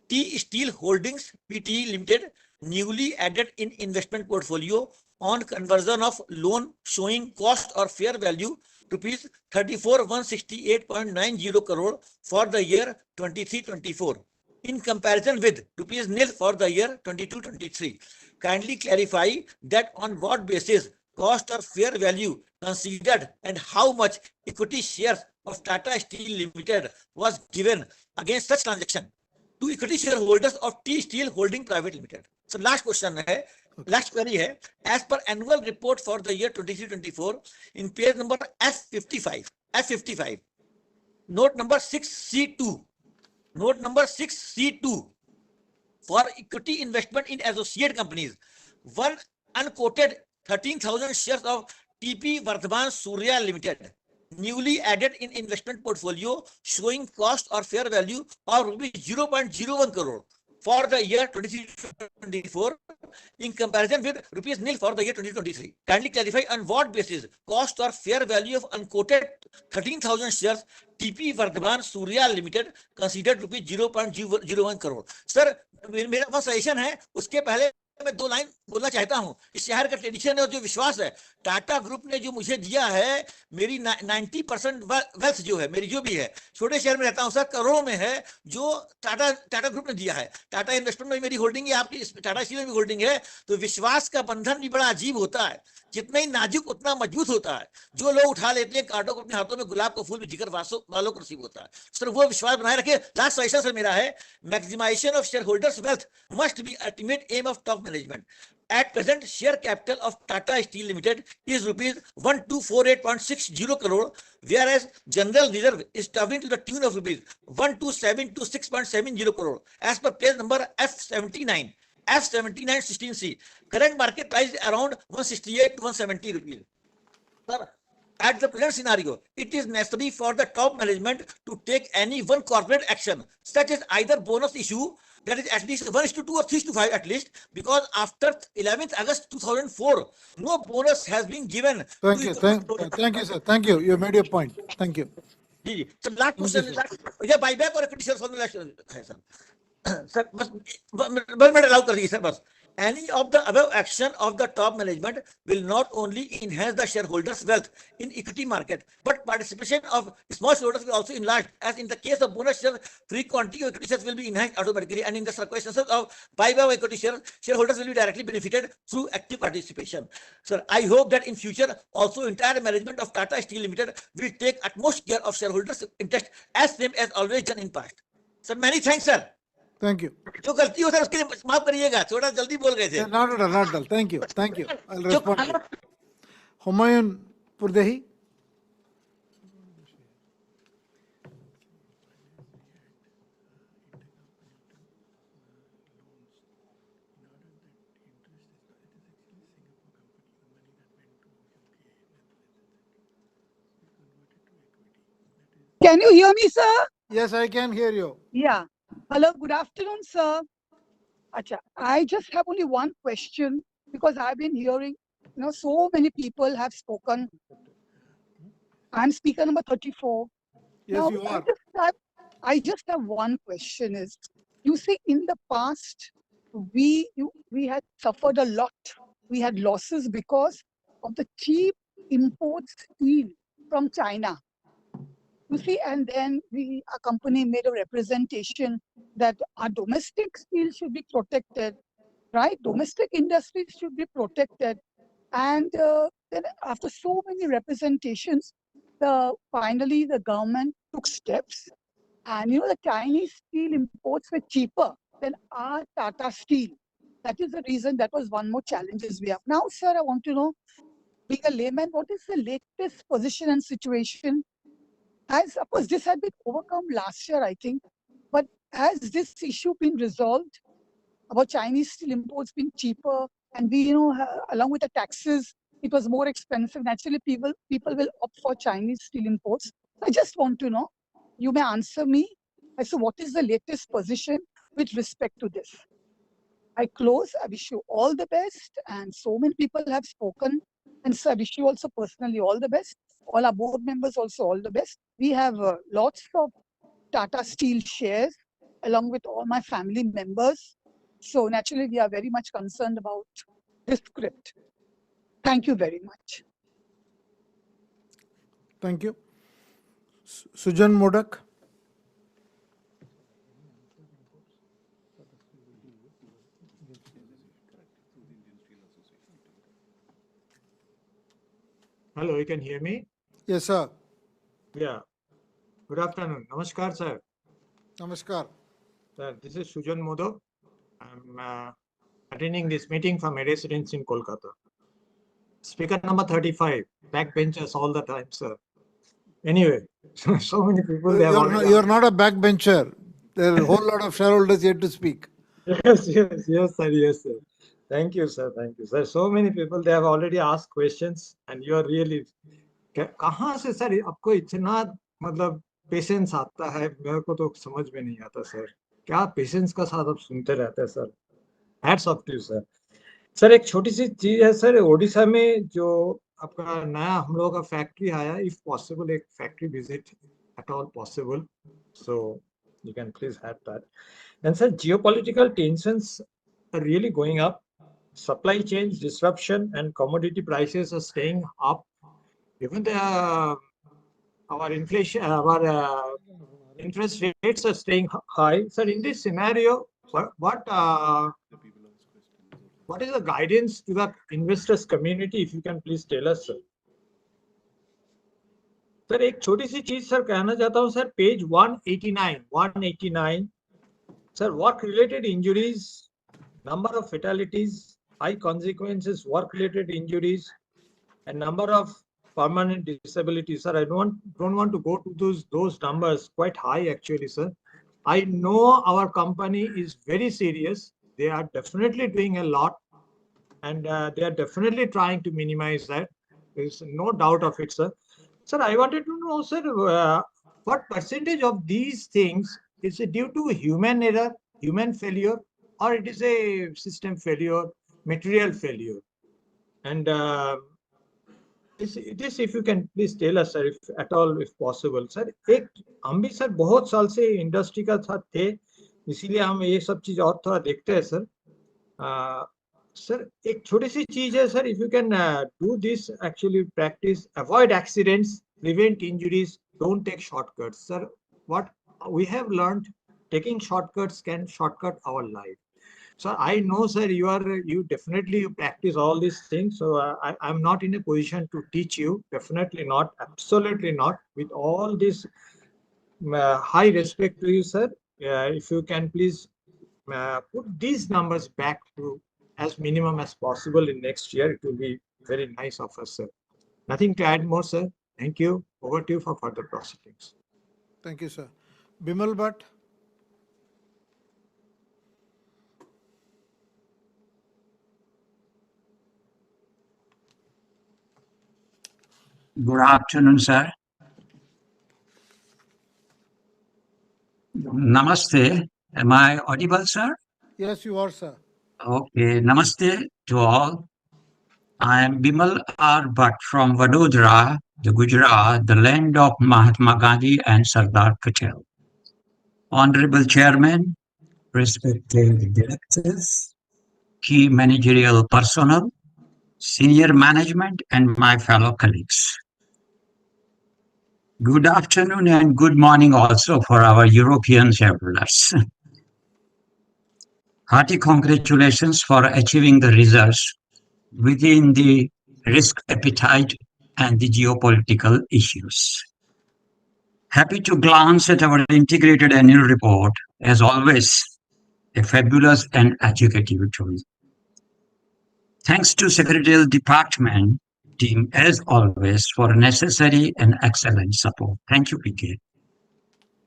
T Steel Holdings Pty Limited newly added in investment portfolio on conversion of loan showing cost or fair value rupees 34,168.90 crore for the year 23-24 in comparison with rupees nil for the year 22-23. Kindly clarify that on what basis cost or fair value considered and how much equity shares of Tata Steel Limited was given against such transaction to equity shareholders of T Steel Holding Private Limited. So last question hai, last query hai, as per annual report for the year 23-24 in page number F55, note number 6C2, note number 6C2 for equity investment in associate companies, one unquoted 13,000 shares of TP Vardhaman Surya Limited newly added in investment portfolio showing cost or fair value of rupees 0.01 crore for the year 23-24 in comparison with rupees nil for the year 2023. Kindly clarify on what basis cost or fair value of unquoted 13,000 shares TP Vardhaman Surya Limited considered rupees 0.01 crore. Sir, मेरा वह suggestion है, उसके पहले मैं दो line बोलना चाहता हूं. इस शहर का ट्रेडिशन है और जो विश्वास है, टाटा ग्रुप ने जो मुझे दिया है, मेरी 90% वेल्थ जो है, मेरी जो भी है, छोटे शहर में रहता हूं सर, करोड़ों में है, जो टाटा ग्रुप ने दिया है. टाटा इन्वेस्टमेंट में मेरी होल्डिंग है, आपकी टाटा स्टील में भी होल्डिंग है. तो विश्वास का बंधन भी बड़ा अजीब होता है. जितना ही नाजुक उतना मजबूत होता है. जो लोग उठा लेते हैं कार्डों को अपने हाथों में, गुलाब का फूल भी जिगर वालों को नसीब होता है. सर वो विश्वास बनाए रखे. लास्ट सजेशन सर मेरा है, maximization of share holders wealth must be ultimate aim of top management. At present, share capital of Tata Steel Limited is rupees 1248.60 crore, whereas general reserve is turning to the tune of rupees 12,726.70 crore. As per page number F79, 16C, current market price is around 168 to 170 rupees. Sir, at the present scenario, it is necessary for the top management to take any one corporate action, such as either bonus issue, that is at least 1:2 or 3:5 at least, because after 11th August 2004, no bonus has been given. Thank you, sir. Thank you. You made your point. Thank you. So last question is that buyback or equity shares on the election, sir. Sir, but allow कर दीजिए sir बस. Any of the above action of the top management will not only enhance the shareholders' wealth in equity market, but participation of small shareholders will also enlarge. As in the case of bonus share, free quantity of equity shares will be enhanced automatically, and in the circumstances of buyback of equity share, shareholders will be directly benefited through active participation. Sir, I hope that in future also entire management of Tata Steel Limited will take utmost care of shareholders' interest as same as always done in past. Sir, many thanks, sir. Thank you. जो गलती हो sir उसके लिए माफ करिएगा, थोड़ा जल्दी बोल गए थे. Not at all. Thank you. I'll respond. Humayun Purdehi. Can you hear me, sir? Yes, I can hear you. Yeah. Hello, good afternoon, sir. Acha, I just have only one question because I've been hearing, so many people have spoken. I'm speaker number 34. Yes, now, you are. I just have one question is, you see in the past, we had suffered a lot. We had losses because of the cheap imports steel from China. You see, and then our company made a representation that our domestic steel should be protected, right? Domestic industries should be protected. And then after so many representations, finally the government took steps. And the Chinese steel imports were cheaper than our Tata steel. That is the reason. That was one more challenges we have. Now, sir, I want to know, being a layman, what is the latest position and situation? Has, of course, this had been overcome last year, I think, but has this issue been resolved about Chinese steel imports being cheaper, and we, along with the taxes, it was more expensive. Naturally, people will opt for Chinese steel imports. I just want to know, you may answer me as to what is the latest position with respect to this. I close. I wish you all the best, and so many people have spoken. And so I wish you also personally all the best. All our board members also all the best. We have lots of Tata Steel shares along with all my family members. So naturally, we are very much concerned about this script. Thank you very much. Thank you. Sujan Modak. Hello, you can hear me? Yes, sir. Yeah. Good afternoon. Namaskar, sir. Namaskar. Sir, this is Sujan Modak. I'm attending this meeting from a residence in Kolkata. Speaker number 35, backbenchers all the time, sir. Anyway, so many people. You're not a backbencher. There are a whole lot of shareholders yet to speak. Yes, sir. Yes, sir. Thank you, sir. Thank you, sir. So many people, they have already asked questions, and you are really. कहाँ से sir आपको इतना मतलब patience आता है, मेरे को तो समझ में नहीं आता सर. क्या पेशेंस का साथ आप सुनते रहते हैं sir. Hats off to you sir. Sir एक छोटी सी चीज है सर, ओडिशा में जो आपका नया हम लोगों का फैक्ट्री आया, इफ पॉसिबल एक factory visit at all possible, so you can please have that. And sir, geopolitical tensions are really going up. Supply chains disruption and commodity prices are staying up. Even our inflation, our interest rates are staying high. Sir, in this scenario, what is the guidance to the investors community? If you can please tell us, sir. Sir एक छोटी सी चीज sir कहना चाहता हूँ sir, page 189 sir, work related injuries, number of fatalities, high consequences, work related injuries, and number of permanent disabilities. Sir, I don't want to go to those numbers, quite high actually, sir. I know our company is very serious. They are definitely doing a lot, and they are definitely trying to minimize that. There's no doubt of it, sir. Sir, I wanted to know, sir, what percentage of these things is due to human error, human failure, or it is a system failure, material failure? And this if you can please tell us, sir, if at all, if possible. Sir, एक हम भी sir बहुत साल से industry का साथ थे, इसीलिए हम ये सब चीज और थोड़ा देखते हैं सर. सर एक छोटी सी चीज है sir, if you can do this actually practice, avoid accidents, prevent injuries, don't take shortcuts. Sir, what we have learned, taking shortcuts can shortcut our life. So I know, sir, you definitely practice all these things. So I'm not in a position to teach you. Definitely not. Absolutely not. With all this high respect to you, sir, if you can please put these numbers back to as minimum as possible in next year, it will be very nice of us, sir. Nothing to add more, sir. Thank you. Over to you for further proceedings. Thank you, sir. Bimal Bhatt. Good afternoon, sir. Namaste. Am I audible, sir? Yes, you are, sir. Okay. Namaste to all. I am Bimal R. Bhatt from Vadodara, the Gujarat, the land of Mahatma Gandhi and Sardar Patel. Honorable Chairman, respected directors, key managerial personnel, senior management, and my fellow colleagues. Good afternoon and good morning also for our European shareholders. Hearty congratulations for achieving the results within the risk appetite and the geopolitical issues. Happy to glance at our integrated annual report, as always, a fabulous and educative tool. Thanks to Secretarial Department team, as always, for necessary and excellent support. Thank you, PK.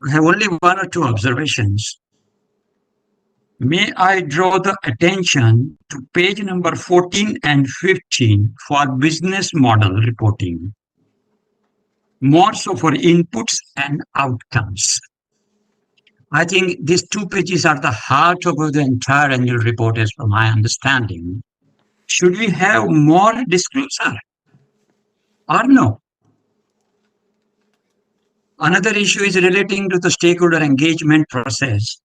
I have only one or two observations. May I draw the attention to page number 14 and 15 for business model reporting, more so for inputs and outcomes. I think these two pages are the heart of the entire annual report as per my understanding. Should we have more disclosure or no? Another issue is relating to the stakeholder engagement process.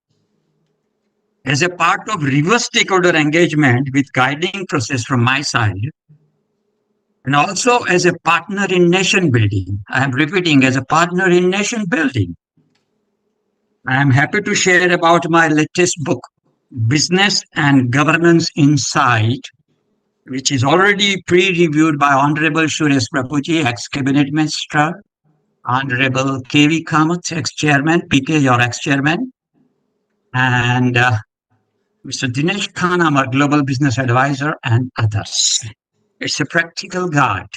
As a part of reverse stakeholder engagement with guiding process from my side, and also as a partner in nation building. I am repeating, as a partner in nation building. I am happy to share about my latest book, Business and Governance Insight, which is already pre-reviewed by Honorable Suresh Prabhuji, ex-cabinet minister, Honorable K.V. Kamath, ex-chairman, PK, your ex-chairman, and Mr. Dinesh Khan, our global business advisor, and others. It's a practical guide.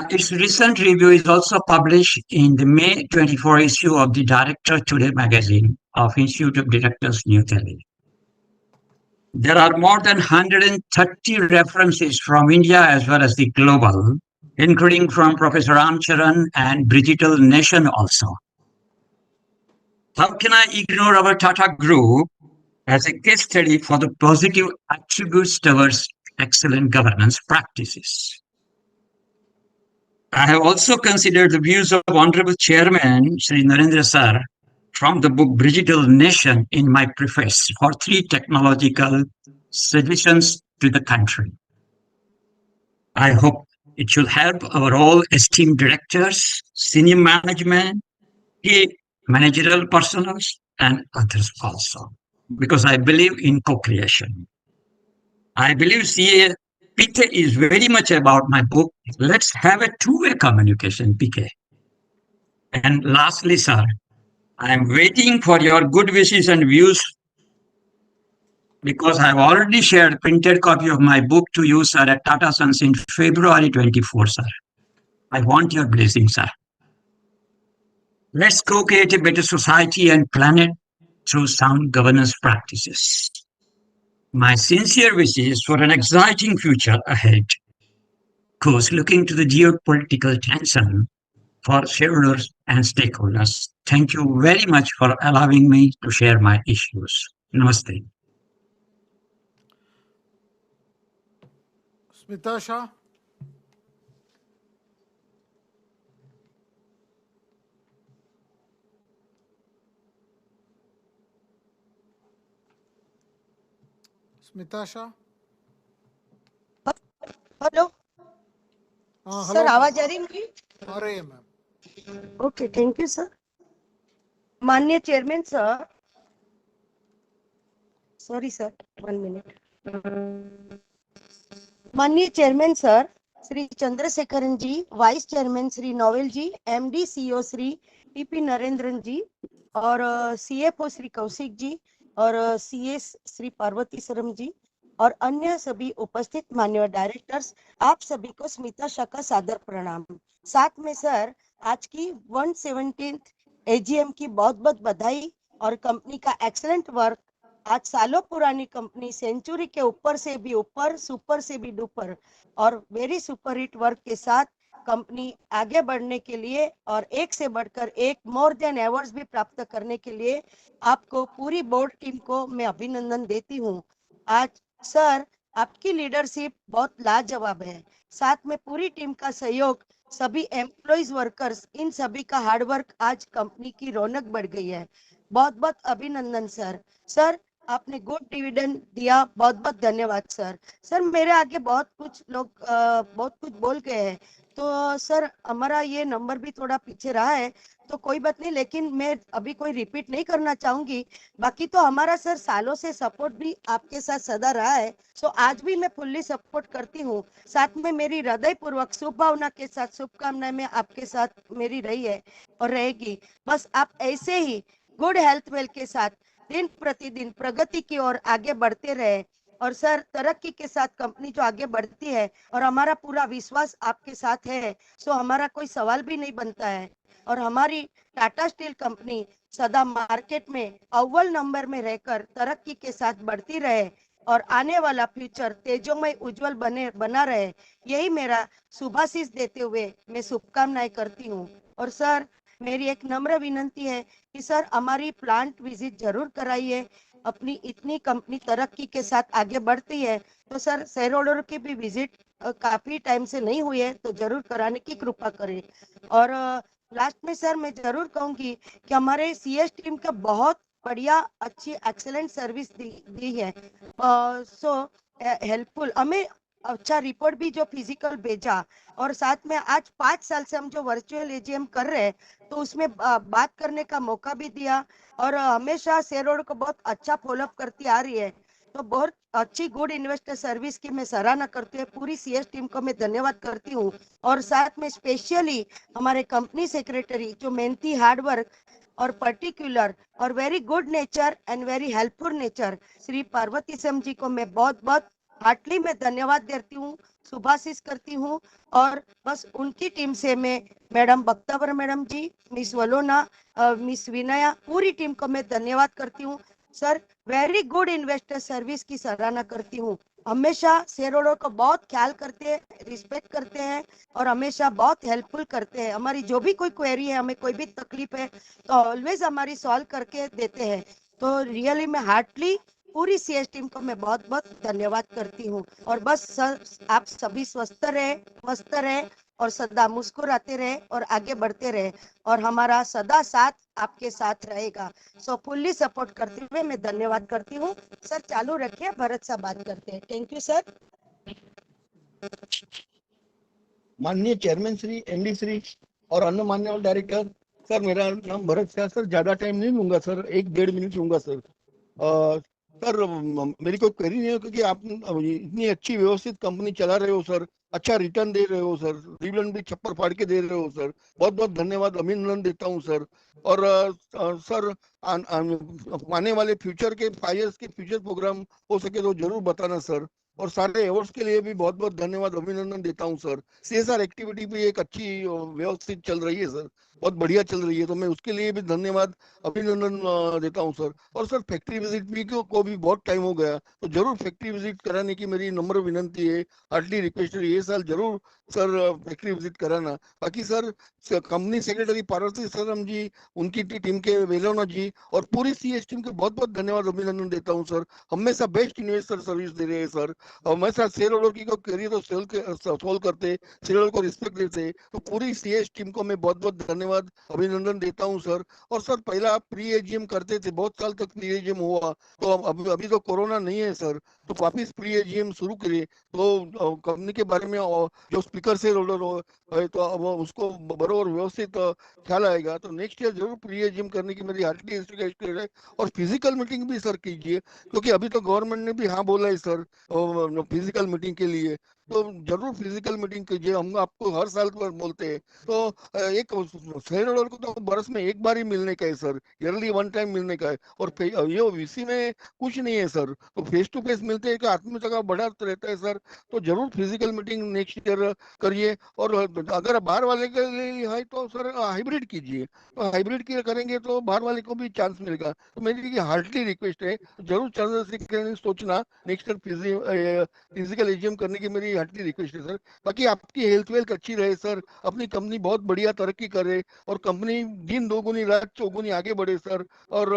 Its recent review is also published in the May 24 issue of the Director Today magazine of Institute of Directors, New Delhi. There are more than 130 references from India as well as the global, including from Professor Ramcharan and Digital Nation also. How can I ignore our Tata Group as a case study for the positive attributes towards excellent governance practices? I have also considered the views of Honorable Chairman Sri Narendra Sir from the book Digital Nation in my preface for 3 technological suggestions to the country. I hope it should help our all esteemed directors, senior management, key managerial personnel, and others also, because I believe in co-creation. I believe CA PK is very much about my book. Let's have a two-way communication, PK. And lastly, sir, I am waiting for your good wishes and views because I have already shared a printed copy of my book to you, sir, at Tata Sons in February 24, sir. I want your blessing, sir. Let's co-create a better society and planet through sound governance practices. My sincere wishes for an exciting future ahead. Of course, looking to the geopolitical tension for shareholders and stakeholders. Thank you very much for allowing me to share my issues. Namaste. Smita Shah. Smita Shah. Hello sir, आवाज आ रही है मेरी? आ रही है ma'am. Okay, thank you sir. माननीय chairman sir, sorry sir, 1 minute. माननीय chairman sir Shri Chandrasekaran ji, vice chairman Shri Noel ji, MD CEO Shri PP Narendran ji, और सीएफओ श्री कौशिक जी, और सीएस श्री पार्वती सरम जी, और अन्य सभी उपस्थित मान्यवर डायरेक्टर्स, आप सभी को स्मिता शाह का सादर प्रणाम. साथ में सर, आज की 117th एजीएम की बहुत बहुत बधाई, और कंपनी का एक्सीलेंट वर्क. आज सालों पुरानी कंपनी सेंचुरी के ऊपर से भी ऊपर, सुपर से भी डुपर, और वेरी सुपर हिट वर्क के साथ कंपनी आगे बढ़ने के लिए और एक से बढ़कर एक मोर देन अवार्ड्स भी प्राप्त करने के लिए आपको, पूरी बोर्ड टीम को मैं अभिनंदन देती हूँ. आज सर, आपकी लीडरशिप बहुत लाजवाब है. साथ में पूरी टीम का सहयोग, सभी एम्प्लॉइज वर्कर्स, इन सभी का हार्डवर्क, आज कंपनी की रौनक बढ़ गई है. बहुत बहुत अभिनंदन सर। सर आपने गुड डिविडेंड दिया, बहुत बहुत धन्यवाद सर। सर मेरे आगे बहुत कुछ लोग बहुत कुछ बोल गए हैं, तो सर हमारा ये नंबर भी थोड़ा पीछे रहा है, तो कोई बात नहीं, लेकिन मैं अभी कोई रिपीट नहीं करना चाहूंगी। बाकी तो हमारा सर सालों से सपोर्ट भी आपके साथ सदा रहा है, तो आज भी मैं फुल्ली सपोर्ट करती हूँ। साथ में मेरी हृदय पूर्वक शुभ भावना के साथ शुभकामनाएं में आपके साथ मेरी रही है और रहेगी। बस आप ऐसे ही गुड हेल्थ वेल के साथ दिन प्रतिदिन प्रगति की ओर आगे बढ़ते रहे, और सर तरक्की के साथ कंपनी जो आगे बढ़ती है और हमारा पूरा विश्वास आपके साथ है, सो हमारा कोई सवाल भी नहीं बनता है। और हमारी टाटा स्टील कंपनी सदा मार्केट में अव्वल नंबर में रहकर तरक्की के साथ बढ़ती रहे और आने वाला फ्यूचर तेजोमय उज्जवल बना रहे, यही मेरा शुभाशीष देते हुए मैं शुभकामनाएं करती हूँ। और सर मेरी एक नम्र विनंती है कि सर हमारी प्लांट विजिट जरूर कराइए। अपनी इतनी कंपनी तरक्की के साथ आगे बढ़ती है, तो सर शेयर होल्डर की भी विजिट काफी टाइम से नहीं हुई है, तो जरूर कराने की कृपा करें। और लास्ट में सर मैं जरूर कहूंगी कि हमारे सीएस टीम का बहुत बढ़िया अच्छी एक्सेलेंट सर्विस दी है। सो हेल्पफुल, हमें अच्छा रिपोर्ट भी जो फिजिकल भेजा, और साथ में आज 5 साल से हम जो वर्चुअल एजीएम कर रहे हैं, तो उसमें बात करने का मौका भी दिया, और हमेशा शेयर होल्डर को बहुत अच्छा फॉलोअप करती आ रही है। तो बहुत अच्छी गुड इन्वेस्टर सर्विस की मैं सराहना करती हूँ, पूरी सीएस टीम को मैं धन्यवाद करती हूँ। और साथ में स्पेशली हमारे कंपनी सेक्रेटरी जो मेहनती हार्डवर्क और पर्टिकुलर और very good nature and very helpful nature Shri Parvati सम जी को मैं बहुत बहुत हार्टली में धन्यवाद देती हूँ, शुभाशीष करती हूँ। और बस उनकी टीम से मैं मैडम बख्तावर मैडम जी, मिस वलोना, मिस विनया, पूरी टीम को मैं धन्यवाद करती हूँ। Sir very good investor service की सराहना करती हूँ। हमेशा शेयर होल्डर को बहुत ख्याल करते हैं, रिस्पेक्ट करते हैं, और हमेशा बहुत हेल्पफुल करते हैं। हमारी जो भी कोई क्वेरी है, हमें कोई भी तकलीफ है, तो ऑलवेज हमारी सॉल्व करके देते हैं। तो रियली मैं हार्टली पूरी सीएस टीम को मैं बहुत बहुत धन्यवाद करती हूँ। और बस सर आप सभी स्वस्थ रहे, मस्त रहे, और सदा मुस्कुराते रहे और आगे बढ़ते रहे, और हमारा सदा साथ आपके साथ रहेगा। सो फुल्ली सपोर्ट करते हुए मैं धन्यवाद करती हूँ। सर चालू रखिए, भरत साहब बात करते हैं। Thank you sir. माननीय चेयरमैन श्री, एमडी श्री और अन्य माननीय डायरेक्टर, सर मेरा नाम भरत शाह। सर ज्यादा टाइम नहीं लूंगा सर, 1-1.5 मिनट लूंगा सर। सर मेरी कोई क्वेरी नहीं है, क्योंकि आप इतनी अच्छी व्यवस्थित कंपनी चला रहे हो सर, अच्छा रिटर्न दे रहे हो सर, डिविडेंड भी छप्पर फाड़ के दे रहे हो सर, बहुत बहुत धन्यवाद, अभिनंदन देता हूँ सर। और सर आने वाले फ्यूचर के 5 years के फ्यूचर प्रोग्राम हो सके तो जरूर बताना सर। और सारे अवार्ड्स के लिए भी बहुत बहुत धन्यवाद, अभिनंदन देता हूँ सर। सीएसआर एक्टिविटी भी एक अच्छी व्यवस्थित चल रही है सर, बहुत बढ़िया चल रही है, तो मैं उसके लिए भी धन्यवाद, अभिनंदन देता हूँ सर। और सर फैक्ट्री विजिट भी को भी बहुत टाइम हो गया, तो जरूर फैक्ट्री विजिट कराने की मेरी नम्र विनंती है, हार्डली रिक्वेस्ट है, ये साल जरूर सर फैक्ट्री विजिट कराना। बाकी सर कंपनी सेक्रेटरी पार्वती सरम जी, उनकी टीम के वेलोना जी और पूरी सीएस टीम के बहुत बहुत धन्यवाद, अभिनंदन देता हूँ सर। हमेशा बेस्ट इन्वेस्टर सर्विस दे रहे हैं सर, हमेशा शेयर होल्डर की को करिए तो सोल्व करते, शेयर होल्डर को रिस्पेक्ट देते, तो पूरी सीएस टीम को मैं बहुत बहुत धन्यवाद, अभिनंदन देता हूँ सर। और सर पहला आप प्री एजीएम करते थे, बहुत साल तक प्री एजीएम हुआ, तो अभी तो कोरोना नहीं है सर, तो वापिस प्री एजीएम शुरू करिए, तो कंपनी के बारे में जो स्पीकर शेयर होल्डर है, तो अब उसको बराबर व्यवस्थित ख्याल आएगा। तो नेक्स्ट ईयर जरूर प्री एजीएम करने की मेरी हार्टली रिक्वेस्ट है। और फिजिकल मीटिंग भी सर कीजिए, क्योंकि अभी तो गवर्नमेंट ने भी हाँ बोला है सर फिजिकल मीटिंग के लिए, तो जरूर फिजिकल मीटिंग कीजिए, हम आपको हर साल पर बोलते हैं। तो एक शेयर होल्डर को तो बरस में एक बार ही मिलने का है सर, ईयरली 1 टाइम मिलने का है, और ये वीसी में कुछ नहीं है सर, तो फेस टू फेस मिलते हैं, आत्मीयता का बढ़ा रहता है सर। तो जरूर फिजिकल मीटिंग नेक्स्ट ईयर करिए। और अगर बाहर वाले के लिए है तो सर हाइब्रिड कीजिए, तो हाइब्रिड की करेंगे तो बाहर वाले को भी चांस मिलेगा। तो मेरी हार्टली रिक्वेस्ट है, जरूर चंद्रशेखर सोचना नेक्स्ट ईयर फिजिकल एजीएम करने की मेरी हार्टली रिक्वेस्ट है सर। बाकी आपकी हेल्थ वेल्थ अच्छी रहे सर, अपनी कंपनी बहुत बढ़िया तरक्की करे, और कंपनी दिन दोगुनी रात चौगुनी आगे बढ़े सर, और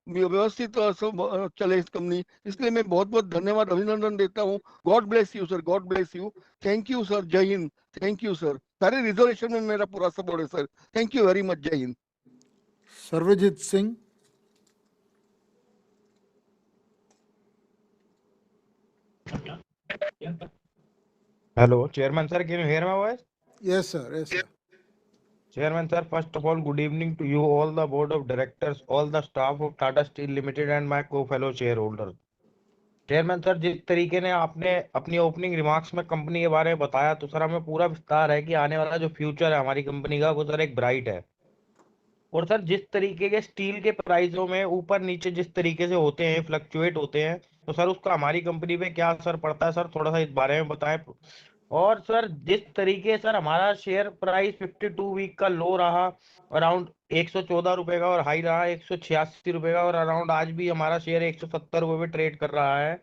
व्यवस्थित सब चले इस कंपनी, इसलिए मैं बहुत बहुत धन्यवाद, अभिनंदन देता हूँ। God bless you sir, God bless you, thank you sir, जय हिंद, थैंक यू सर। सारे रिजोल्यूशन में मेरा पूरा सपोर्ट है sir, thank you very much, जय हिंद। Sarvajit Singh. Hello, Chairman sir, can you hear my voice? Yes, sir. Yes, sir. Chairman sir, first of all, good evening to you, all the board of directors, all the staff of Tata Steel Limited and my co-fellow shareholders. Chairman sir, जिस तरीके ने आपने अपनी opening remarks में company के बारे में बताया, तो सर हमें पूरा विस्तार है कि आने वाला जो फ्यूचर है हमारी कंपनी का, वो सर एक ब्राइट है। और सर जिस तरीके के स्टील के प्राइसों में ऊपर नीचे जिस तरीके से होते हैं, फ्लक्चुएट होते हैं, तो सर उसका हमारी कंपनी पे क्या असर पड़ता है सर, थोड़ा सा इस बारे में बताएं। और सर जिस तरीके सर हमारा शेयर प्राइस 52 वीक का लो रहा, अराउंड 114 रुपए का, और हाई रहा 186 रुपए का, और अराउंड आज भी हमारा शेयर 170 रुपए पे ट्रेड कर रहा है।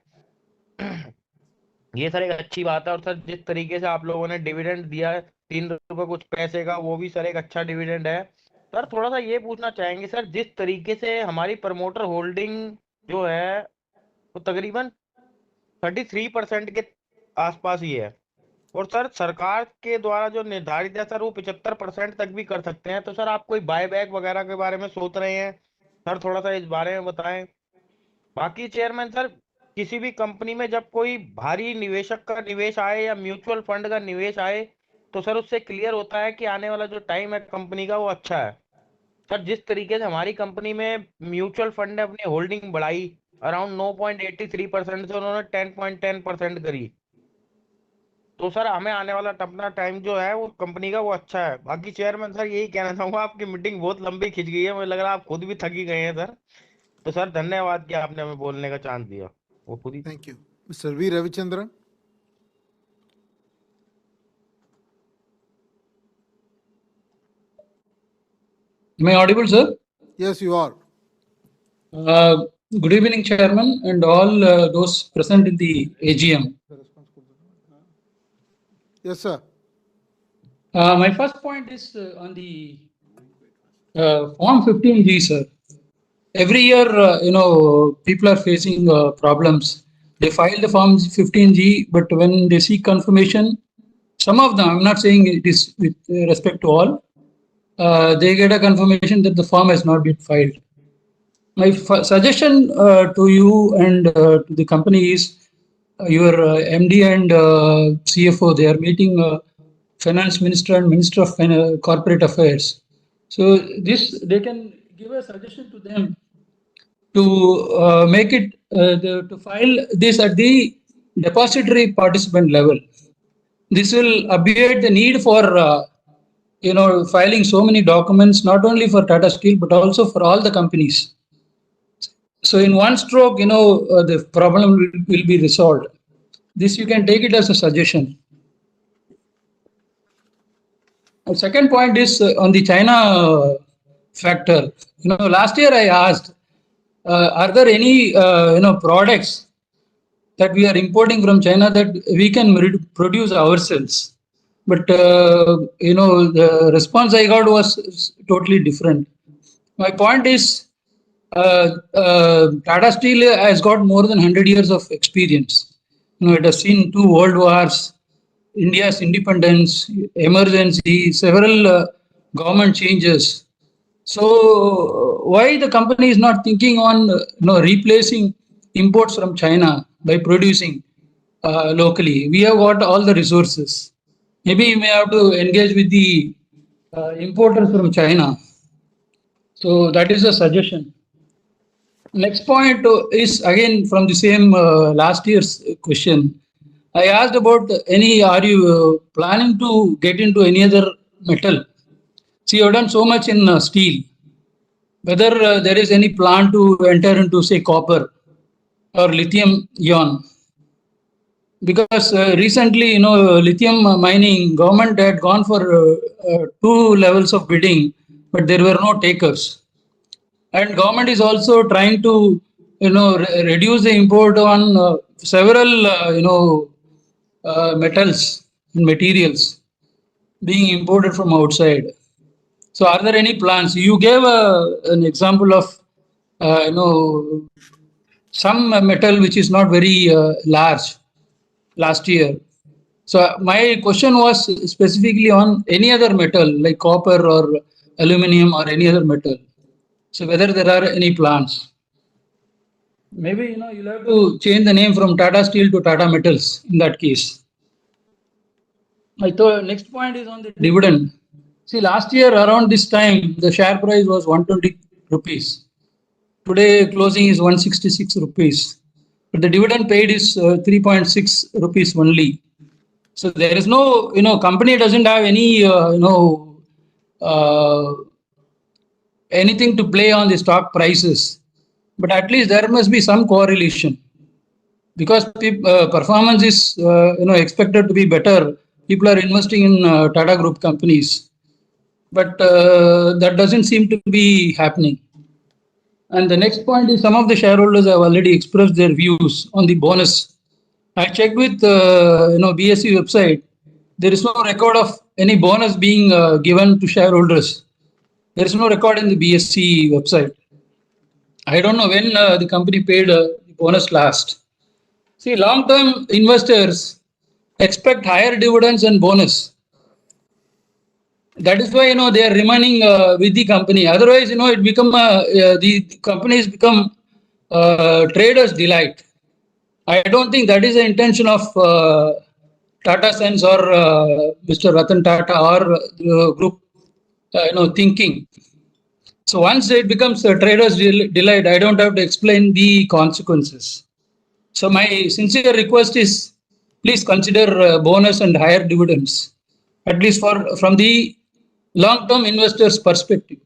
ये सर एक अच्छी बात है। और सर जिस तरीके से आप लोगों ने डिविडेंड दिया है 3 रुपए कुछ पैसे का, वो भी सर एक अच्छा डिविडेंड है। सर थोड़ा सा ये पूछना चाहेंगे सर, जिस तरीके से हमारी प्रमोटर होल्डिंग जो है वो तकरीबन 33% के आसपास ही है, और सर सरकार के द्वारा जो निर्धारित है सर वो 75% तक भी कर सकते हैं, तो सर आप कोई बाय बैक वगैरह के बारे में सोच रहे हैं सर, थोड़ा सा इस बारे में बताएं। बाकी चेयरमैन सर, किसी भी कंपनी में जब कोई भारी निवेशक का निवेश आए या म्यूचुअल फंड का निवेश आए, तो सर उससे क्लियर होता है कि आने वाला जो टाइम है कंपनी का वो अच्छा है। सर जिस तरीके से हमारी कंपनी में म्यूचुअल फंड ने अपनी होल्डिंग बढ़ाई अराउंड 9.83% से उन्होंने 10.10% करी, तो सर हमें आने वाला अपना टाइम जो है वो कंपनी का वो अच्छा है। बाकी चेयरमैन सर यही कहना चाहूंगा, आपकी मीटिंग बहुत लंबी खिंच गई है, मुझे लग रहा है आप खुद भी थकी गए हैं सर। तो सर धन्यवाद कि आपने हमें बोलने का चांस दिया। वो खुद ही Thank you. Mr. V. Ravichandran. Am I audible, sir? Yes, you are. Good evening, Chairman, and all those present in the AGM. Yes, sir. My first point is on the Form 15G, sir. Every year, people are facing problems. They file the Form 15G, but when they seek confirmation, some of them, I'm not saying it is with respect to all, they get a confirmation that the form has not been filed. My suggestion to you and to the company is your MD and CFO, they are meeting Finance Minister and Minister of Corporate Affairs. So this, they can give a suggestion to them to make it, to file this at the depository participant level. This will obviate the need for filing so many documents, not only for Tata Steel, but also for all the companies. So in one stroke, the problem will be resolved. This you can take it as a suggestion. The second point is on the China factor. Last year I asked, are there any products that we are importing from China that we can produce ourselves? But the response I got was totally different. My point is, Tata Steel has got more than 100 years of experience. It has seen 2 world wars, India's independence, emergency, several government changes. So why the company is not thinking on replacing imports from China by producing locally? We have got all the resources. Maybe we may have to engage with the importers from China. So that is a suggestion. Next point is again from the same last year's question. I asked about are you planning to get into any other metal? See, you have done so much in steel. Whether there is any plan to enter into, say, copper or lithium ion. Because recently, lithium mining, government had gone for 2 levels of bidding, but there were no takers. And government is also trying to, reduce the import on several, metals and materials being imported from outside. So, are there any plans? You gave an example of, some metal which is not very large last year. So, my question was specifically on any other metal like copper or aluminum or any other metal. So, whether there are any plans. Maybe you'll have to change the name from Tata Steel to Tata Metals in that case. I thought next point is on the dividend. See, last year around this time, the share price was 120 rupees. Today closing is 166 rupees. But the dividend paid is 3.6 rupees only. So there is no, company doesn't have any, uh, anything to play on the stock prices. But at least there must be some correlation because performance is, expected to be better. People are investing in Tata Group companies, but that doesn't seem to be happening. And the next point is some of the shareholders have already expressed their views on the bonus. I checked with BSE website. There is no record of any bonus being given to shareholders. There is no record in the BSE website. I don't know when the company paid the bonus last. See, long-term investors expect higher dividends and bonus. That is why they are remaining with the company. Otherwise, it become the companies become traders' delight. I don't think that is the intention of Tata Sons or Mr. Ratan Tata or group, thinking. So once it becomes a trader's delight, I don't have to explain the consequences. So my sincere request is, please consider bonus and higher dividends, at least from the long-term investors' perspective.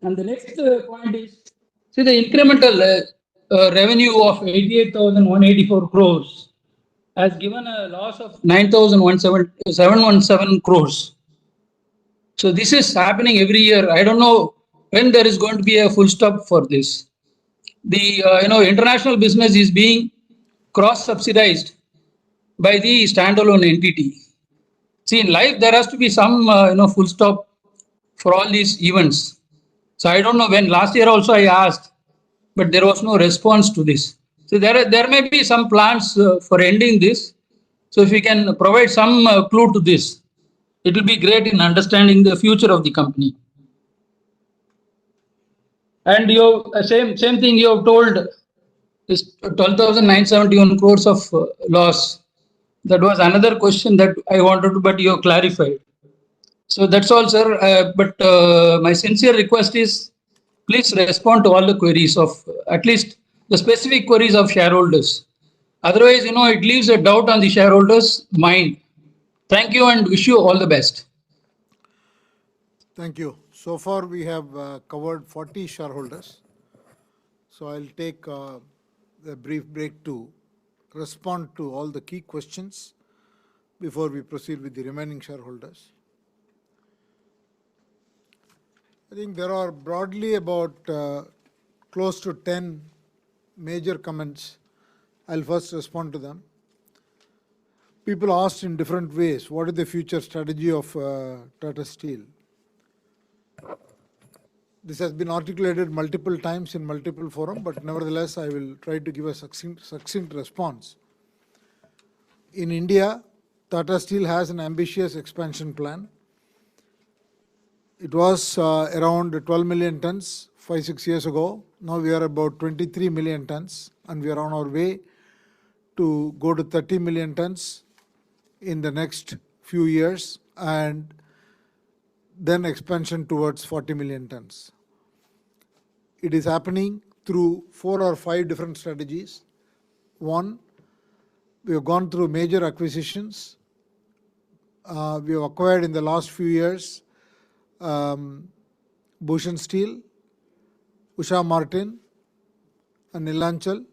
And the next point is, see the incremental revenue of 88,184 crores has given a loss of 9,717 crores. So this is happening every year. I don't know when there is going to be a full stop for this. The international business is being cross-subsidized by the standalone entity. See, in life there has to be some full stop for all these events. So I don't know when. Last year also I asked, but there was no response to this. So there may be some plans for ending this. So if we can provide some clue to this, it will be great in understanding the future of the company. And same thing you have told is 12,971 crores of loss. That was another question that I wanted to, but you have clarified. So that's all, sir. But my sincere request is, please respond to all the queries of at least the specific queries of shareholders. Otherwise, it leaves a doubt on the shareholders' mind. Thank you and wish you all the best. Thank you. So far, we have covered 40 shareholders. So I'll take a brief break to respond to all the key questions before we proceed with the remaining shareholders. I think there are broadly about close to 10 major comments. I'll first respond to them. People asked in different ways, what is the future strategy of Tata Steel? This has been articulated multiple times in multiple forums, but nevertheless, I will try to give a succinct response. In India, Tata Steel has an ambitious expansion plan. It was around 12 million tons 5-6 years ago. Now we are about 23 million tons, and we are on our way to go to 30 million tons in the next few years, and then expansion towards 40 million tons. It is happening through 4 or 5 different strategies. One, we have gone through major acquisitions. We have acquired in the last few years Bhushan Steel, Usha Martin, and Neelachal.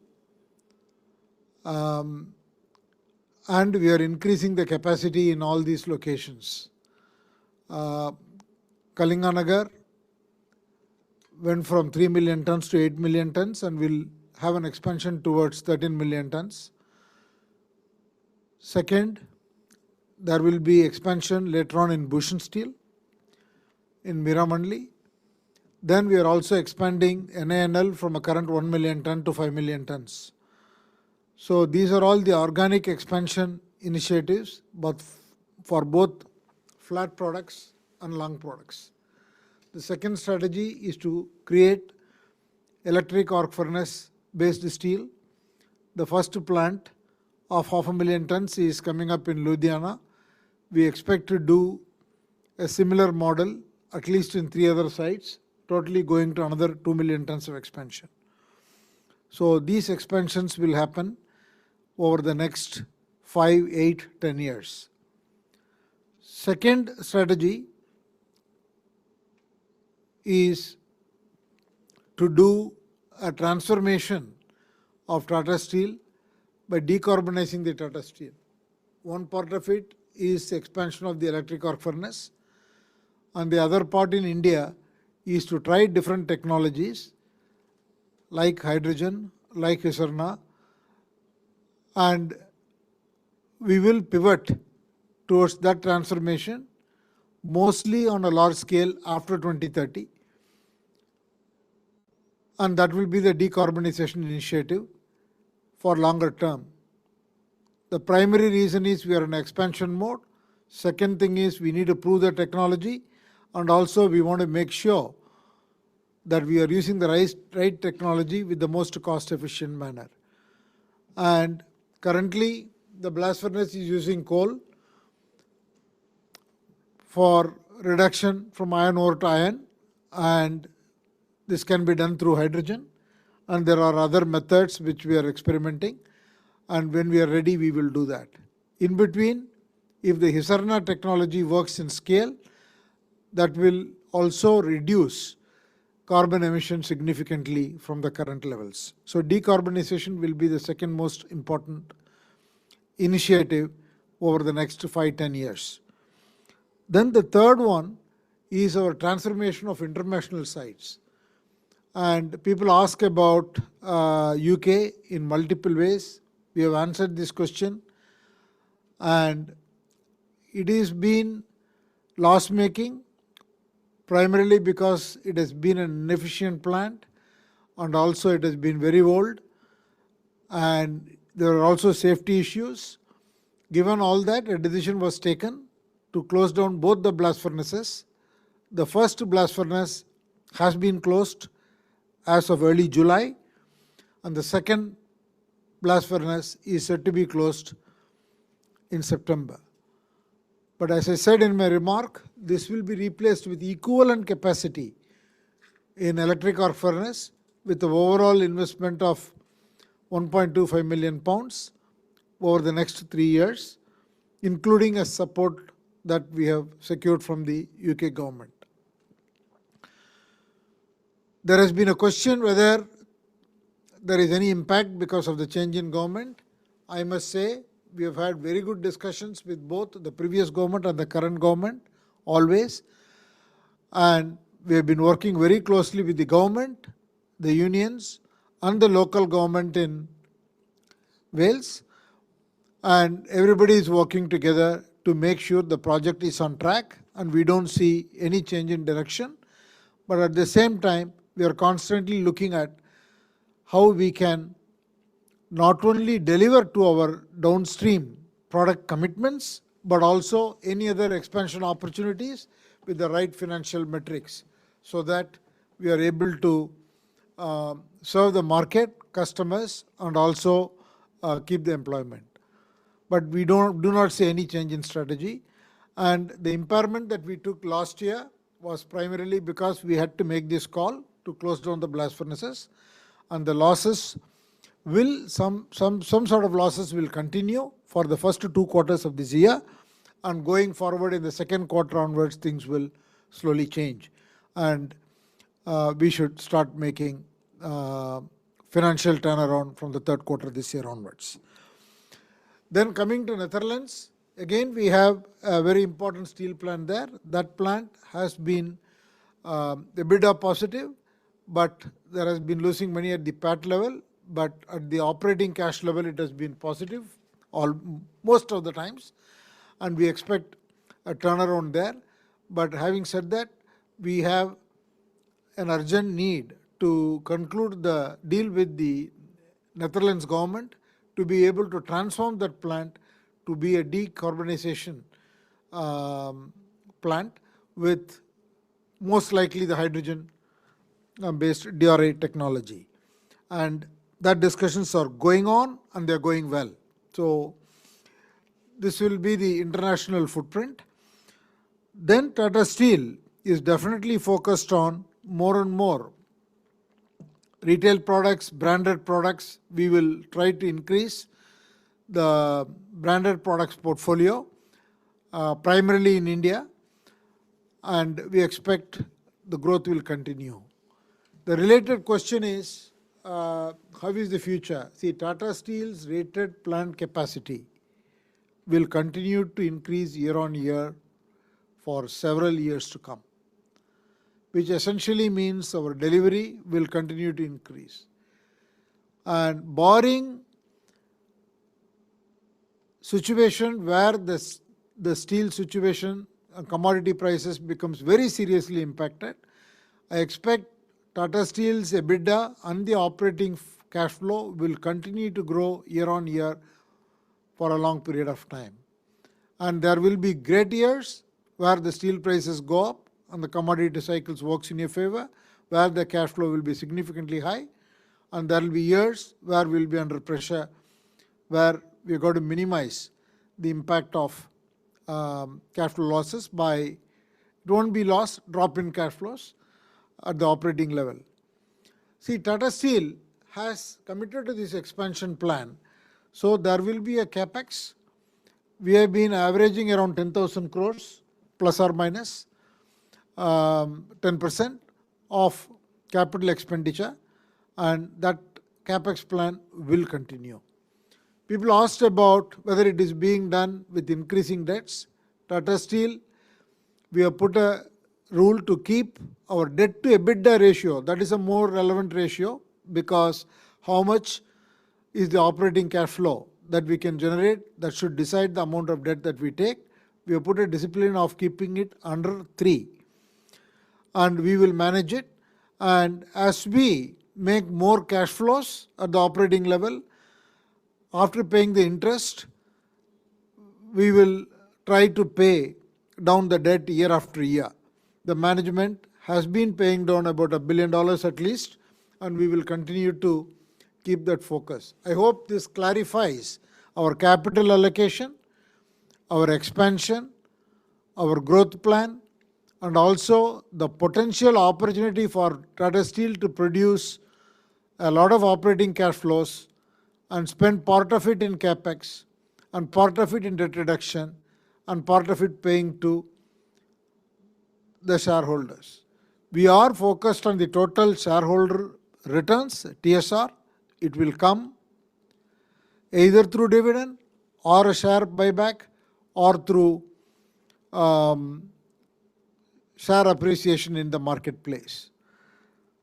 And we are increasing the capacity in all these locations. Kalinganagar went from 3 million tons to 8 million tons and will have an expansion towards 13 million tons. Second, there will be expansion later on in Bhushan Steel, in Miramandli. Then we are also expanding NANL from a current 1 million ton to 5 million tons. So these are all the organic expansion initiatives, but for both flat products and long products. The second strategy is to create electric arc furnace based steel. The first plant of 500,000 tons is coming up in Ludhiana. We expect to do a similar model at least in 3 other sites, totally going to another 2 million tons of expansion. So these expansions will happen over the next 5, 8, 10 years. Second strategy is to do a transformation of Tata Steel by decarbonizing the Tata Steel. One part of it is the expansion of the electric arc furnace, and the other part in India is to try different technologies like hydrogen, like Hisarna, and we will pivot towards that transformation mostly on a large scale after 2030, and that will be the decarbonization initiative for longer term. The primary reason is we are in expansion mode. Second thing is we need to prove the technology, and also we want to make sure that we are using the right technology with the most cost efficient manner. And currently the blast furnace is using coal for reduction from iron ore to iron, and this can be done through hydrogen, and there are other methods which we are experimenting, and when we are ready we will do that. In between, if the Hisarna technology works in scale, that will also reduce carbon emissions significantly from the current levels. So decarbonization will be the second most important initiative over the next 5-10 years. Then the third one is our transformation of international sites. And people ask about UK in multiple ways. We have answered this question, and it has been loss making primarily because it has been an inefficient plant, and also it has been very old, and there are also safety issues. Given all that, a decision was taken to close down both the blast furnaces. The first blast furnace has been closed as of early July, and the second blast furnace is set to be closed in September. But as I said in my remark, this will be replaced with equivalent capacity in electric arc furnace with an overall investment of 1.25 million pounds over the next 3 years, including a support that we have secured from the UK government. There has been a question whether there is any impact because of the change in government. I must say we have had very good discussions with both the previous government and the current government always, and we have been working very closely with the government, the unions and the local government in Wales, and everybody is working together to make sure the project is on track and we don't see any change in direction. But at the same time, we are constantly looking at how we can not only deliver to our downstream product commitments, but also any other expansion opportunities with the right financial metrics, so that we are able to serve the market, customers, and also keep the employment. But we do not see any change in strategy. And the impairment that we took last year was primarily because we had to make this call to close down the blast furnaces, and the losses will, some sort of losses will continue for the first 2 quarters of this year, and going forward in the second quarter onwards, things will slowly change, and we should start making financial turnaround from the third quarter this year onwards. Then coming to Netherlands, again we have a very important steel plant there. That plant has been EBITDA positive, but there has been losing money at the PAT level, but at the operating cash level it has been positive most of the times, and we expect a turnaround there. But having said that, we have an urgent need to conclude the deal with the Netherlands government to be able to transform that plant to be a decarbonization plant with most likely the hydrogen based DRI technology. And that discussions are going on and they're going well. So this will be the international footprint. Then Tata Steel is definitely focused on more and more retail products, branded products. We will try to increase the branded products portfolio, primarily in India, and we expect the growth will continue. The related question is, how is the future? See, Tata Steel's rated plant capacity will continue to increase year on year for several years to come, which essentially means our delivery will continue to increase. And barring situation where the steel situation and commodity prices becomes very seriously impacted, I expect Tata Steel's EBITDA and the operating cash flow will continue to grow year on year for a long period of time. And there will be great years where the steel prices go up and the commodity cycles works in your favor, where the cash flow will be significantly high, and there will be years where we'll be under pressure, where we've got to minimize the impact of cash flow losses by, it won't be loss, drop in cash flows at the operating level. See, Tata Steel has committed to this expansion plan, so there will be a capex. We have been averaging around 10,000 crores plus or minus 10% of capital expenditure, and that capex plan will continue. People asked about whether it is being done with increasing debts. Tata Steel, we have put a rule to keep our debt to EBITDA ratio. That is a more relevant ratio, because how much is the operating cash flow that we can generate that should decide the amount of debt that we take. We have put a discipline of keeping it under 3, and we will manage it. And as we make more cash flows at the operating level, after paying the interest, we will try to pay down the debt year after year. The management has been paying down about $1 billion at least, and we will continue to keep that focus. I hope this clarifies our capital allocation, our expansion, our growth plan, and also the potential opportunity for Tata Steel to produce a lot of operating cash flows and spend part of it in capex and part of it in debt reduction and part of it paying to the shareholders. We are focused on the total shareholder returns, TSR. It will come either through dividend or a share buyback or through share appreciation in the marketplace.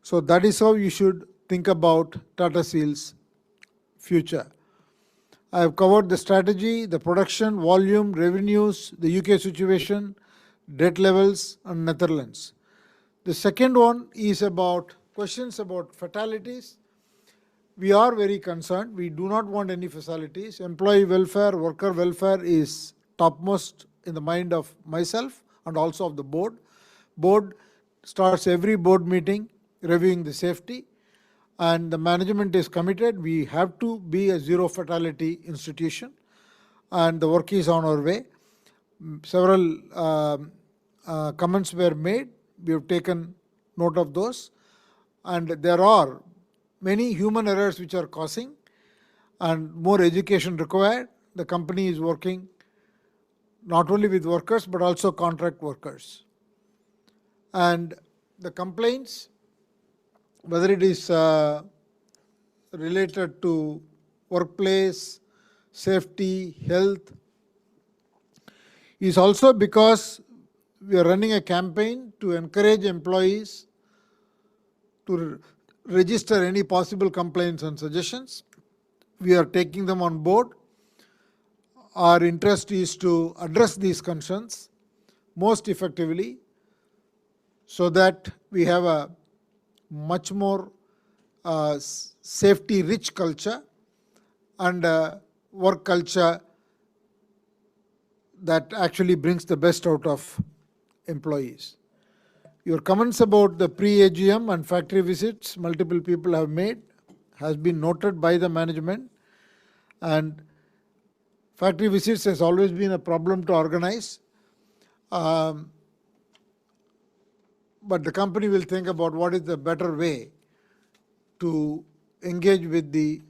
So that is how you should think about Tata Steel's future. I have covered the strategy, the production, volume, revenues, the UK situation, debt levels, and Netherlands. The second one is about questions about fatalities. We are very concerned. We do not want any fatalities. Employee welfare, worker welfare is topmost in the mind of myself and also of the board. Board starts every board meeting reviewing the safety, and the management is committed. We have to be a zero fatality institution, and the work is on our way. Several comments were made. We have taken note of those, and there are many human errors which are causing, and more education required. The company is working not only with workers but also contract workers. And the complaints, whether it is related to workplace, safety, health, is also because we are running a campaign to encourage employees to register any possible complaints and suggestions. We are taking them on board. Our interest is to address these concerns most effectively so that we have a much more safety-rich culture and a work culture that actually brings the best out of employees. Your comments about the pre-AGM and factory visits multiple people have made has been noted by the management, and factory visits has always been a problem to organize. But the company will think about what is the better way to engage with the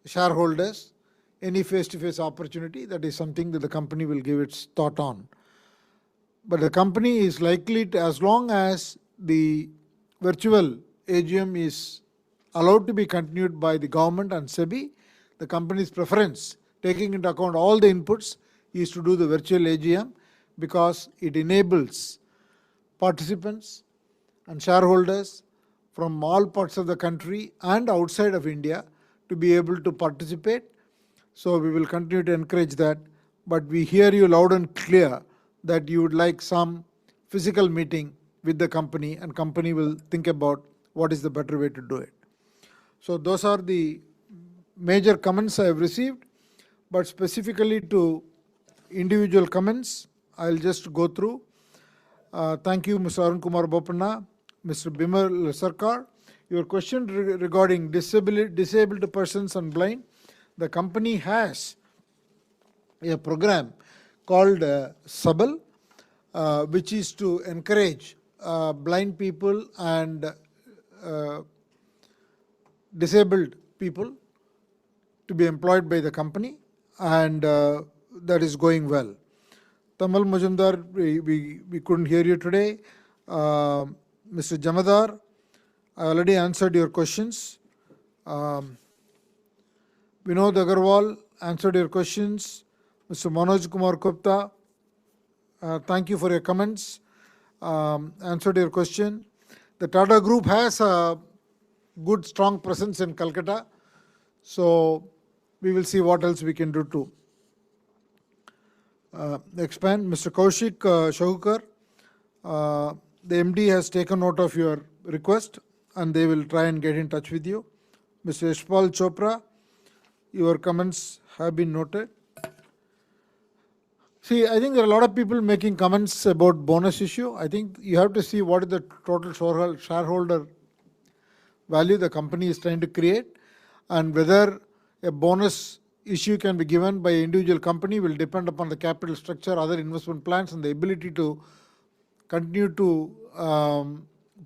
shareholders. Any face-to-face opportunity, that is something that the company will give its thought on. But the company is likely to, as long as the virtual AGM is allowed to be continued by the government and SEBI, the company's preference, taking into account all the inputs, is to do the virtual AGM because it enables participants and shareholders from all parts of the country and outside of India to be able to participate. So we will continue to encourage that. But we hear you loud and clear that you would like some physical meeting with the company, and company will think about what is the better way to do it. So those are the major comments I have received, but specifically to individual comments, I'll just go through. Thank you, Mr. Arun Kumar Bopanna, Mr. Bimal Sarkar. Your question regarding disabled persons and blind. The company has a program called Sabal, which is to encourage blind people and disabled people to be employed by the company, and that is going well. Tamal Majumdar, we couldn't hear you today. Mr. Jamadar, I already answered your questions. Vinod Agarwal answered your questions. Mr. Manoj Kumar Gupta, thank you for your comments. Answered your question. The Tata Group has a good, strong presence in Calcutta. So we will see what else we can do to expand. Mr. Kaushik Shahukar, the MD has taken note of your request and they will try and get in touch with you. Mr. Yashpal Chopra, your comments have been noted. See, I think there are a lot of people making comments about bonus issue. I think you have to see what is the total shareholder value the company is trying to create, and whether a bonus issue can be given by an individual company will depend upon the capital structure, other investment plans, and the ability to continue to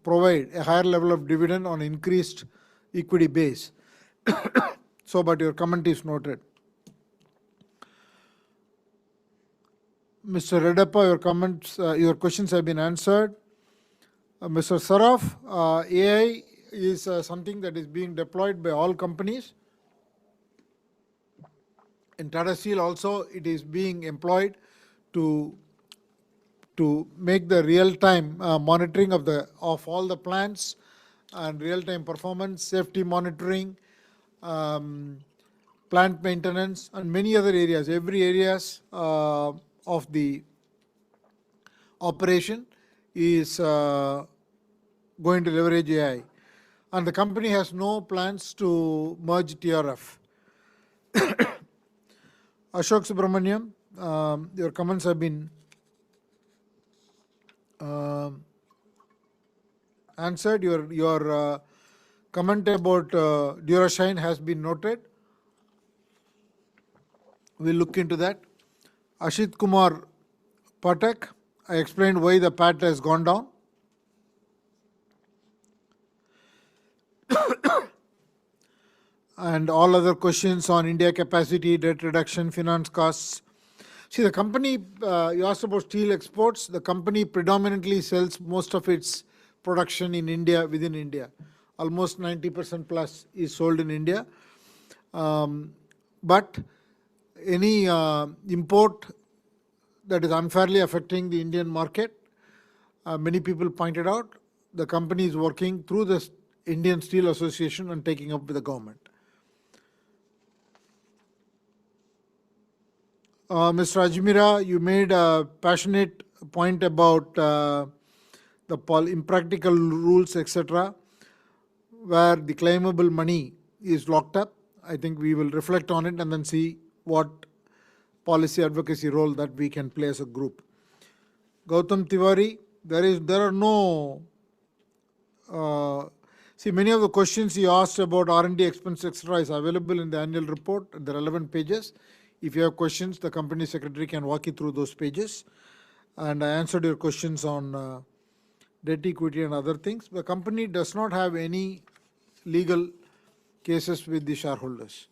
provide a higher level of dividend on increased equity base. So, but your comment is noted. Mr. Redappa, your comments, your questions have been answered. Mr. Saraf, AI is something that is being deployed by all companies. In Tata Steel also, it is being employed to make the real-time monitoring of all the plants and real-time performance, safety monitoring, plant maintenance, and many other areas. Every areas of the operation is going to leverage AI. And the company has no plans to merge TRF. Ashok Subramaniam, your comments have been answered. Your comment about Durashine has been noted. We'll look into that. Ashit Kumar Patak, I explained why the PAT has gone down. And all other questions on India capacity, debt reduction, finance costs. See, the company, you asked about steel exports. The company predominantly sells most of its production in India, within India. Almost 90% plus is sold in India. But any import that is unfairly affecting the Indian market, many people pointed out, the company is working through the Indian Steel Association and taking up with the government. Mr. Ajmira, you made a passionate point about the impractical rules, etc., where the claimable money is locked up. I think we will reflect on it and then see what policy advocacy role that we can play as a group. Gautam Tiwari, there are no, see, many of the questions you asked about R&D expense, etc. is available in the annual report, the relevant pages. If you have questions, the company secretary can walk you through those pages. And I answered your questions on debt equity and other things. The company does not have any legal cases with the shareholders.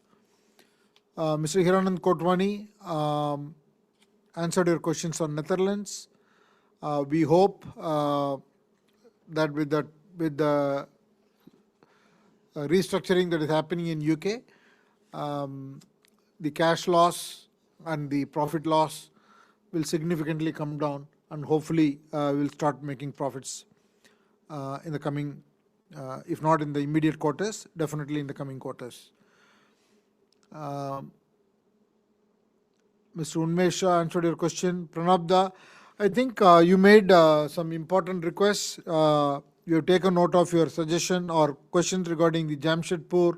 Mr. Hiranand Kotwani answered your questions on Netherlands. We hope that with the restructuring that is happening in UK, the cash loss and the profit loss will significantly come down, and hopefully we'll start making profits in the coming, if not in the immediate quarters, definitely in the coming quarters. Mr. Unmesh answered your question. Pranabda, I think you made some important requests. You have taken note of your suggestion or questions regarding the Jamshedpur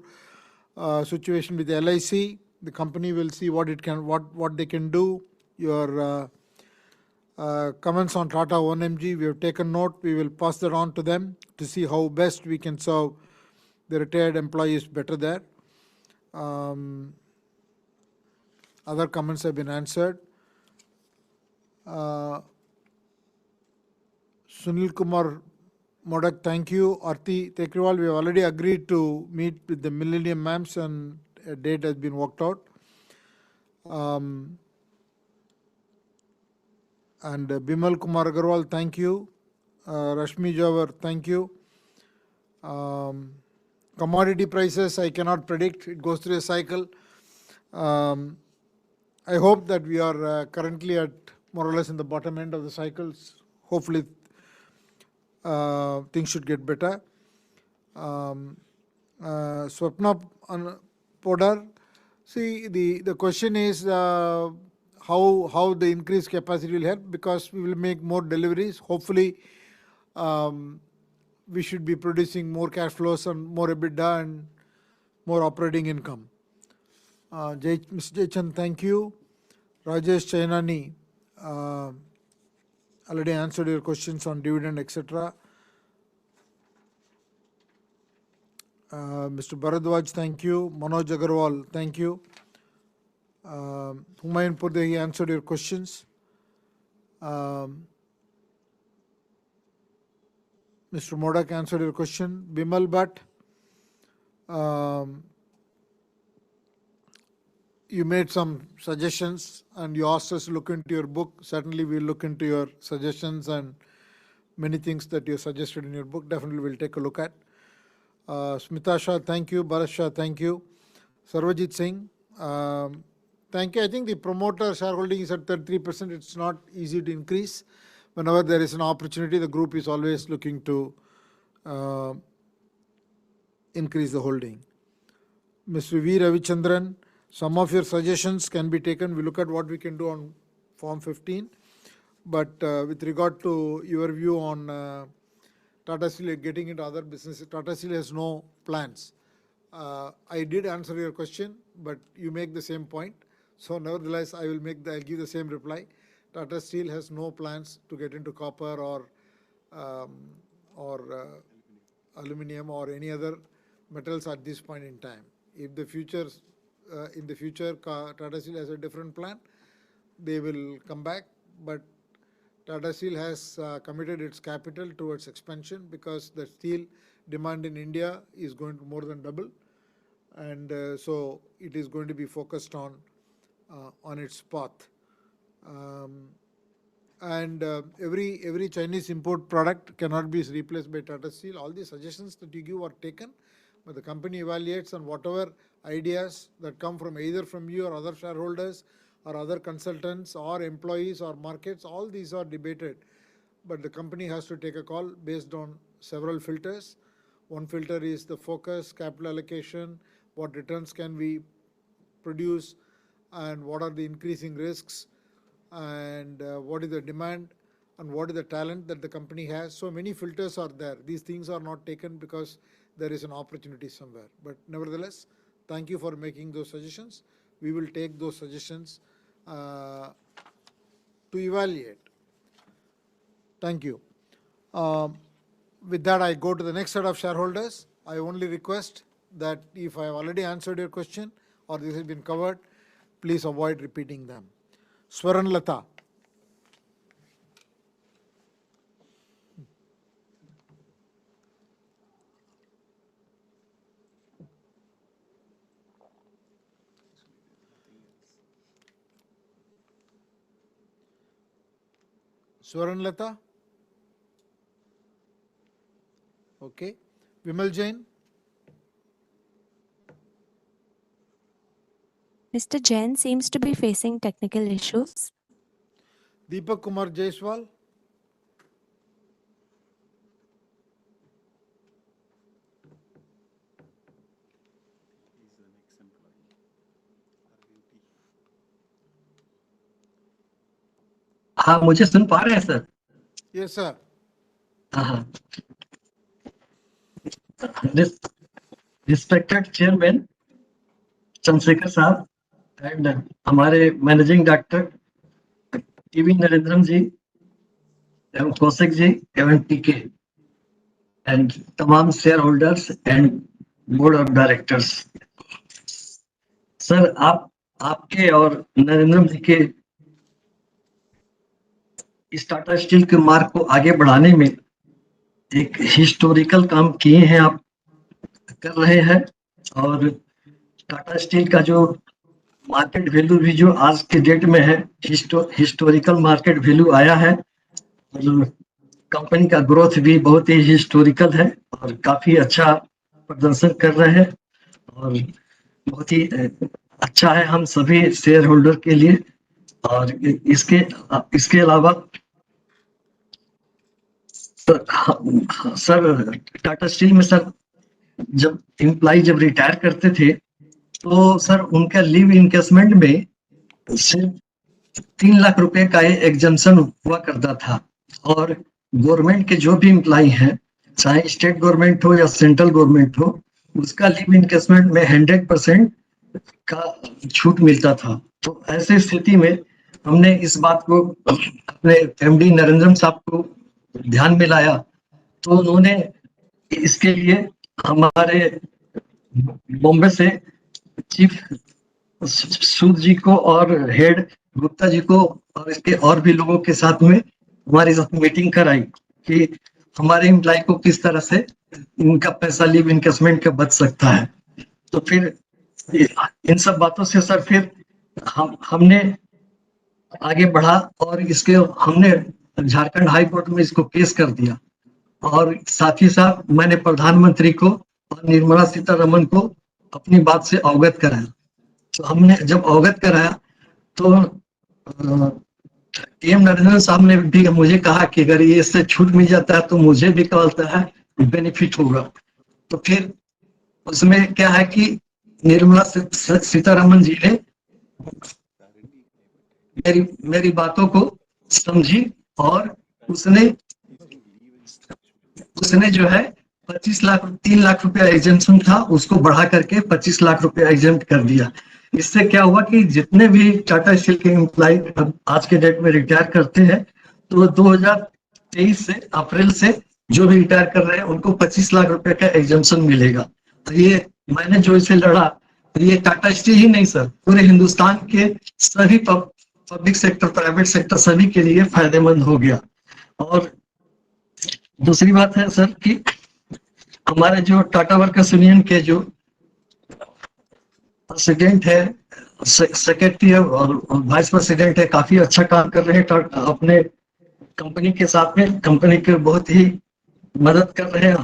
situation with the LIC. The company will see what it can, what they can do. Your comments on Tata 1mg, we have taken note. We will pass that on to them to see how best we can serve the retired employees better there. Other comments have been answered. Sunil Kumar Modak, thank you. Arti Tekriwal, we have already agreed to meet with the Millennium MAMs and a date has been worked out. And Bimal Kumar Agarwal, thank you. Rashmi Jawar, thank you. Commodity prices, I cannot predict. It goes through a cycle. I hope that we are currently at more or less in the bottom end of the cycles. Hopefully, things should get better. Swapna Podar, see, the question is how the increased capacity will help, because we will make more deliveries. Hopefully, we should be producing more cash flows and more EBITDA and more operating income. Mr. Jaychand, thank you. Rajesh Chainani, already answered your questions on dividend, etc. Mr. Bharadwaj, thank you. Manoj Agarwal, thank you. Humayun Purdehi answered your questions. Mr. Modak answered your question. Bimal Bhatt, you made some suggestions and you asked us to look into your book. Certainly we'll look into your suggestions and many things that you suggested in your book. Definitely we'll take a look at. Smita Shah, thank you. Bharat Shah, thank you. Sarvajit Singh, thank you. I think the promoter shareholding is at 33%. It's not easy to increase. Whenever there is an opportunity, the group is always looking to increase the holding. Mr. V. Ravichandran, some of your suggestions can be taken. We look at what we can do on Form 15. But with regard to your view on Tata Steel getting into other businesses, Tata Steel has no plans. I did answer your question, but you make the same point. So nevertheless, I'll give the same reply. Tata Steel has no plans to get into copper or aluminum or any other metals at this point in time. If the future, in the future, Tata Steel has a different plan, they will come back. But Tata Steel has committed its capital towards expansion, because the steel demand in India is going to more than double. And so it is going to be focused on its path. Every Chinese import product cannot be replaced by Tata Steel. All the suggestions that you give are taken, but the company evaluates, and whatever ideas that come from either from you or other shareholders or other consultants or employees or markets, all these are debated. But the company has to take a call based on several filters. One filter is the focus, capital allocation, what returns can we produce, and what are the increasing risks, and what is the demand, and what is the talent that the company has. So many filters are there. These things are not taken because there is an opportunity somewhere. But nevertheless, thank you for making those suggestions. We will take those suggestions to evaluate. Thank you. With that, I go to the next set of shareholders. I only request that if I have already answered your question or this has been covered, please avoid repeating them. Swaran Lata. Swaran Lata. Okay. Vimal Jain. Mr. Jain seems to be facing technical issues. Deepak Kumar Jaiswal. हाँ, मुझे सुन पा रहे हैं sir? Yes, sir. हाँ, respected chairman Chandrashekhar साहब and हमारे managing director TV नरेंद्रम जी एवं कौशिक जी एवं टीके एंड तमाम share holders and board of directors. Sir, आपके और नरेंद्रम जी के इस टाटा स्टील के मार्ग को आगे बढ़ाने में एक हिस्टोरिकल काम किए हैं, आप कर रहे हैं। और टाटा स्टील का जो मार्केट वैल्यू भी जो आज के डेट में है, हिस्टोरिकल मार्केट वैल्यू आया है और कंपनी का ग्रोथ भी बहुत ही हिस्टोरिकल है और काफी अच्छा प्रदर्शन कर रहे हैं और बहुत ही अच्छा है हम सभी शेयर होल्डर के लिए। और इसके अलावा सर टाटा स्टील में सर जब एम्प्लॉय जब रिटायर करते थे तो सर उनका लीव इनकेसमेंट में सिर्फ 3 लाख रुपए का एग्जम्पशन हुआ करता था। और गवर्नमेंट के जो भी एम्प्लॉय हैं, चाहे स्टेट गवर्नमेंट हो या सेंट्रल गवर्नमेंट हो, उसका लीव इनकेसमेंट में 100% का छूट मिलता था। तो ऐसी स्थिति में हमने इस बात को अपने एमडी नरेंद्रम साहब को ध्यान में लाया, तो उन्होंने इसके लिए हमारे बॉम्बे से चीफ सूद जी को और हेड गुप्ता जी को और इसके और भी लोगों के साथ में हमारे साथ मीटिंग कराई कि हमारे एम्प्लॉय को किस तरह से इनका पैसा लीव इनकेसमेंट का बच सकता है। तो फिर इन सब बातों से सर फिर हमने आगे बढ़ा और इसके हमने झारखंड हाई कोर्ट में इसको केस कर दिया और साथ ही साथ मैंने प्रधानमंत्री को और निर्मला सीतारमन को अपनी बात से अवगत कराया। तो हमने जब अवगत कराया तो टीएम नरेंद्र साहब ने भी मुझे कहा कि अगर ये इससे छूट मिल जाता है तो मुझे भी क्या होता है बेनिफिट होगा। तो फिर उसमें क्या है कि निर्मला सीतारमन जी ने मेरी बातों को समझी और उसने जो है 3 लाख रुपया एग्जेम्पशन था उसको बढ़ा करके 25 लाख रुपया एग्जेम्प्ट कर दिया। इससे क्या हुआ कि जितने भी टाटा स्टील के एम्प्लॉय आज के डेट में रिटायर करते हैं तो 2023 से अप्रैल से जो भी रिटायर कर रहे हैं उनको 25 लाख रुपए का एग्जेम्पशन मिलेगा। तो ये मैंने जो इसे लड़ा, तो ये टाटा स्टील ही नहीं सर, पूरे हिंदुस्तान के सभी पब्लिक सेक्टर, प्राइवेट सेक्टर सभी के लिए फायदेमंद हो गया। और दूसरी बात है सर कि हमारे जो टाटा वर्कर्स यूनियन के जो प्रेसिडेंट है, सेक्रेटरी है और वाइस प्रेसिडेंट है, काफी अच्छा काम कर रहे हैं अपने कंपनी के साथ में, कंपनी के बहुत ही मदद कर रहे हैं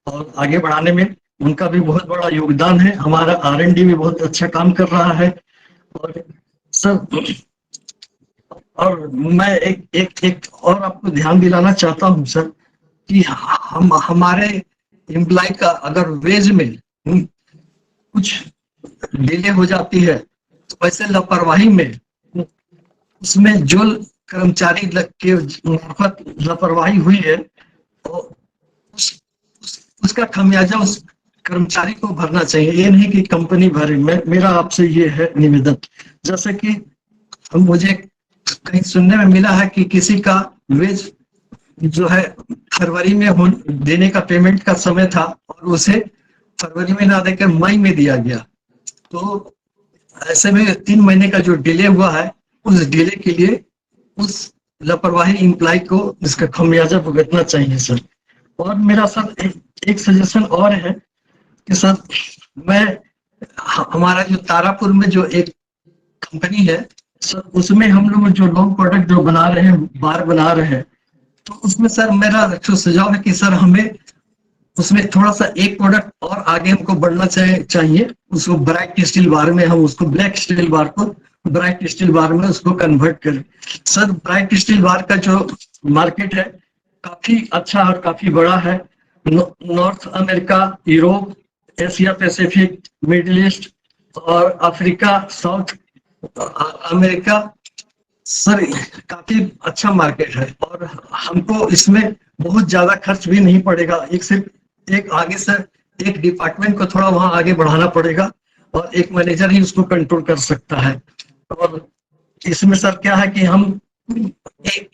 और आगे बढ़ाने में उनका भी बहुत बड़ा योगदान है। हमारा R&D भी बहुत अच्छा काम कर रहा है। और सर और मैं एक और आपको ध्यान दिलाना चाहता हूं सर कि हमारे एम्प्लॉय का अगर वेज में कुछ डिले हो जाती है तो ऐसे लापरवाही में उसमें जो कर्मचारी के मार्फत लापरवाही हुई है तो उसका खमियाजा उस कर्मचारी को भरना चाहिए, ये नहीं कि कंपनी भरे। मेरा आपसे ये है निवेदन। जैसे कि मुझे कहीं सुनने में मिला है कि किसी का वेज जो है फरवरी में देने का पेमेंट का समय था और उसे फरवरी में ना देकर मई में दिया गया। तो ऐसे में 3 महीने का जो डिले हुआ है, उस डिले के लिए उस लापरवाही एम्प्लॉय को इसका खमियाजा भुगतना चाहिए सर। और मेरा सर एक सजेशन और है कि सर मैं हमारा जो तारापुर में जो एक कंपनी है सर, उसमें हम लोग जो लॉन्ग प्रोडक्ट जो बना रहे हैं, बार बना रहे हैं, तो उसमें सर मेरा जो सुझाव है कि सर हमें उसमें थोड़ा सा एक प्रोडक्ट और आगे हमको बढ़ना चाहिए। उसको ब्राइट स्टील बार में हम उसको ब्लैक स्टील बार को ब्राइट स्टील बार में उसको कन्वर्ट करें। सर ब्राइट स्टील बार का जो मार्केट है काफी अच्छा और काफी बड़ा है। North America, Europe, Asia Pacific, middle east और अफ्रीका, साउथ अमेरिका, सर काफी अच्छा मार्केट है और हमको इसमें बहुत ज्यादा खर्च भी नहीं पड़ेगा। सिर्फ एक आगे से एक डिपार्टमेंट को थोड़ा वहां आगे बढ़ाना पड़ेगा और एक मैनेजर ही उसको कंट्रोल कर सकता है। और इसमें सर क्या है कि हम एक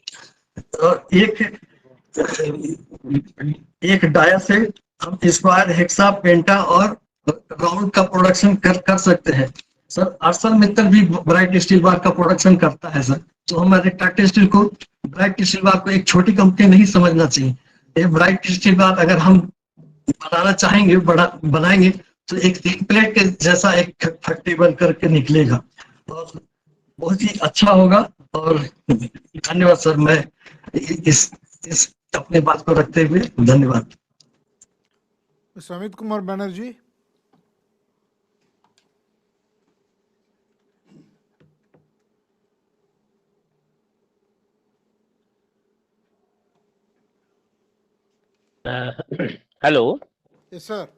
एक, एक डाया से हम स्क्वायर, हेक्सा, पेंटा और राउंड का प्रोडक्शन कर सकते हैं। सर आर्सल मित्तल भी ब्राइट स्टील बार का प्रोडक्शन करता है सर। तो हमारे टाटा स्टील को ब्राइट स्टील बार को एक छोटी कंपनी नहीं समझना चाहिए। ये ब्राइट स्टील बार अगर हम बनाना चाहेंगे, बनाएंगे तो एक 3 प्लेट के जैसा एक फैक्ट्री बन करके निकलेगा और बहुत ही अच्छा होगा। और धन्यवाद सर, मैं इस अपने बात को रखते हुए धन्यवाद। Amit Kumar Banerjee. Hello. Yes, sir.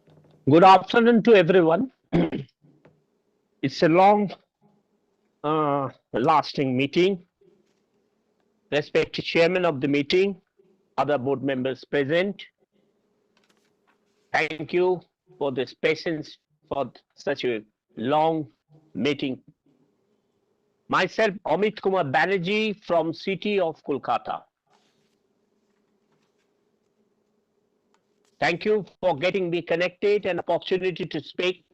Good afternoon to everyone. It's a long lasting meeting. Respected chairman of the meeting, other board members present. Thank you for this patience for such a long meeting. Myself, Amit Kumar Banerjee from city of Kolkata. Thank you for getting me connected and opportunity to speak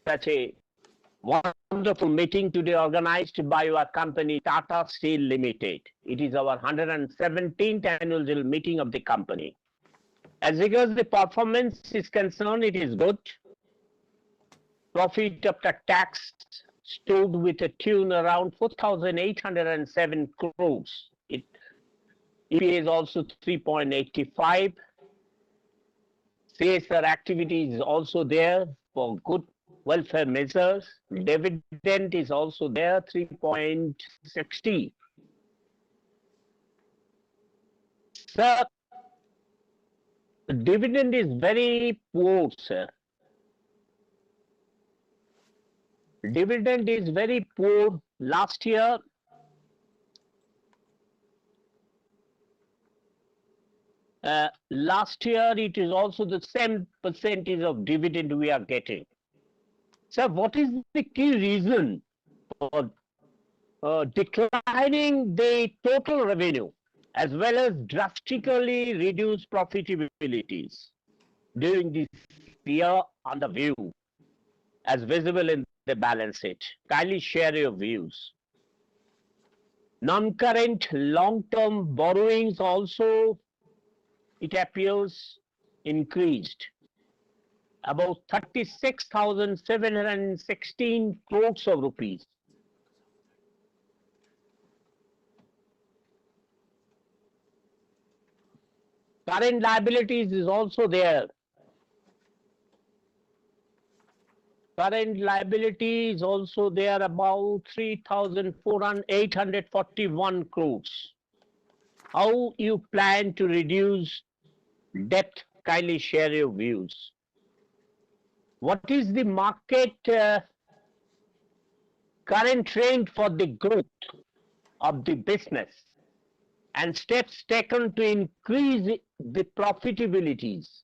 such a wonderful meeting today organized by our company Tata Steel Limited. It is our 117th annual general meeting of the company. As regards the performance is concerned, it is good. Profit after tax stood with a tune around 4,807 crores. EPA is also 3.85. CSR activity is also there for good welfare measures. Dividend is also there, 3.60. Sir, the dividend is very poor, sir. Dividend is very poor. Last year, it is also the same percentage of dividend we are getting. Sir, what is the key reason for declining the total revenue as well as drastically reduced profitabilities during this year under view as visible in the balance sheet? Kindly share your views. Non-current long-term borrowings also, it appears, increased about 36,716 crores of rupees. Current liabilities is also there. Current liability is also there about 3,841 crores. How you plan to reduce debt? Kindly share your views. What is the market current trend for the growth of the business and steps taken to increase the profitabilities?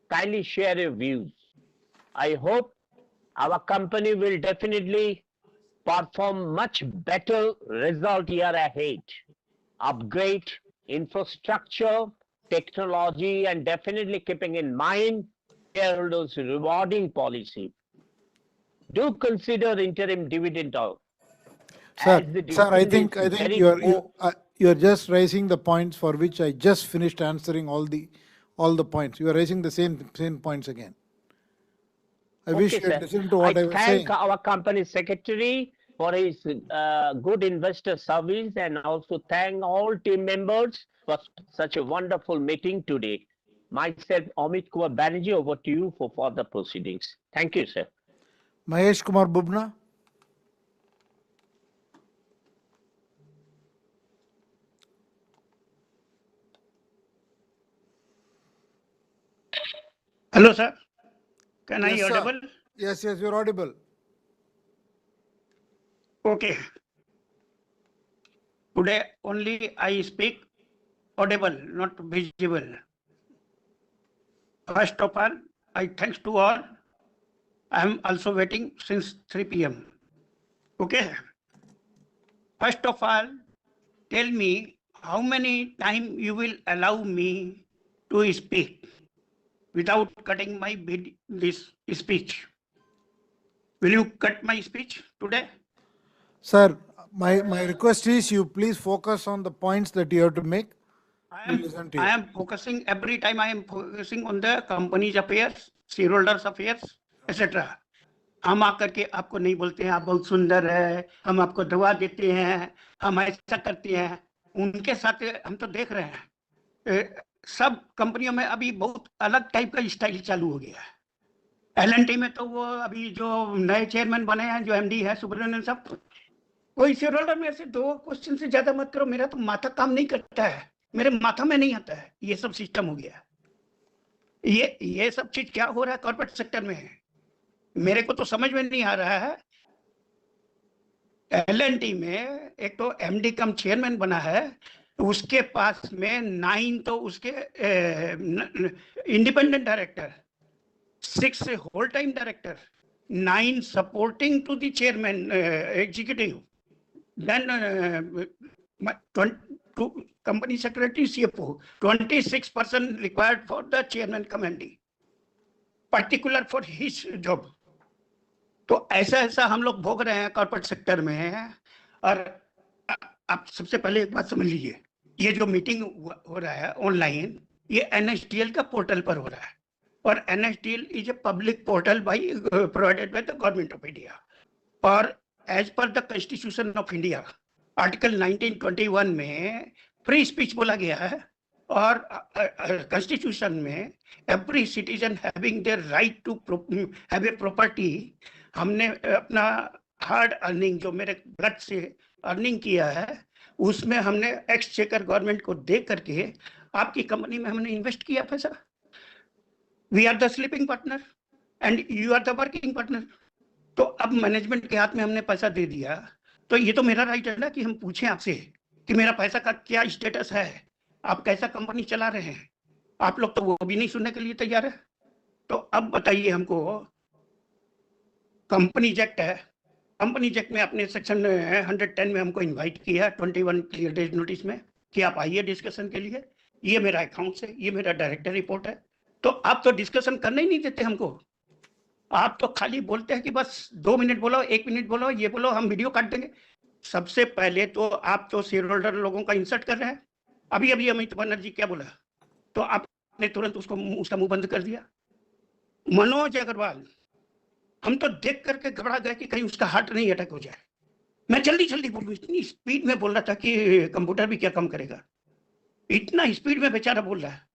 Kindly share your views. I hope our company will definitely perform much better result year ahead. Upgrade infrastructure technology, and definitely keeping in mind shareholders' rewarding policy. Do consider interim dividend out. Sir, As the sir, I dividend think is very you're just raising the points for which I just finished answering all the points. You are raising the same points again. I wish Okay, you had sir. listened to I what I was thank saying. our company secretary for his good investor service, and also thank all team members for such a wonderful meeting today. Myself, Amit Kumar Banerjee, over to you for further proceedings. Thank you, sir. Mahesh Kumar Bubna. Hello, sir. Can I Yes, sir. audible? Yes, you're audible. Okay. Today only I speak audible, not visible. First of all, I thanks to all. I am also waiting since 3 p.m. Okay. First of all, tell me how many time you will allow me to speak without cutting my this speech. Will you cut my speech today? Sir, my request is you please focus on the points that you have to make. We listen to you. I am focusing every time. I am focusing on the company's affairs, shareholders affairs, etc. हम आकर के आपको नहीं बोलते हैं आप बहुत सुंदर है, हम आपको दवा देते हैं, हम ऐसा करते हैं, उनके साथ हम तो देख रहे हैं सब कंपनियों में अभी बहुत अलग टाइप का स्टाइल चालू हो गया है। एलएनटी में तो वो अभी जो नए चेयरमैन बने हैं, जो एमडी है सुब्रमण्यन साहब, कोई शेयर होल्डर में से 2 क्वेश्चन से ज्यादा मत करो, मेरा तो माथा काम नहीं करता है, मेरे माथा में नहीं आता है, ये सब सिस्टम हो गया। ये सब चीज क्या हो रहा है कॉर्पोरेट सेक्टर में, मेरे को तो समझ में नहीं आ रहा है। एलएनटी में एक तो एमडी कम चेयरमैन बना है, उसके पास में 9 तो उसके independent director, 6 whole time director, 9 supporting to the chairman executive, then company secretary, CFO, 26% required for the chairman committee, particular for his job. तो ऐसा हम लोग भोग रहे हैं कॉर्पोरेट सेक्टर में। और आप सबसे पहले एक बात समझ लीजिए, ये जो मीटिंग हो रहा है ऑनलाइन, ये NSDL का पोर्टल पर हो रहा है, और NSDL is a public portal by provided by the government of India, और as per the constitution of India article 1921 में फ्री स्पीच बोला गया है, और कॉन्स्टिट्यूशन में every citizen having the right to have a property. हमने अपना hard earning, जो मेरे ब्लड से अर्निंग किया है, उसमें हमने एक्सचेकर गवर्नमेंट को दे करके आपकी कंपनी में हमने इन्वेस्ट किया पैसा। We are the sleeping partner and you are the working partner. तो अब मैनेजमेंट के हाथ में हमने पैसा दे दिया, तो ये तो मेरा राइट है ना कि हम पूछें आपसे कि मेरा पैसा का क्या स्टेटस है, आप कैसा कंपनी चला रहे हैं। आप लोग तो वो भी नहीं सुनने के लिए तैयार है। तो अब बताइए हमको, कंपनी एक्ट है, कंपनी एक्ट में अपने सेक्शन 110 में हमको इनवाइट किया 21 क्लियर डेज नोटिस में कि आप आइए डिस्कशन के लिए। ये मेरा अकाउंट है, ये मेरा डायरेक्टर रिपोर्ट है। तो आप तो डिस्कशन करने ही नहीं देते हमको, आप तो खाली बोलते हैं कि बस 2 मिनट बोलो, 1 मिनट बोलो, ये बोलो, हम वीडियो काट देंगे। सबसे पहले तो आप तो शेयर होल्डर लोगों का इंसल्ट कर रहे हैं। अभी अभी अमित बनर्जी क्या बोला, तो आपने तुरंत उसका मुंह बंद कर दिया। मनोज अग्रवाल, हम तो देख करके घबरा गए कि कहीं उसका हार्ट नहीं अटैक हो जाए। मैं जल्दी बोलूं, इतनी स्पीड में बोल रहा था कि कंप्यूटर भी क्या कम करेगा, इतना स्पीड में बेचारा बोल रहा है।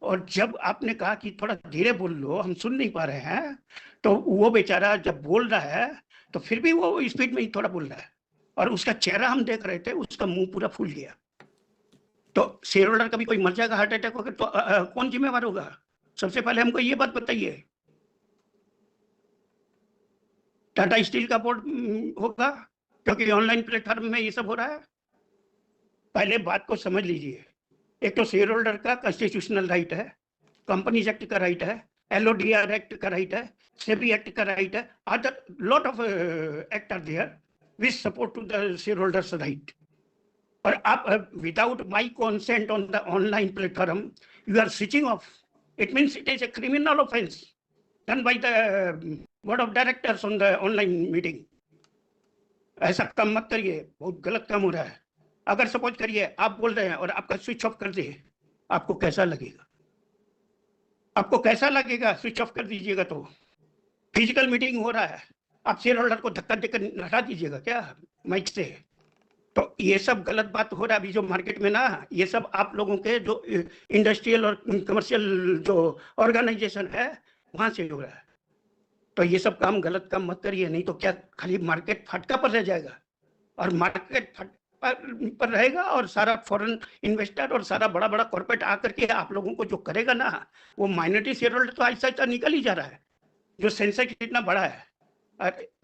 और जब आपने कहा कि थोड़ा धीरे बोल लो, हम सुन नहीं पा रहे हैं, तो वो बेचारा जब बोल रहा है तो फिर भी वो स्पीड में ही थोड़ा बोल रहा है, और उसका चेहरा हम देख रहे थे, उसका मुंह पूरा फूल गया। तो शेयर होल्डर का भी कोई मर जाएगा हार्ट अटैक होगा तो कौन जिम्मेवार होगा? सबसे पहले हमको ये बात बताइए। टाटा स्टील का बोर्ड होगा, क्योंकि ऑनलाइन प्लेटफॉर्म में ये सब हो रहा है। पहले बात को समझ लीजिए, एक तो शेयर होल्डर का कॉन्स्टिट्यूशनल राइट है, कंपनीज एक्ट का राइट है, LODR एक्ट का राइट है, सेबी एक्ट का राइट है, other lot of act are there which support to the share holders right. और आप without my consent on the online platform, you are switching off. It means it is a criminal offense done by the board of directors on the online meeting. ऐसा काम मत करिए, बहुत गलत काम हो रहा है. अगर सपोज करिए आप बोल रहे हैं और आपका स्विच ऑफ कर दिए, आपको कैसा लगेगा? आपको कैसा लगेगा? स्विच ऑफ कर दीजिएगा तो फिजिकल मीटिंग हो रहा है, आप शेयर होल्डर को धक्का देकर हटा दीजिएगा क्या माइक से? तो ये सब गलत बात हो रहा है अभी जो मार्केट में ना. ये सब आप लोगों के जो इंडस्ट्रियल और कमर्शियल जो ऑर्गेनाइजेशन है वहां से हो रहा है. तो ये सब काम गलत काम मत करिए, नहीं तो क्या खाली मार्केट फटका पर रह जाएगा. और मार्केट पर रहेगा और सारा फॉरेन इन्वेस्टर और सारा बड़ा बड़ा कॉर्पोरेट आकर के आप लोगों को जो करेगा ना, वो माइनॉरिटी शेयर होल्डर तो ऐसा ऐसा निकल ही जा रहा है. जो सेंसेक्स इतना बड़ा है,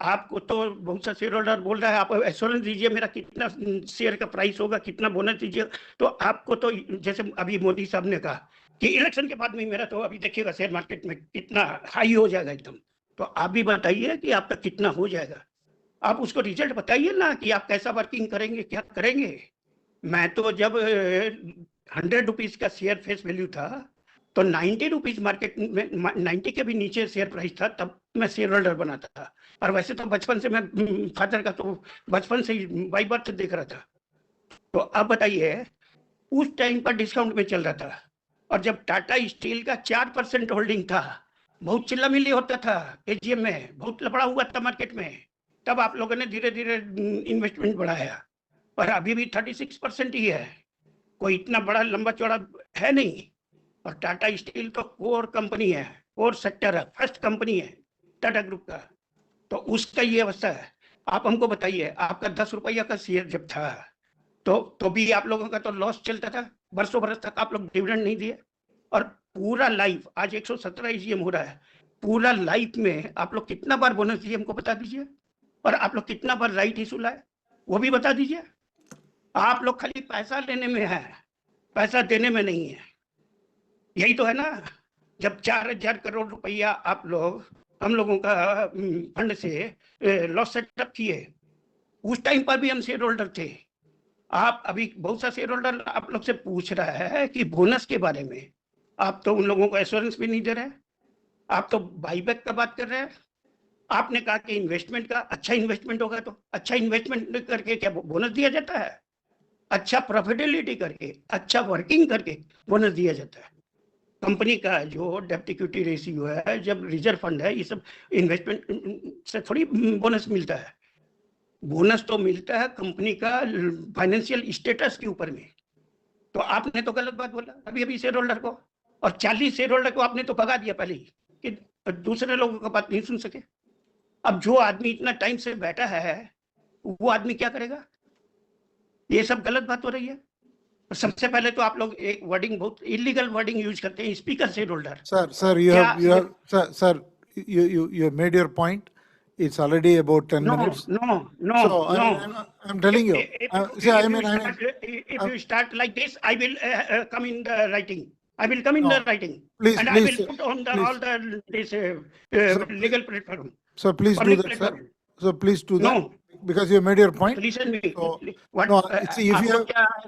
आपको तो बहुत सा शेयर होल्डर बोल रहा है आप एश्योरेंस दीजिए मेरा कितना शेयर का प्राइस होगा, कितना बोनस दीजिए. तो आपको तो जैसे अभी मोदी साहब ने कहा कि इलेक्शन के बाद में मेरा तो अभी देखिएगा शेयर मार्केट में कितना हाई हो जाएगा एकदम. तो आप भी बताइए कि आपका कितना हो जाएगा. आप उसको रिजल्ट बताइए ना कि आप कैसा वर्किंग करेंगे, क्या करेंगे. मैं तो जब 100 रुपीज का शेयर फेस वैल्यू था तो 90 रुपीज मार्केट में 90 के भी नीचे शेयर प्राइस था, तब मैं शेयर होल्डर बनाता था. और वैसे तो बचपन से मैं फादर का तो बचपन से ही बाई बर्थ देख रहा था. तो अब बताइए उस टाइम पर डिस्काउंट में चल रहा था. और जब टाटा स्टील का 4% होल्डिंग था, बहुत चिल्ला मिली होता था एजीएम में, बहुत लफड़ा हुआ था मार्केट में. तब आप लोगों ने धीरे धीरे इन्वेस्टमेंट बढ़ाया और अभी भी 36% ही है. कोई इतना बड़ा लंबा चौड़ा है नहीं. और टाटा स्टील तो कोर कंपनी है, कोर सेक्टर है, फर्स्ट कंपनी है टाटा ग्रुप का. तो उसका ये अवस्था है. आप हमको बताइए, आपका 10 रुपया का शेयर जब था तो भी आप लोगों का तो लॉस चलता था. बरसों बरस तक आप लोग डिविडेंड नहीं दिए. और पूरा लाइफ आज 117 एजीएम हो रहा है, पूरा लाइफ में आप लोग कितना बार बोनस दिए हमको बता दीजिए. और आप लोग कितना बार राइट इशू लाए वो भी बता दीजिए. आप लोग खाली पैसा लेने में है, पैसा देने में नहीं है. यही तो है ना. जब 4,000 करोड़ रुपया आप लोग हम लोगों का फंड से लॉस सेटअप किए, उस टाइम पर भी हम शेयर होल्डर थे. आप अभी बहुत सा शेयर होल्डर आप लोग से पूछ रहा है कि बोनस के बारे में. आप तो उन लोगों को एश्योरेंस भी नहीं दे रहे. आप तो बाईबैक का बात कर रहे हैं. आपने कहा कि इन्वेस्टमेंट का अच्छा इन्वेस्टमेंट होगा, तो अच्छा इन्वेस्टमेंट करके क्या बोनस दिया जाता है? अच्छा प्रॉफिटेबिलिटी करके, अच्छा वर्किंग करके बोनस दिया जाता है. कंपनी का जो डेब्ट इक्विटी रेशियो है, जब रिजर्व फंड है, ये सब इन्वेस्टमेंट से थोड़ी बोनस मिलता है. बोनस तो मिलता है कंपनी का फाइनेंशियल स्टेटस के ऊपर में. तो आपने तो गलत बात बोला अभी अभी शेयर होल्डर को. और 40 शेयर होल्डर को आपने तो भगा दिया पहले ही कि दूसरे लोगों का बात नहीं सुन सके. अब जो आदमी इतना टाइम से बैठा है वो आदमी क्या करेगा? ये सब गलत बात हो रही है. सबसे पहले तो आप लोग एक वर्डिंग, बहुत इलीगल वर्डिंग यूज करते हैं, speaker share holder. Sir, you have made your point. It's already about 10 minutes. No. So I'm telling you. If you start like this, I will come in the writing. I will come in the writing. Please, and please, I will put on all the this legal platform. So please do that, sir. So please do that. No. Because you made your point. Listen me. So, What? no, see, if you have,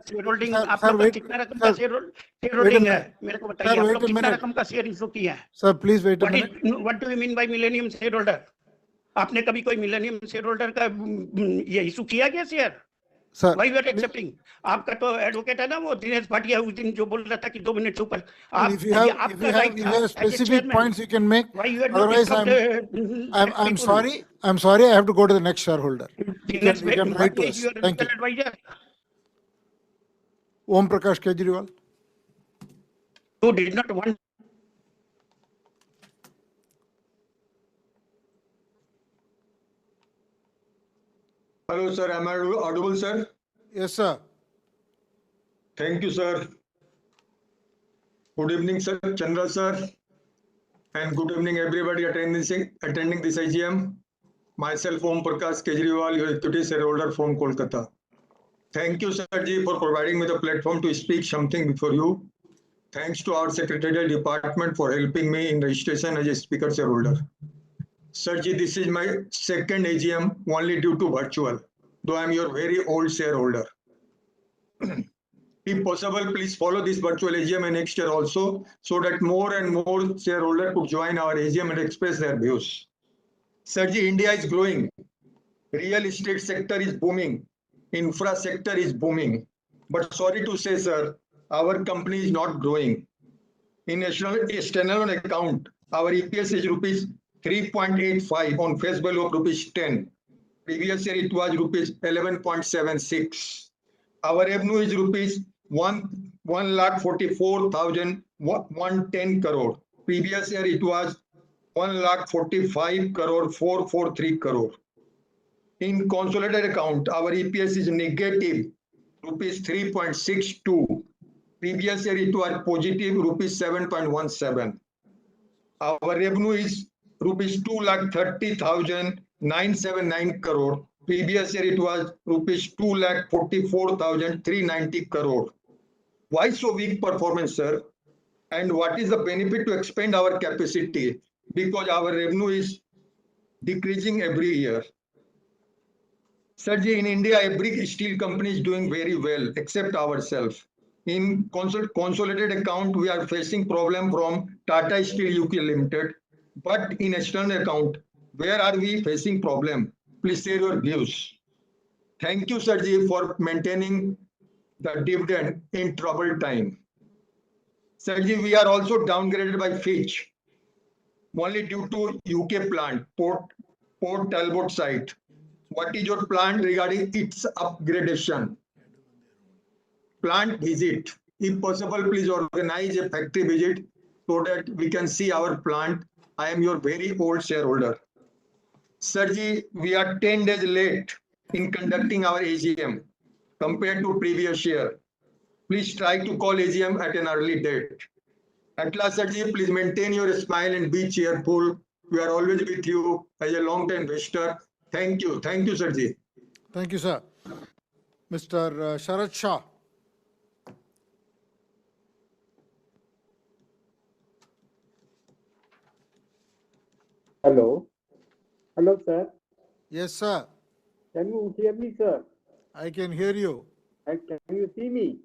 share holding आप sir, लोग wait, कितना रकम का share holding है मेरे को बताइए. आप लोग कितना रकम का शेयर इशू किया है? Sir, please wait a minute. What do you mean by millennium share holder? आपने कभी कोई मिलेनियम शेयर होल्डर का ये इशू किया क्या share? Why you are accepting? आपका तो एडवोकेट है ना वो दिनेश भाटिया, उस दिन जो बोल रहा था कि 2 मिनट से ऊपर. If you have specific points you can make. Otherwise, I'm sorry. I'm sorry. I have to go to the next shareholder. You can write to us. Thank you. Om Prakash Kejriwal. You did not want. Hello, sir. Am I audible, sir? Yes, sir. Thank you, sir. Good evening, sir. Chandra, sir. And good evening, everybody attending this IGM. Myself, Om Prakash Kejriwal, your equity shareholder from Kolkata. Thank you, sir, Ji, for providing me the platform to speak something before you. Thanks to our secretarial department for helping me in registration as a speaker shareholder. Sir Ji, this is my second AGM only due to virtual, though I am your very old shareholder. If possible, please follow this virtual AGM next year also, so that more and more shareholders could join our AGM and express their views. Sirji, India is growing. Real estate sector is booming. Infra sector is booming. But sorry to say, sir, our company is not growing. In standalone account, our EPS is rupees 3.85 on face value of rupees 10. Previous year it was rupees 11.76. Our revenue is rupees 1,44,110 crore. Previous year it was 1,45 crore 443 crore. In consolidated account, our EPS is negative rupees 3.62. Previous year it was positive rupees 7.17. Our revenue is rupees 2,30,979 crore. Previous year it was rupees 2,44,390 crore. Why so weak performance, sir? And what is the benefit to expand our capacity? Because our revenue is decreasing every year. Sirji, in India, every steel company is doing very well, except ourselves. In consolidated account, we are facing problem from Tata Steel UK Limited. But in external account, where are we facing problem? Please share your views. Thank you, Sirji, for maintaining the dividend in troubled time. Sirji, we are also downgraded by Fitch, only due to UK plant, Port Talbot site. What is your plan regarding its upgradation? Plant visit. If possible, please organize a factory visit so that we can see our plant. I am your very old shareholder. Sirji, we are 10 days late in conducting our AGM compared to previous year. Please try to call AGM at an early date. At last, Sirji, please maintain your smile and be cheerful. We are always with you as a long-time investor. Thank you. Thank you, Sirji. Thank you, sir. Mr. Sharat Shah. Hello. Hello, sir. Yes, sir. Can you hear me, sir? I can hear you. And can you see me?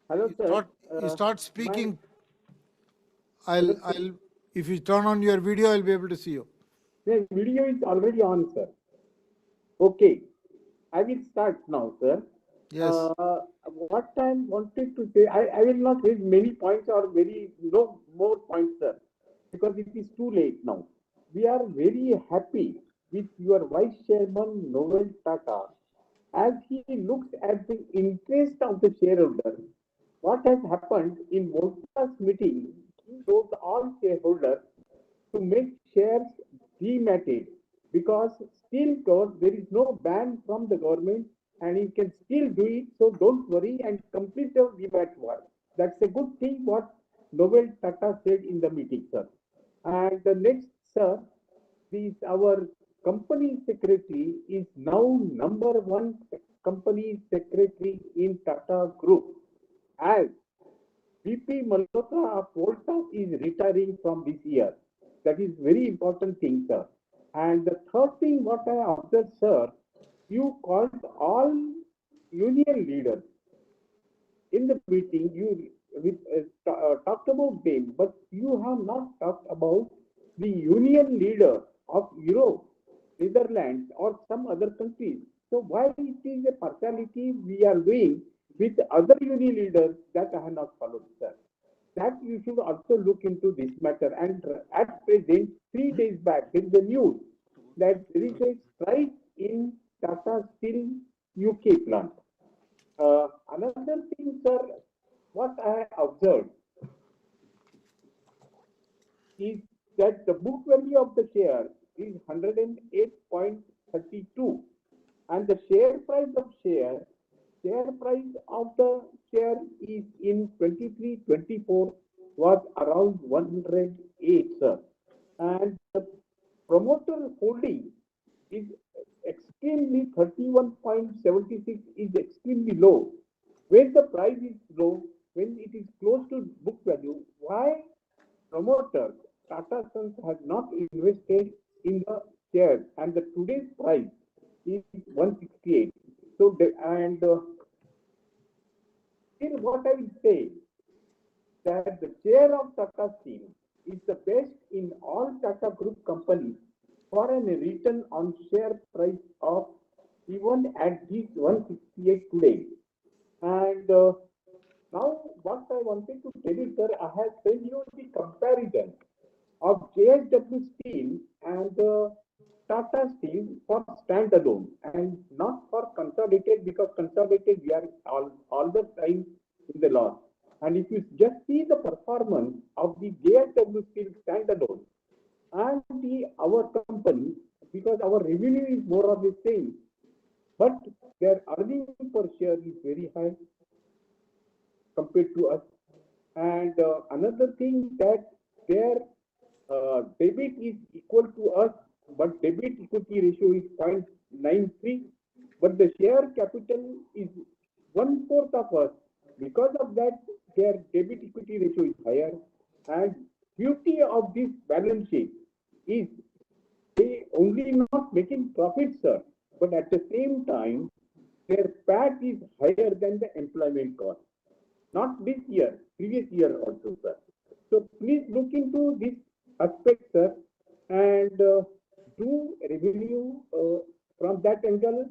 Hello, sir. You start speaking. If you turn on your video, I'll be able to see you. The video is already on, sir. Okay. I will start now, sir. Yes. What I wanted to say, I will not raise many points or more points, sir, because it is too late now. We are very happy with your Vice Chairman Noel Tata as he looks at the interest of the shareholder. What has happened in Volta's meeting, he told all shareholders to make shares dematted because still there is no ban from the government and you can still do it. So don't worry and complete your demat work. That's a good thing what Noel Tata said in the meeting, sir. And the next, sir, our company secretary is now #1 company secretary in Tata Group, as VP Malhotra of Volta is retiring from this year. That is very important thing, sir. And the third thing what I observed, sir, you called all union leaders. In the meeting, you talked about them, but you have not talked about the union leader of Europe, Netherlands, or some other countries. So why it is a partiality we are doing with other union leaders that I have not followed, sir? That you should also look into this matter. And at present, 3 days back, there is a news that there is a strike in Tata Steel UK plant. Another thing, sir, what I observed is that the book value of the share is 108.32 and the share price of the share is in 23-24 was around 108, sir. And the promoter holding is extremely 31.76 is extremely low. When the price is low, when it is close to book value, why promoter Tata Sons has not invested in the shares, and the today's price is 168. So what I will say, that the share of Tata Steel is the best in all Tata Group companies for a return on share price of even at this 168 today. And now what I wanted to tell you, sir, I have sent you the comparison of JSW Steel and Tata Steel for standalone and not for consolidated, because consolidated we are all the time in the loss. And if you just see the performance of the JSW Steel standalone and our company, because our revenue is more or less same, but their earning per share is very high compared to us. And another thing, that their debit is equal to us, but debit equity ratio is 0.93, but the share capital is 1/4 of us. Because of that, their debit equity ratio is higher. And beauty of this balance sheet is they only not making profits, sir, but at the same time, their PAT is higher than the employment cost. Not this year, previous year also, sir. So please look into this aspect, sir, and do revenue from that angle,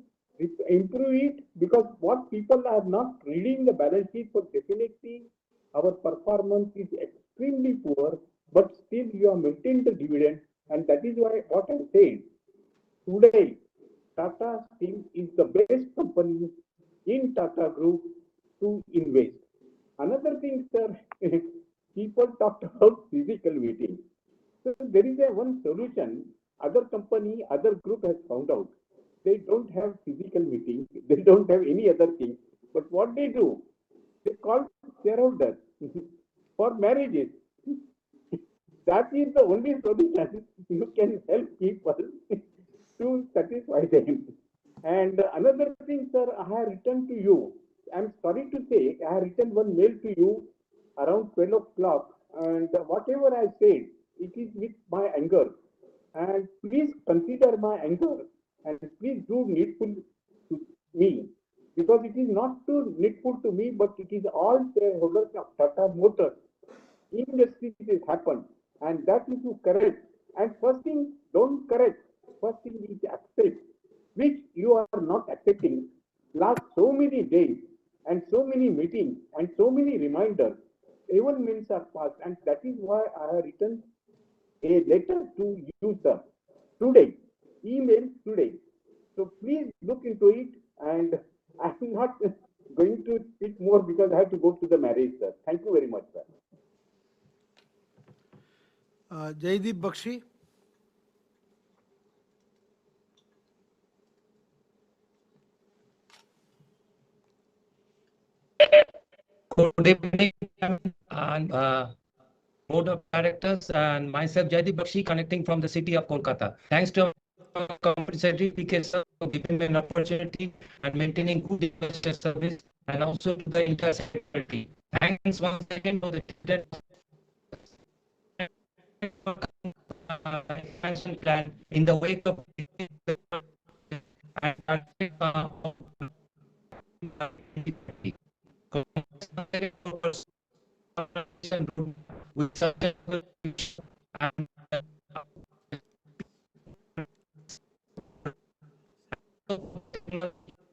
improve it, because what people are not reading the balance sheet, so definitely our performance is extremely poor, but still you have maintained the dividend, and that is why what I'm saying. Today, Tata Steel is the best company in Tata Group to invest. Another thing, sir, people talked about physical meeting. So there is a one solution. Other company, other group has found out. They don't have physical meeting. They don't have any other thing. But what they do, they call shareholders for marriages. That is the only solution you can help people to satisfy them. And another thing, sir, I have written to you. I'm sorry to say, I have written one mail to you around 12 o'clock, and whatever I said, it is with my anger. And please consider my anger, and please do needful to me, because it is not too needful to me, but it is all shareholders of Tata Motors. Injustice has happened, and that is to correct. And first thing, don't correct. First thing is accept, which you are not accepting. Last so many days and so many meetings and so many reminders, even minutes are passed, and that is why I have written a letter to you, sir, today, email today. So please look into it, and I'm not going to speak more because I have to go to the marriage, sir. Thank you very much, sir. Jaideep Bakshi. Good evening, and board of directors, and myself, Jaideep Bakshi, connecting from the city of Kolkata. Thanks to our company secretary, PK sir, for giving me an opportunity and maintaining good investor service, and also to the entire secretary. Thanks once again for the expansion plan in the wake of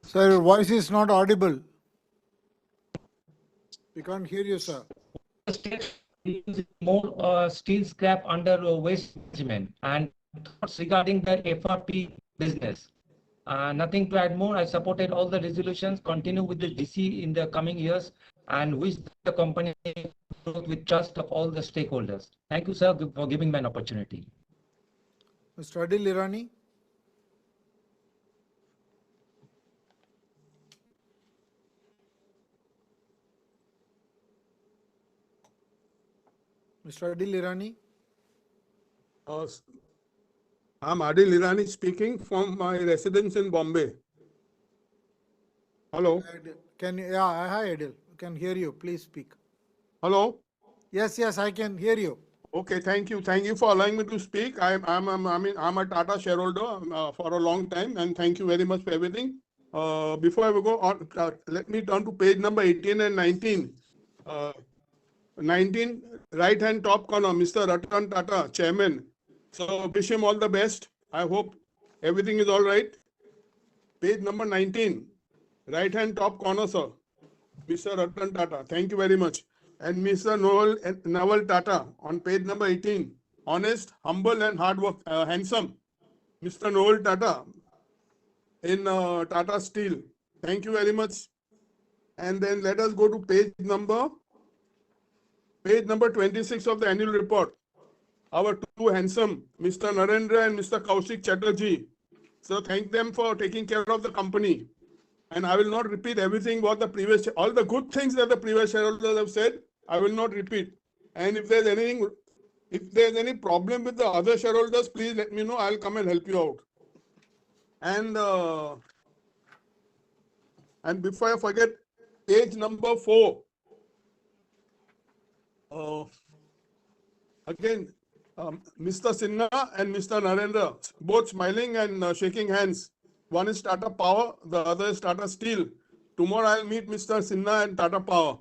Sir, your voice is not audible. We can't hear you, sir. More steel scrap under waste management, and thoughts regarding the FRP business. Nothing to add more. I supported all the resolutions, continue with the DC in the coming years, and wish the company growth with trust of all the stakeholders. Thank you, sir, for giving me an opportunity. Mr. Adil Irani. Mr. Adil Irani. I'm Adil Irani speaking from my residence in Bombay. Hello. Hi Adil. I can hear you. Please speak. Hello. Yes, I can hear you. Okay, thank you. Thank you for allowing me to speak. I'm a Tata shareholder for a long time, and thank you very much for everything. Before I go on, let me turn to page number 18 and 19. 19, right hand top corner, Mr. Ratan Tata, Chairman. So wish him all the best. I hope everything is all right. Page number 19, right hand top corner, sir. Mr. Ratan Tata, thank you very much. And Mr. Naval Tata on page number 18, honest, humble and hard work, handsome. Mr. Noel Tata in Tata Steel. Thank you very much. And then let us go to page number 26 of the annual report. Our two handsome, Mr. Narendra and Mr. Kaushik Chatterjee. So thank them for taking care of the company. And I will not repeat everything what the previous, all the good things that the previous shareholders have said, I will not repeat. And if there's any problem with the other shareholders, please let me know. I'll come and help you out. And before I forget, page number 4. Again, Mr. Sinha and Mr. Narendra, both smiling and shaking hands. One is Tata Power, the other is Tata Steel. Tomorrow I'll meet Mr. Sinha and Tata Power.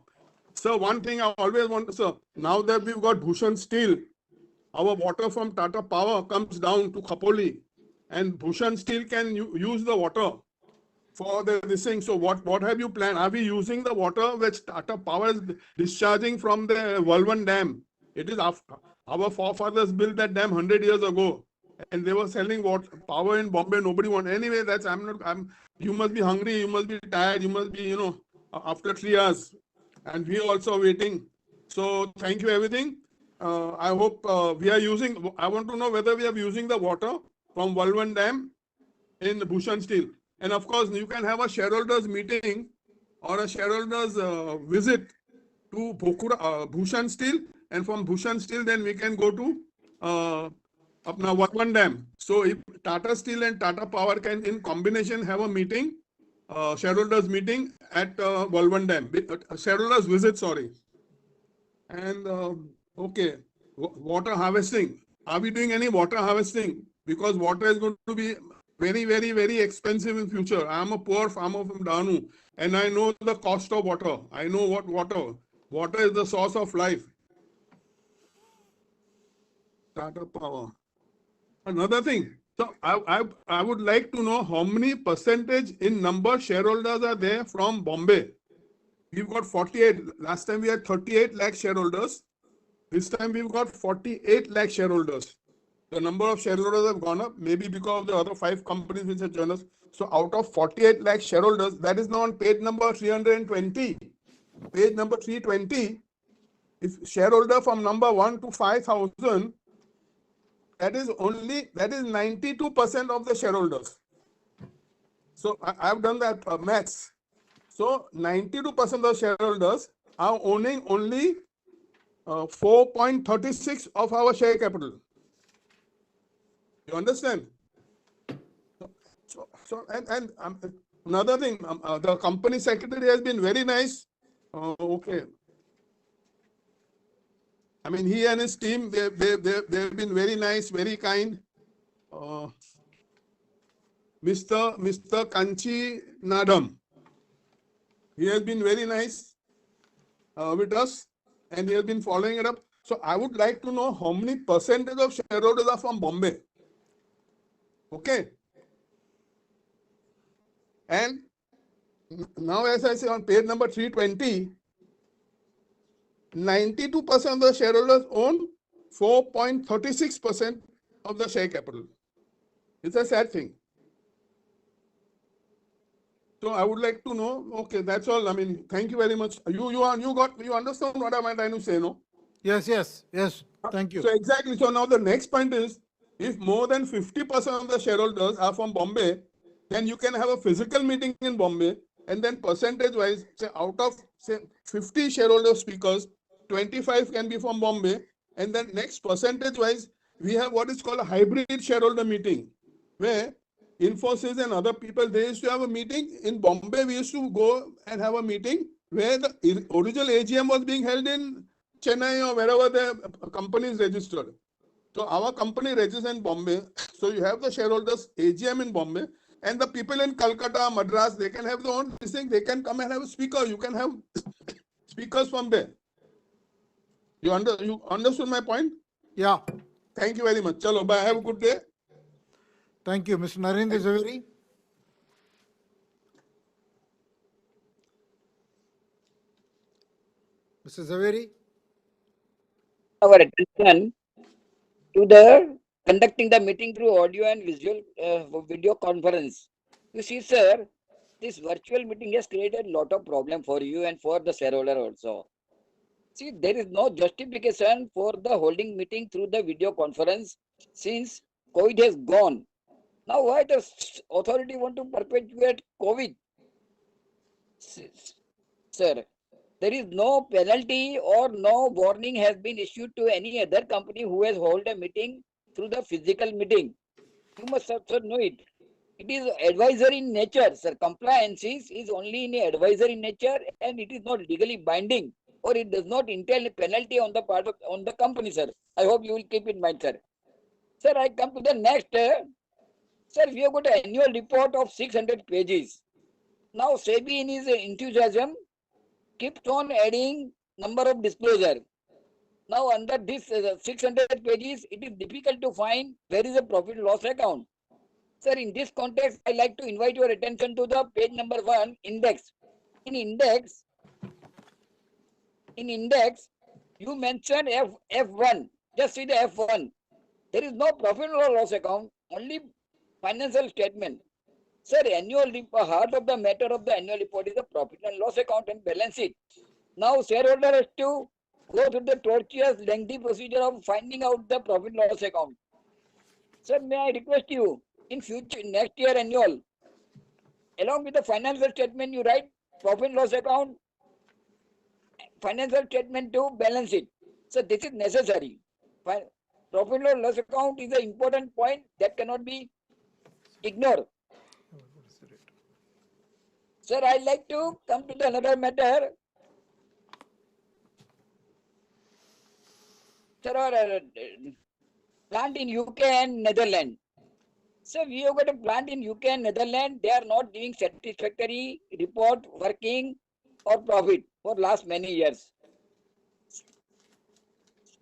So one thing I always want to say, now that we've got Bhushan Steel, our water from Tata Power comes down to Khopoli, and Bhushan Steel can use the water for this thing. So what have you planned? Are we using the water which Tata Power is discharging from the Walwhan Dam? It is after our forefathers built that dam 100 years ago, and they were selling power in Bombay. Nobody wanted. Anyway, you must be hungry. You must be tired. You must be, after 3 hours, and we are also waiting. So thank you everything. I hope we are using. I want to know whether we are using the water from Walwhan Dam in Bhushan Steel. And of course, you can have a shareholders meeting or a shareholders visit to Bhushan Steel, and from Bhushan Steel, then we can go to Walwhan Dam. So if Tata Steel and Tata Power can in combination have a meeting, shareholders meeting at Walwhan Dam, shareholders visit, sorry. And okay, water harvesting. Are we doing any water harvesting? Because water is going to be very, very, very expensive in future. I am a poor farmer from Danu, and I know the cost of water. I know what water is the source of life. Tata Power. Another thing. So I would like to know how many percentage in number shareholders are there from Bombay. We've got 48. Last time we had 38 lakh shareholders. This time we've got 48 lakh shareholders. The number of shareholders have gone up, maybe because of the other 5 companies which have joined us. So out of 48 lakh shareholders, that is now on page number 320. Page number 320, if shareholder from number 1 to 5,000, that is 92% of the shareholders. So I have done that maths. So 92% of the shareholders are owning only 4.36 of our share capital. You understand? So another thing, the company secretary has been very nice. Okay. I mean, he and his team, they've been very nice, very kind. Mr. Kanchi Nadam, he has been very nice with us, and he has been following it up. So I would like to know how many percentage of shareholders are from Bombay. Okay. And now, as I say, on page number 320, 92% of the shareholders own 4.36% of the share capital. It's a sad thing. So I would like to know. Okay, that's all. I mean, thank you very much. You understand what am I trying to say, no? Yes. Thank you. So exactly. So now the next point is, if more than 50% of the shareholders are from Bombay, then you can have a physical meeting in Bombay, and then percentage-wise, say out of say 50 shareholder speakers, 25 can be from Bombay, and then next percentage-wise, we have what is called a hybrid shareholder meeting, where Infosys and other people, they used to have a meeting in Bombay. We used to go and have a meeting where the original AGM was being held in Chennai or wherever the company is registered. So our company registers in Bombay. So you have the shareholders AGM in Bombay, And the people in Calcutta, Madras, they can have their own this thing. They can come and have a speaker. You can have speakers from there. You understood my point? Yeah. Thank you very much. Chalo, bye. Have a good day. Thank you. Mr. Narendra Zaveri. Mr. Zaveri. Our attention to the conducting the meeting through audio and visual video conference. You see, sir, this virtual meeting has created a lot of problem for you and for the shareholder also. See, there is no justification for the holding meeting through the video conference since COVID has gone. Now, why the authority want to perpetuate COVID? Sir, there is no penalty or no warning has been issued to any other company who has held a meeting through the physical meeting. You must also know it. It is advisory in nature, sir. Compliance is only in advisory in nature and it is not legally binding or it does not entail a penalty on the part of on the company, sir. I hope you will keep in mind, sir. Sir, I come to the next. Sir, we have got an annual report of 600 pages. Now, SEBI in his enthusiasm keeps on adding number of disclosure. Now, under this 600 pages, it is difficult to find where is a profit loss account. Sir, in this context, I like to invite your attention to the page number 1, index. In index, you mentioned F1. Just see the F1. There is no profit or loss account, only financial statement. Sir, annual report, heart of the matter of the annual report is the profit and loss account and balance sheet. Now, shareholder has to go through the tortuous, lengthy procedure of finding out the profit and loss account. Sir, may I request you, in future, next year annual, along with the financial statement, you write profit and loss account, financial statement to balance sheet. So, this is necessary. Profit and loss account is an important point that cannot be ignored. Sir, I'd like to come to the another matter. Sir, our plant in UK and Netherlands. So we have got a plant in UK and Netherlands. They are not giving satisfactory report, working or profit for last many years.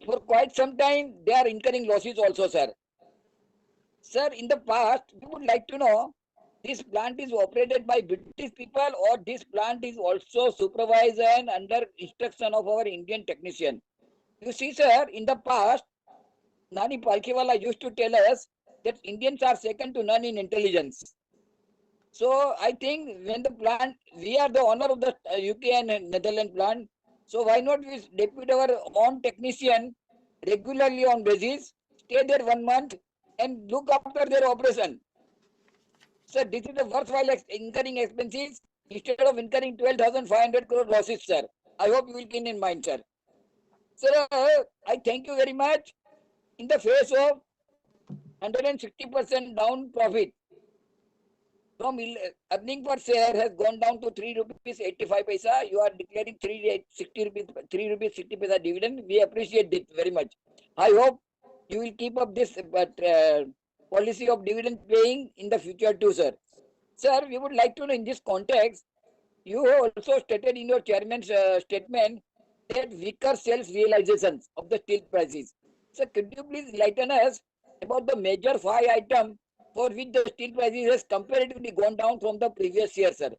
For quite some time, they are incurring losses also, sir. Sir, in the past, we would like to know, this plant is operated by British people or this plant is also supervised and under instruction of our Indian technician. You see, sir, in the past, Nani Palkhiwala used to tell us that Indians are second to none in intelligence. So I think when the plant, we are the owner of the UK and Netherlands plant. So why not we depute our own technician regularly on basis, stay there 1 month and look after their operation. Sir, this is a worthwhile incurring expenses instead of incurring 12,500 crore losses, sir. I hope you will keep in mind, sir. Sir, I thank you very much. In the face of 160% down profit, from earning per share has gone down to 3 rupees 85 paisa. You are declaring 3 rupees 60 paisa dividend. We appreciate it very much. I hope you will keep up this policy of dividend paying in the future too, sir. Sir, we would like to know in this context, you have also stated in your chairman's statement that weaker sales realizations of the steel prices. Sir, could you please enlighten us about the major 5 items for which the steel prices has comparatively gone down from the previous year, sir?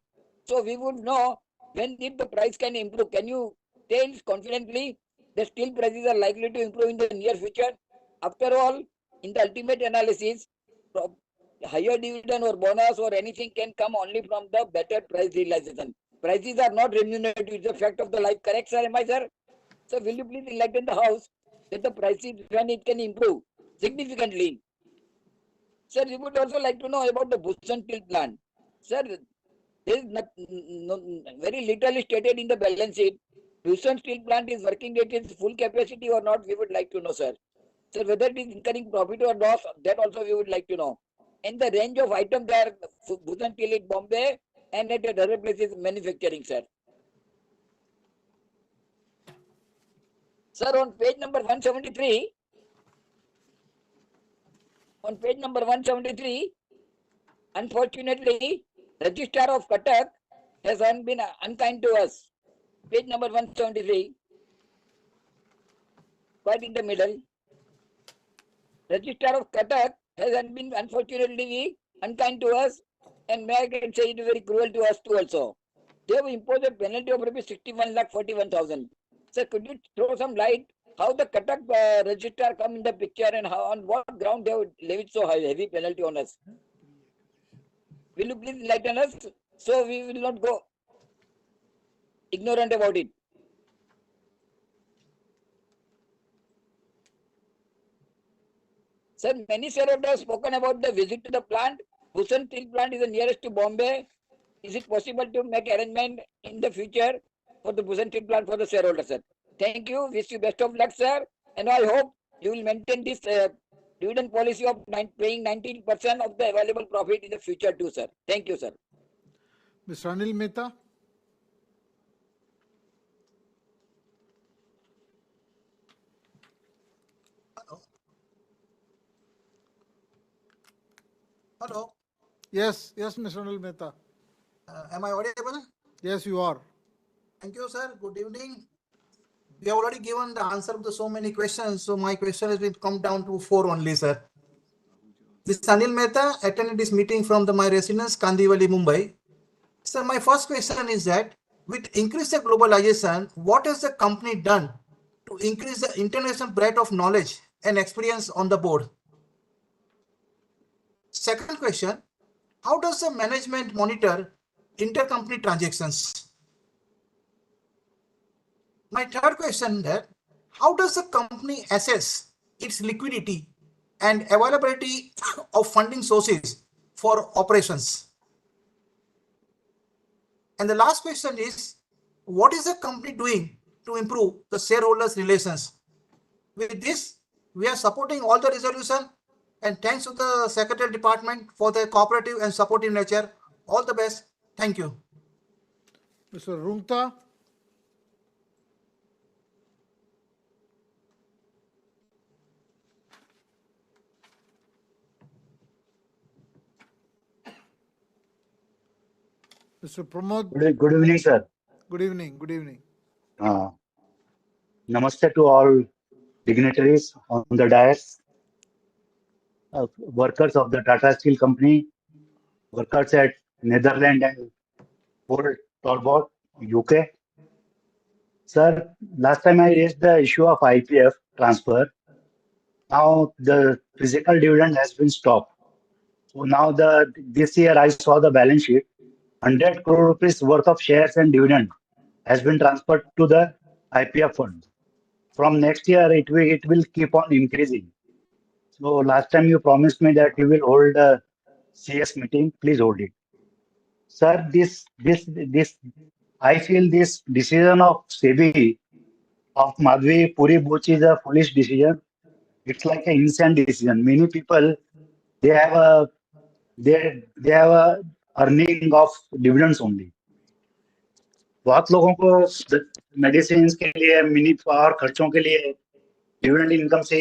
So we would know when if the price can improve. Can you tell confidently the steel prices are likely to improve in the near future? After all, in the ultimate analysis, higher dividend or bonus or anything can come only from the better price realization. Prices are not remunerative. It's a fact of the life. Correct, sir? Am I, sir? So will you please enlighten the house that the prices when it can improve significantly? Sir, we would also like to know about the Bhushan Steel plant. Sir, there is very little stated in the balance sheet. Bhushan Steel plant is working at its full capacity or not? We would like to know, sir. Sir, whether it is incurring profit or loss, that also we would like to know. And the range of items there, Bhushan Steel in Bombay and at other places manufacturing, sir. Sir, on page number 173, 173, Unfortunately, Registrar of Cuttack has been unkind to us. Page number 173, quite in the middle. Registrar of Cuttack has been unfortunately unkind to us, and may I can say it is very cruel to us too also. They have imposed a penalty of rupees 61,41,000. Sir, could you throw some light how the Cuttack registrar come in the picture and how on what ground they have levied so heavy penalty on us? Will you please enlighten us so we will not go ignorant about it? Sir, many shareholders have spoken about the visit to the plant. Bhushan Steel plant is the nearest to Bombay. Is it possible to make arrangement in the future for the Bhushan Steel plant for the shareholder, sir? Thank you. Wish you best of luck, sir. And I hope you will maintain this dividend policy of paying 19% of the available profit in the future too, sir. Thank you, sir. Mr. Anil Mehta. Hello. Yes, Mr. Anil Mehta. Am I audible? Yes, you are. Thank you, sir. Good evening. We have already given the answer to so many questions, so my question has been come down to 4 only, sir. This Anil Mehta attended this meeting from my residence, Kandivali, Mumbai. Sir, my first question is that with increased globalization, what has the company done to increase the international breadth of knowledge and experience on the board? Second question, how does the management monitor intercompany transactions? My third question that how does the company assess its liquidity and availability of funding sources for operations? And the last question is, what is the company doing to improve the shareholders' relations? With this, we are supporting all the resolution, and thanks to the Secretary Department for their cooperative and supportive nature. All the best. Thank you. Mr. Rungta. Mr. Pramod. Good evening, sir. Good evening. Good evening. Namaste to all dignitaries on the dais, workers of the Tata Steel Company, workers at Netherlands and Port Talbot, UK. Sir, last time I raised the issue of IPF transfer. Now the physical dividend has been stopped. So now this year I saw the balance sheet. 100 crore rupees worth of shares and dividend has been transferred to the IPF fund. From next year, it will keep on increasing. So last time you promised me that you will hold a CS meeting. Please hold it, sir. I feel this decision of SEBI of Madhvi Puri Buch is a foolish decision. It's like an insane decision. Many people they have a earning of dividends only. बहुत लोगों को medicine के लिए mini और खर्चों के लिए dividend income से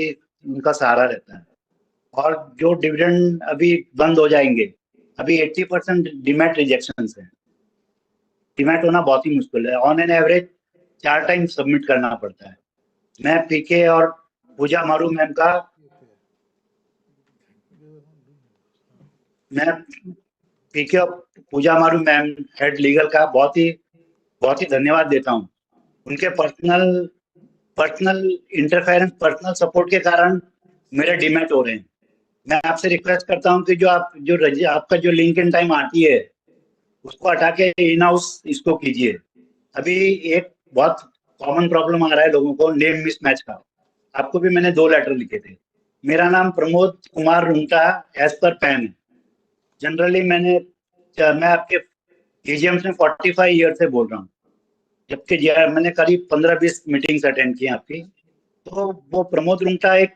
उनका सहारा रहता है और जो डिविडेंड अभी बंद हो जाएंगे अभी 80% डीमैट रिजेक्शन है डीमैट होना बहुत ही मुश्किल है on an average 4 time submit करना पड़ता है मैं पीके और पूजा मारू मैम का मैं पीके और पूजा मारू मैम हेड लीगल का बहुत ही धन्यवाद देता हूँ उनके पर्सनल इंटरफेरेंस पर्सनल सपोर्ट के कारण मेरे डीमैट हो रहे हैं मैं आपसे रिक्वेस्ट करता हूं कि आपका जो लिंक इन टाइम आती है उसको हटा के इन हाउस इसको कीजिए अभी एक बहुत कॉमन प्रॉब्लम आ रहा है लोगों को नेम मिसमैच का आपको भी मैंने 2 लेटर लिखे थे मेरा नाम Pramod Kumar Rungta as per PAN है जनरली मैं आपके एजीएम में 45 ईयर से बोल रहा हूँ जबकि मैंने करीब 15-20 मीटिंग्स अटेंड की आपकी तो वो प्रमोद रुंगटा एक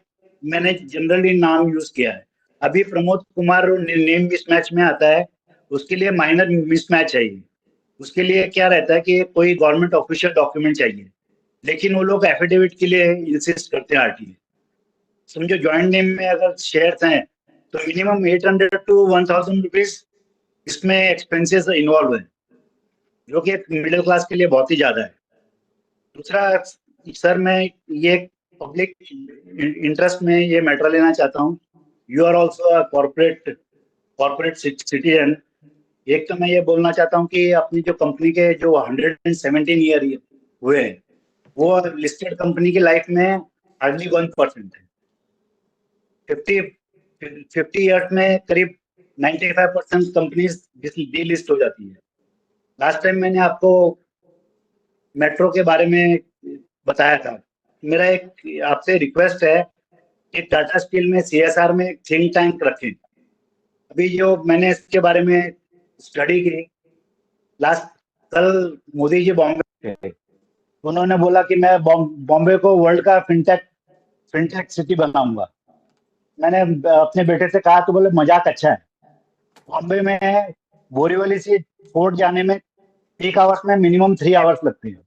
मैंने जनरली नाम यूज किया है अभी प्रमोद कुमार नेम मिसमैच में आता है उसके लिए माइनर मिसमैच चाहिए उसके लिए क्या रहता है कि कोई गवर्नमेंट ऑफिशियल डॉक्यूमेंट चाहिए लेकिन वो लोग एफिडेविट के लिए इंसिस्ट करते हैं आरटीए समझो ज्वाइंट नेम में अगर शेयर्स हैं तो मिनिमम 800 to 1000 रुपीज इसमें एक्सपेंसेस इन्वॉल्व है, जो कि एक मिडिल क्लास के लिए बहुत ही ज्यादा है। दूसरा सर, मैं ये पब्लिक इंटरेस्ट में ये मैटर लेना चाहता हूँ। You are also a corporate citizen. एक तो मैं ये बोलना चाहता हूँ कि अपनी जो कंपनी के जो 117 ईयर हुए हैं, वो लिस्टेड कंपनी की लाइफ में हार्डली 1% है। 50 ईयर्स में करीब 95% कंपनीज डीलिस्ट हो जाती है। लास्ट टाइम मैंने आपको मेट्रो के बारे में बताया था। मेरा एक आपसे रिक्वेस्ट है कि टाटा स्टील में CSR में थिंक टैंक रखें। अभी जो मैंने इसके बारे में स्टडी की, कल मोदी जी बॉम्बे थे, उन्होंने बोला कि मैं बॉम्बे को वर्ल्ड का फिनटेक सिटी बनाऊंगा। मैंने अपने बेटे से कहा तो बोले मजाक अच्छा है। बॉम्बे में बोरीवली से फोर्ट जाने में पीक आवर्स में मिनिमम 3 आवर्स लगते हैं।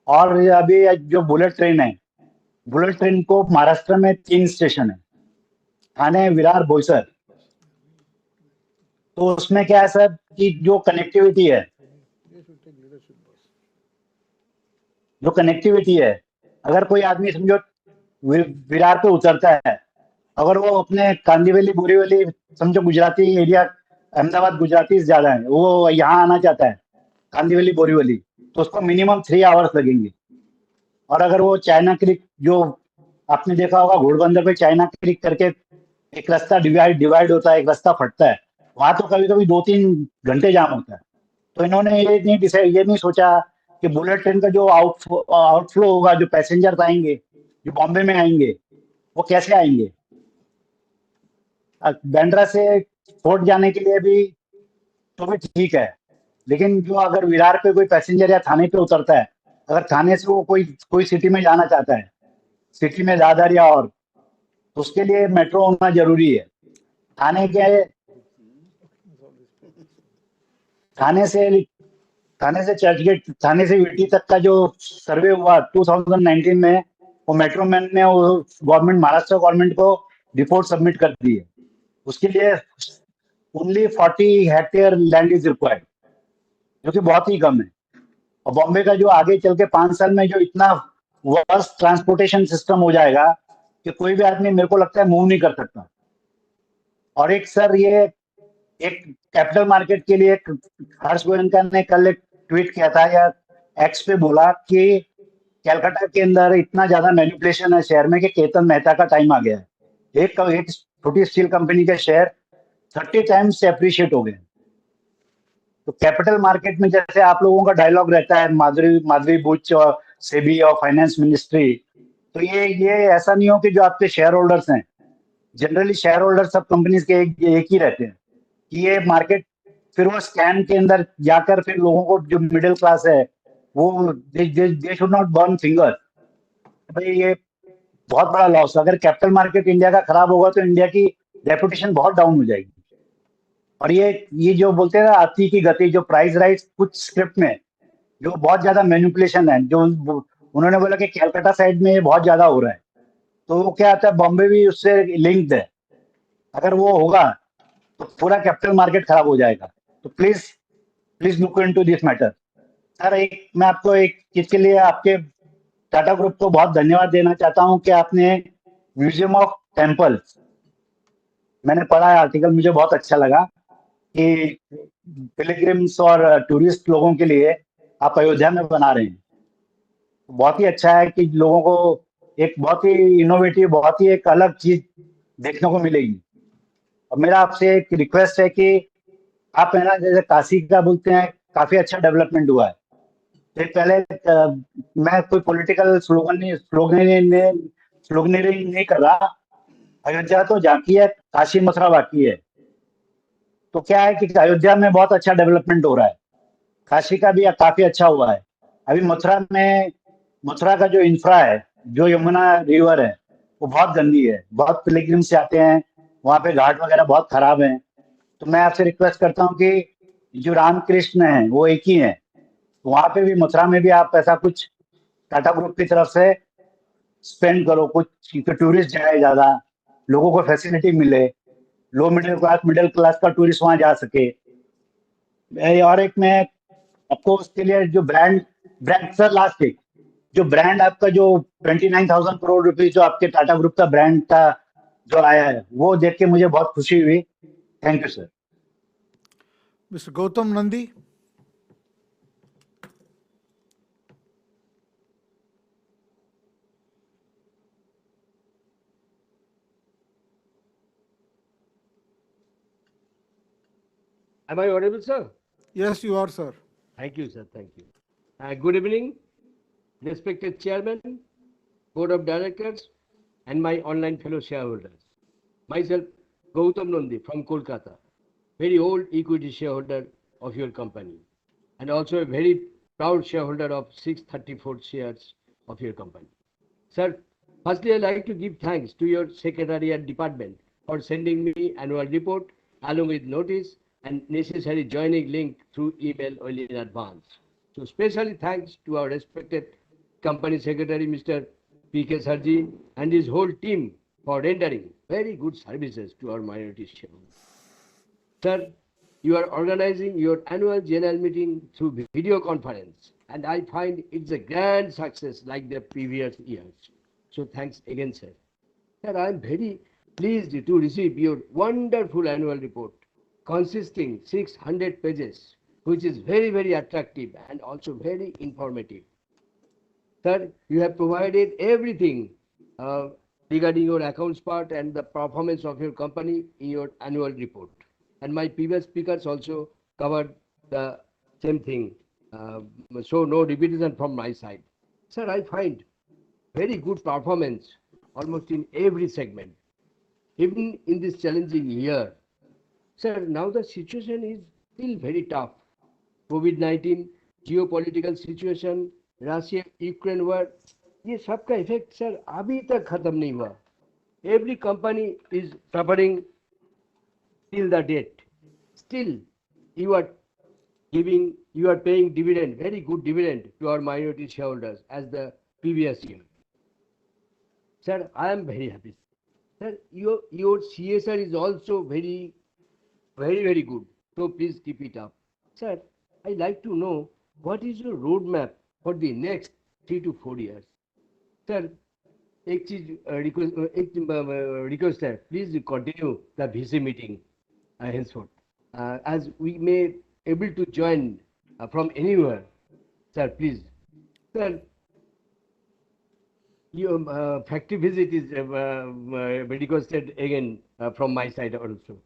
और अभी जो बुलेट ट्रेन है, बुलेट ट्रेन को महाराष्ट्र में 3 स्टेशन है, ठाणे, विरार, बोईसर। तो उसमें क्या है सर कि जो कनेक्टिविटी है, अगर कोई आदमी समझो विरार पे उतरता है, अगर वो अपने कांदिवली बोरीवली समझो गुजराती एरिया, अहमदाबाद गुजराती ज्यादा है, वो यहाँ आना चाहता है कांदिवली बोरीवली, तो उसको मिनिमम 3 आवर्स लगेंगे। और अगर वो चाइना क्रिक, जो आपने देखा होगा घोड़बंदर पे चाइना क्रिक करके एक रास्ता डिवाइड होता है, एक रास्ता फटता है, वहां तो कभी कभी 2-3 घंटे जाम होता है। तो इन्होंने ये नहीं सोचा कि बुलेट ट्रेन का जो आउटफ्लो होगा, जो पैसेंजर आएंगे, जो बॉम्बे में आएंगे, वो कैसे आएंगे। बांद्रा से फोर्ट जाने के लिए भी तो भी ठीक है, लेकिन जो अगर विरार पे कोई पैसेंजर या थाने पे उतरता है, अगर थाने से वो कोई सिटी में जाना चाहता है, सिटी में दादर या और, तो उसके लिए मेट्रो होना जरूरी है। थाने के थाने से चर्चगेट, थाने से वीटी तक का जो सर्वे हुआ 2019 में, वो मेट्रो मैन ने वो गवर्नमेंट, महाराष्ट्र गवर्नमेंट को रिपोर्ट सबमिट कर दी है। उसके लिए only 40 hectare land is required, जो कि बहुत ही कम है। और बॉम्बे का जो आगे चल के 5 साल में जो इतना वर्स्ट ट्रांसपोर्टेशन सिस्टम हो जाएगा कि कोई भी आदमी, मेरे को लगता है, मूव नहीं कर सकता। और एक सर, ये एक कैपिटल मार्केट के लिए हर्ष गोयनका ने कल एक ट्वीट किया था या एक्स पे बोला कि कलकत्ता के अंदर इतना ज्यादा मैनिपुलेशन है शेयर में कि केतन मेहता का टाइम आ गया है। एक छोटी स्टील कंपनी के शेयर 30 टाइम्स से अप्रिशिएट हो गए। तो कैपिटल मार्केट में जैसे आप लोगों का डायलॉग रहता है, माधुरी बुच और सेबी और फाइनेंस मिनिस्ट्री, तो ये ऐसा नहीं हो कि जो आपके शेयर होल्डर्स हैं, जनरली शेयर होल्डर सब कंपनीज के एक ही रहते हैं, कि ये मार्केट फिर वो स्कैम के अंदर जाकर फिर लोगों को, जो मिडिल क्लास है, वो they should not burn finger. भाई ये बहुत बड़ा लॉस। अगर कैपिटल मार्केट इंडिया का खराब होगा तो इंडिया की रेपुटेशन बहुत डाउन हो जाएगी। और ये जो बोलते हैं ना अति की गति, जो प्राइस राइट्स कुछ स्क्रिप्ट में जो बहुत ज्यादा मैनिपुलेशन है, जो उन्होंने बोला कि कलकत्ता साइड में ये बहुत ज्यादा हो रहा है, तो वो क्या आता है, बॉम्बे भी उससे लिंक्ड है। अगर वो होगा तो पूरा कैपिटल मार्केट खराब हो जाएगा। तो please look into this matter. Sir, मैं आपको एक चीज के लिए आपके टाटा ग्रुप को बहुत धन्यवाद देना चाहता हूं कि आपने म्यूजियम ऑफ टेम्पल्स, मैंने पढ़ा है आर्टिकल, मुझे बहुत अच्छा लगा कि पिलग्रिम्स और टूरिस्ट लोगों के लिए आप अयोध्या में बना रहे हैं। बहुत ही अच्छा है कि लोगों को एक बहुत ही इनोवेटिव, बहुत ही एक अलग चीज देखने को मिलेगी। और मेरा आपसे एक रिक्वेस्ट है कि आप है ना, जैसे काशी का बोलते हैं, काफी अच्छा डेवलपमेंट हुआ है। तो पहले मैं कोई पॉलिटिकल स्लोगनरी नहीं कर रहा। अयोध्या तो जाकी है, काशी मथुरा बाकी है। तो क्या है कि अयोध्या में बहुत अच्छा डेवलपमेंट हो रहा है, काशी का भी काफी अच्छा हुआ है। अभी मथुरा का जो इंफ्रा है, जो यमुना रिवर है, वो बहुत गंदी है, बहुत पिलग्रिम से आते हैं, वहां पे घाट वगैरह बहुत खराब है। तो मैं आपसे रिक्वेस्ट करता हूँ कि जो रामकृष्ण है वो एक ही है, वहां पे भी, मथुरा में भी आप ऐसा कुछ टाटा ग्रुप की तरफ से स्पेंड करो, कुछ टूरिस्ट जाए ज्यादा, लोगों को फैसिलिटी मिले, लो मिडिल क्लास का टूरिस्ट वहां जा सके। और एक मैं आपको उसके लिए जो ब्रांड ब्रांड सर लास्ट एक जो ब्रांड आपका जो 29,000 करोड़ रुपीज जो आपके टाटा ग्रुप का ब्रांड का जो आया है वो देख के मुझे बहुत खुशी हुई। Thank you sir. Mr. Gautam Nandi. Am I audible, sir? Yes, you are, sir. Thank you, sir. Thank you. Good evening, respected chairman, board of directors, and my online fellow shareholders. Myself, Gautam Nandi from Kolkata, very old equity shareholder of your company, and also a very proud shareholder of 634 shares of your company. Sir, firstly, I'd like to give thanks to your secretariat department for sending me annual report along with notice and necessary joining link through email well in advance. So specially thanks to our respected company secretary, Mr. P.K. Sarji, and his whole team for rendering very good services to our minority shareholders. Sir, you are organizing your annual general meeting through video conference, and I find it's a grand success like the previous years. So thanks again, sir. Sir, I am very pleased to receive your wonderful annual report consisting 600 pages, which is very, very attractive and also very informative. Sir, you have provided everything regarding your accounts part and the performance of your company in your annual report. And my previous speakers also covered the same thing. So no repetition from my side. Sir, I find very good performance almost in every segment. Even in this challenging year, sir, now the situation is still very tough. COVID-19, geopolitical situation, Russia-Ukraine war, ये सबका effect, sir, अभी तक खत्म नहीं हुआ. Every company is suffering till the date. Still, you are paying dividend, very good dividend to our minority shareholders as the previous year. Sir, I am very happy. Sir, your CSR is also very, very, very good. So please keep it up. Sir, I like to know what is your roadmap for the next 3 to 4 years. Sir, एक चीज request है, please continue the VC meeting henceforth, as we may able to join from anywhere. Sir, please. Sir, your factory visit is requested again from my side also.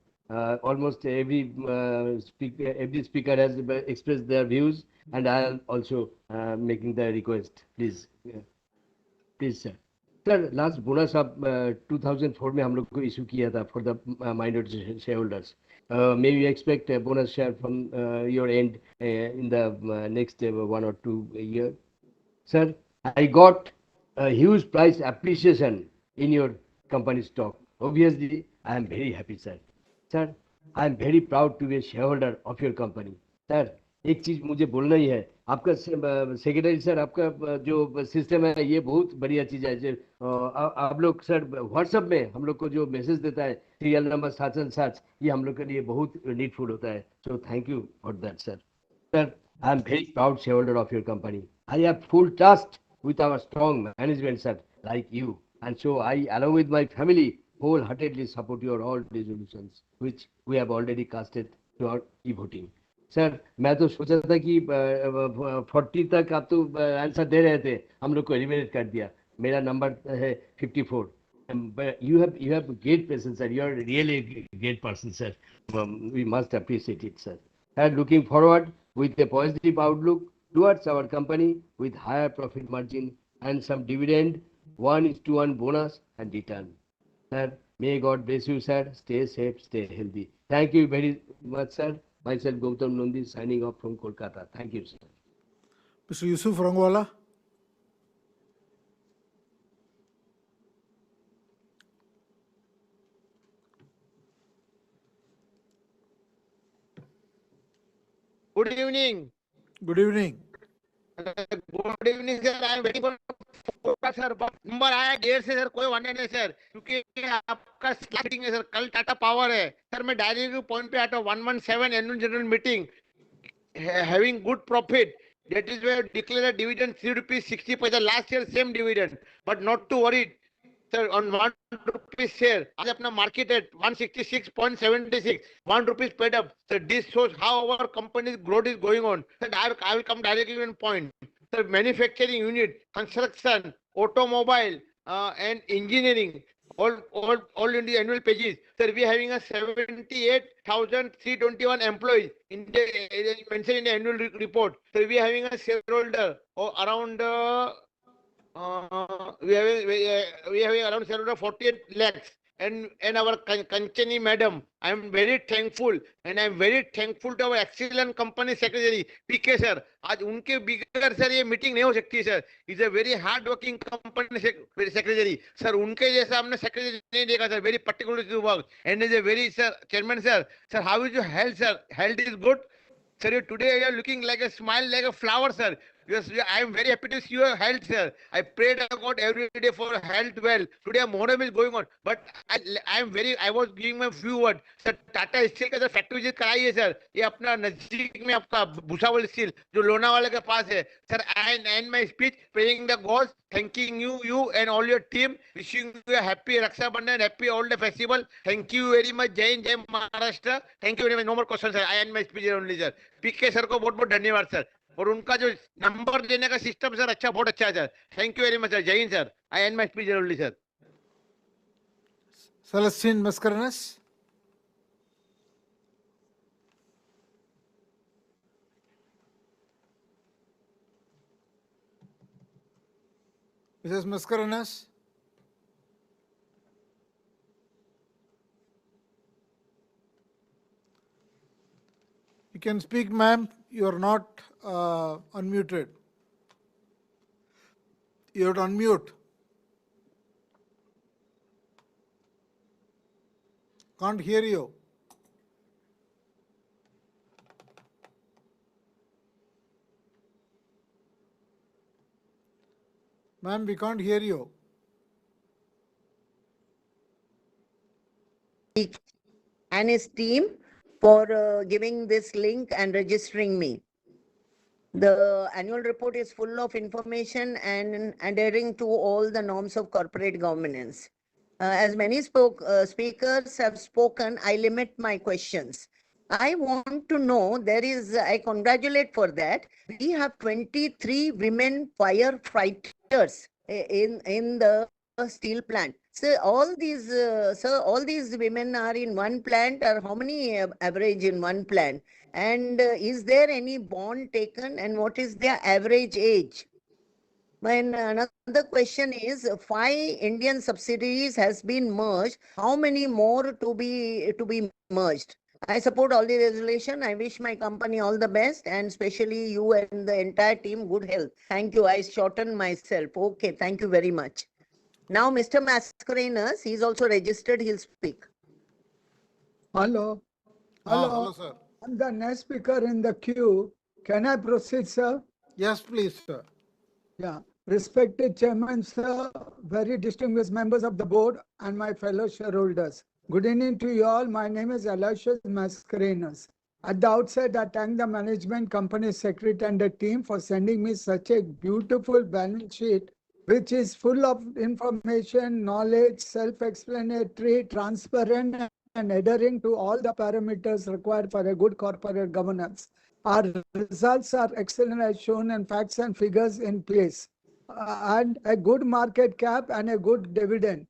Almost every speaker has expressed their views, and I am also making the request. Please, please, sir. Sir, last bonus of 2004 में हम लोग को issue किया था for the minority shareholders. May we expect a bonus share from your end in the next 1 or 2 years? Sir, I got a huge price appreciation in your company stock. Obviously, I am very happy, sir. Sir, I am very proud to be a shareholder of your company. Sir, एक चीज मुझे बोलना ही है, आपका secretary sir, आपका जो system है ये बहुत बढ़िया चीज है। आप लोग सर व्हाट्सएप में हम लोग को जो मैसेज देता है serial number such and such, ये हम लोग के लिए बहुत नीडफुल होता है। So thank you for that sir. Sir, I am very proud shareholder of your company. I have full trust with our strong management, sir, like you. And so I, along with my family, wholeheartedly support your all resolutions, which we have already casted to our e-voting. Sir, मैं तो सोचा था कि 40 तक आप तो answer दे रहे थे, हम लोग को एलिमिनेट कर दिया। मेरा नंबर है 54. But you have great presence, sir. You are really a great person, sir. We must appreciate it, sir. And looking forward with a positive outlook towards our company with higher profit margin and some dividend, 1:1 bonus and return. Sir, may God bless you, sir. Stay safe, stay healthy. Thank you very much, sir. Myself, Gautam Nandi, signing off from Kolkata. Thank you, sir. Mr. Yusuf Rangwala. Good evening. Good evening. Good evening, sir. I am waiting for होगा sir, number आया देर से sir, कोई वादा नहीं sir, क्योंकि आपका meeting है sir, कल टाटा पावर है सर। मैं डायरेक्ट पॉइंट पे आता हूँ। 117 annual general meeting, having good profit. That is where declare a dividend 3 rupees 60 paisa. Last year same dividend, but not to worry. Sir, on 1 rupee share, आज अपना market at 166.76, 1 rupees paid up. So this shows how our company's growth is going on. Sir, I will come directly in point. Sir, manufacturing unit, construction, automobile, and engineering, all in the annual pages. Sir, we are having a 78,321 employees in the mentioned in the annual report. Sir, we are having a shareholder around we are having around 48 lakhs. And our Kanchani madam, I am very thankful, and I am very thankful to our excellent company secretary PK sir. आज उनके बिगड़ sir ये meeting नहीं हो सकती sir. Is a very hard working company secretary sir. उनके जैसा हमने सेक्रेटरी नहीं देखा sir. Very particular to work and is a very sir chairman sir. Sir how is your health sir? Health is good. Sir, today you are looking like a smile, like a flower, sir. Yes, I am very happy to see your health, sir. I prayed to God every day for health well. Today Moharram is going on, but I was giving my few words. Sir, Tata Steel का factory visit कराइए sir. ये अपना नजदीक में आपका Bhusawal steel जो लोनावाला के पास है sir. I end my speech praying the gods, thanking you and all your team, wishing you a happy Raksha Bandhan, happy all the festival. Thank you very much. Jai Hind, Jai Maharashtra. Thank you very much. No more questions, sir. I end my speech only, sir. PK sir को बहुत बहुत धन्यवाद sir. और उनका जो number देने का system sir अच्छा, बहुत अच्छा है sir. Thank you very much sir. जय हिंद sir. I end my speech only sir. Celestine Mascarenas. Mrs. Mascarenas. You can speak, ma'am. You are not unmuted. You have to unmute. Can't hear you. Ma'am, we can't hear you. And his team for giving this link and registering me. The annual report is full of information and adhering to all the norms of corporate governance. As many speakers have spoken, I limit my questions. I want to know, I congratulate for that. We have 23 women firefighters in the steel plant. So all these women are in one plant, or how many average in one plant? And is there any bond taken, and what is their average age? And another question is, 5 Indian subsidiaries has been merged. How many more to be merged? I support all the resolution. I wish my company all the best, and especially you and the entire team good health. Thank you. I shorten myself. Okay, thank you very much. Now, Mr. Mascarenas, he's also registered. He'll speak. Hello. Hello, sir. I'm the next speaker in the queue. Can I proceed, sir? Yes, please, sir. Yeah. Respected Chairman, sir, very distinguished members of the board, and my fellow shareholders. Good evening to you all. My name is Aloysius Mascarenas. At the outset, I thank the management, company secretary, and the team for sending me such a beautiful balance sheet, which is full of information, knowledge, self-explanatory, transparent, and adhering to all the parameters required for a good corporate governance. Our results are excellent as shown, and facts and figures in place. And a good market cap and a good dividend.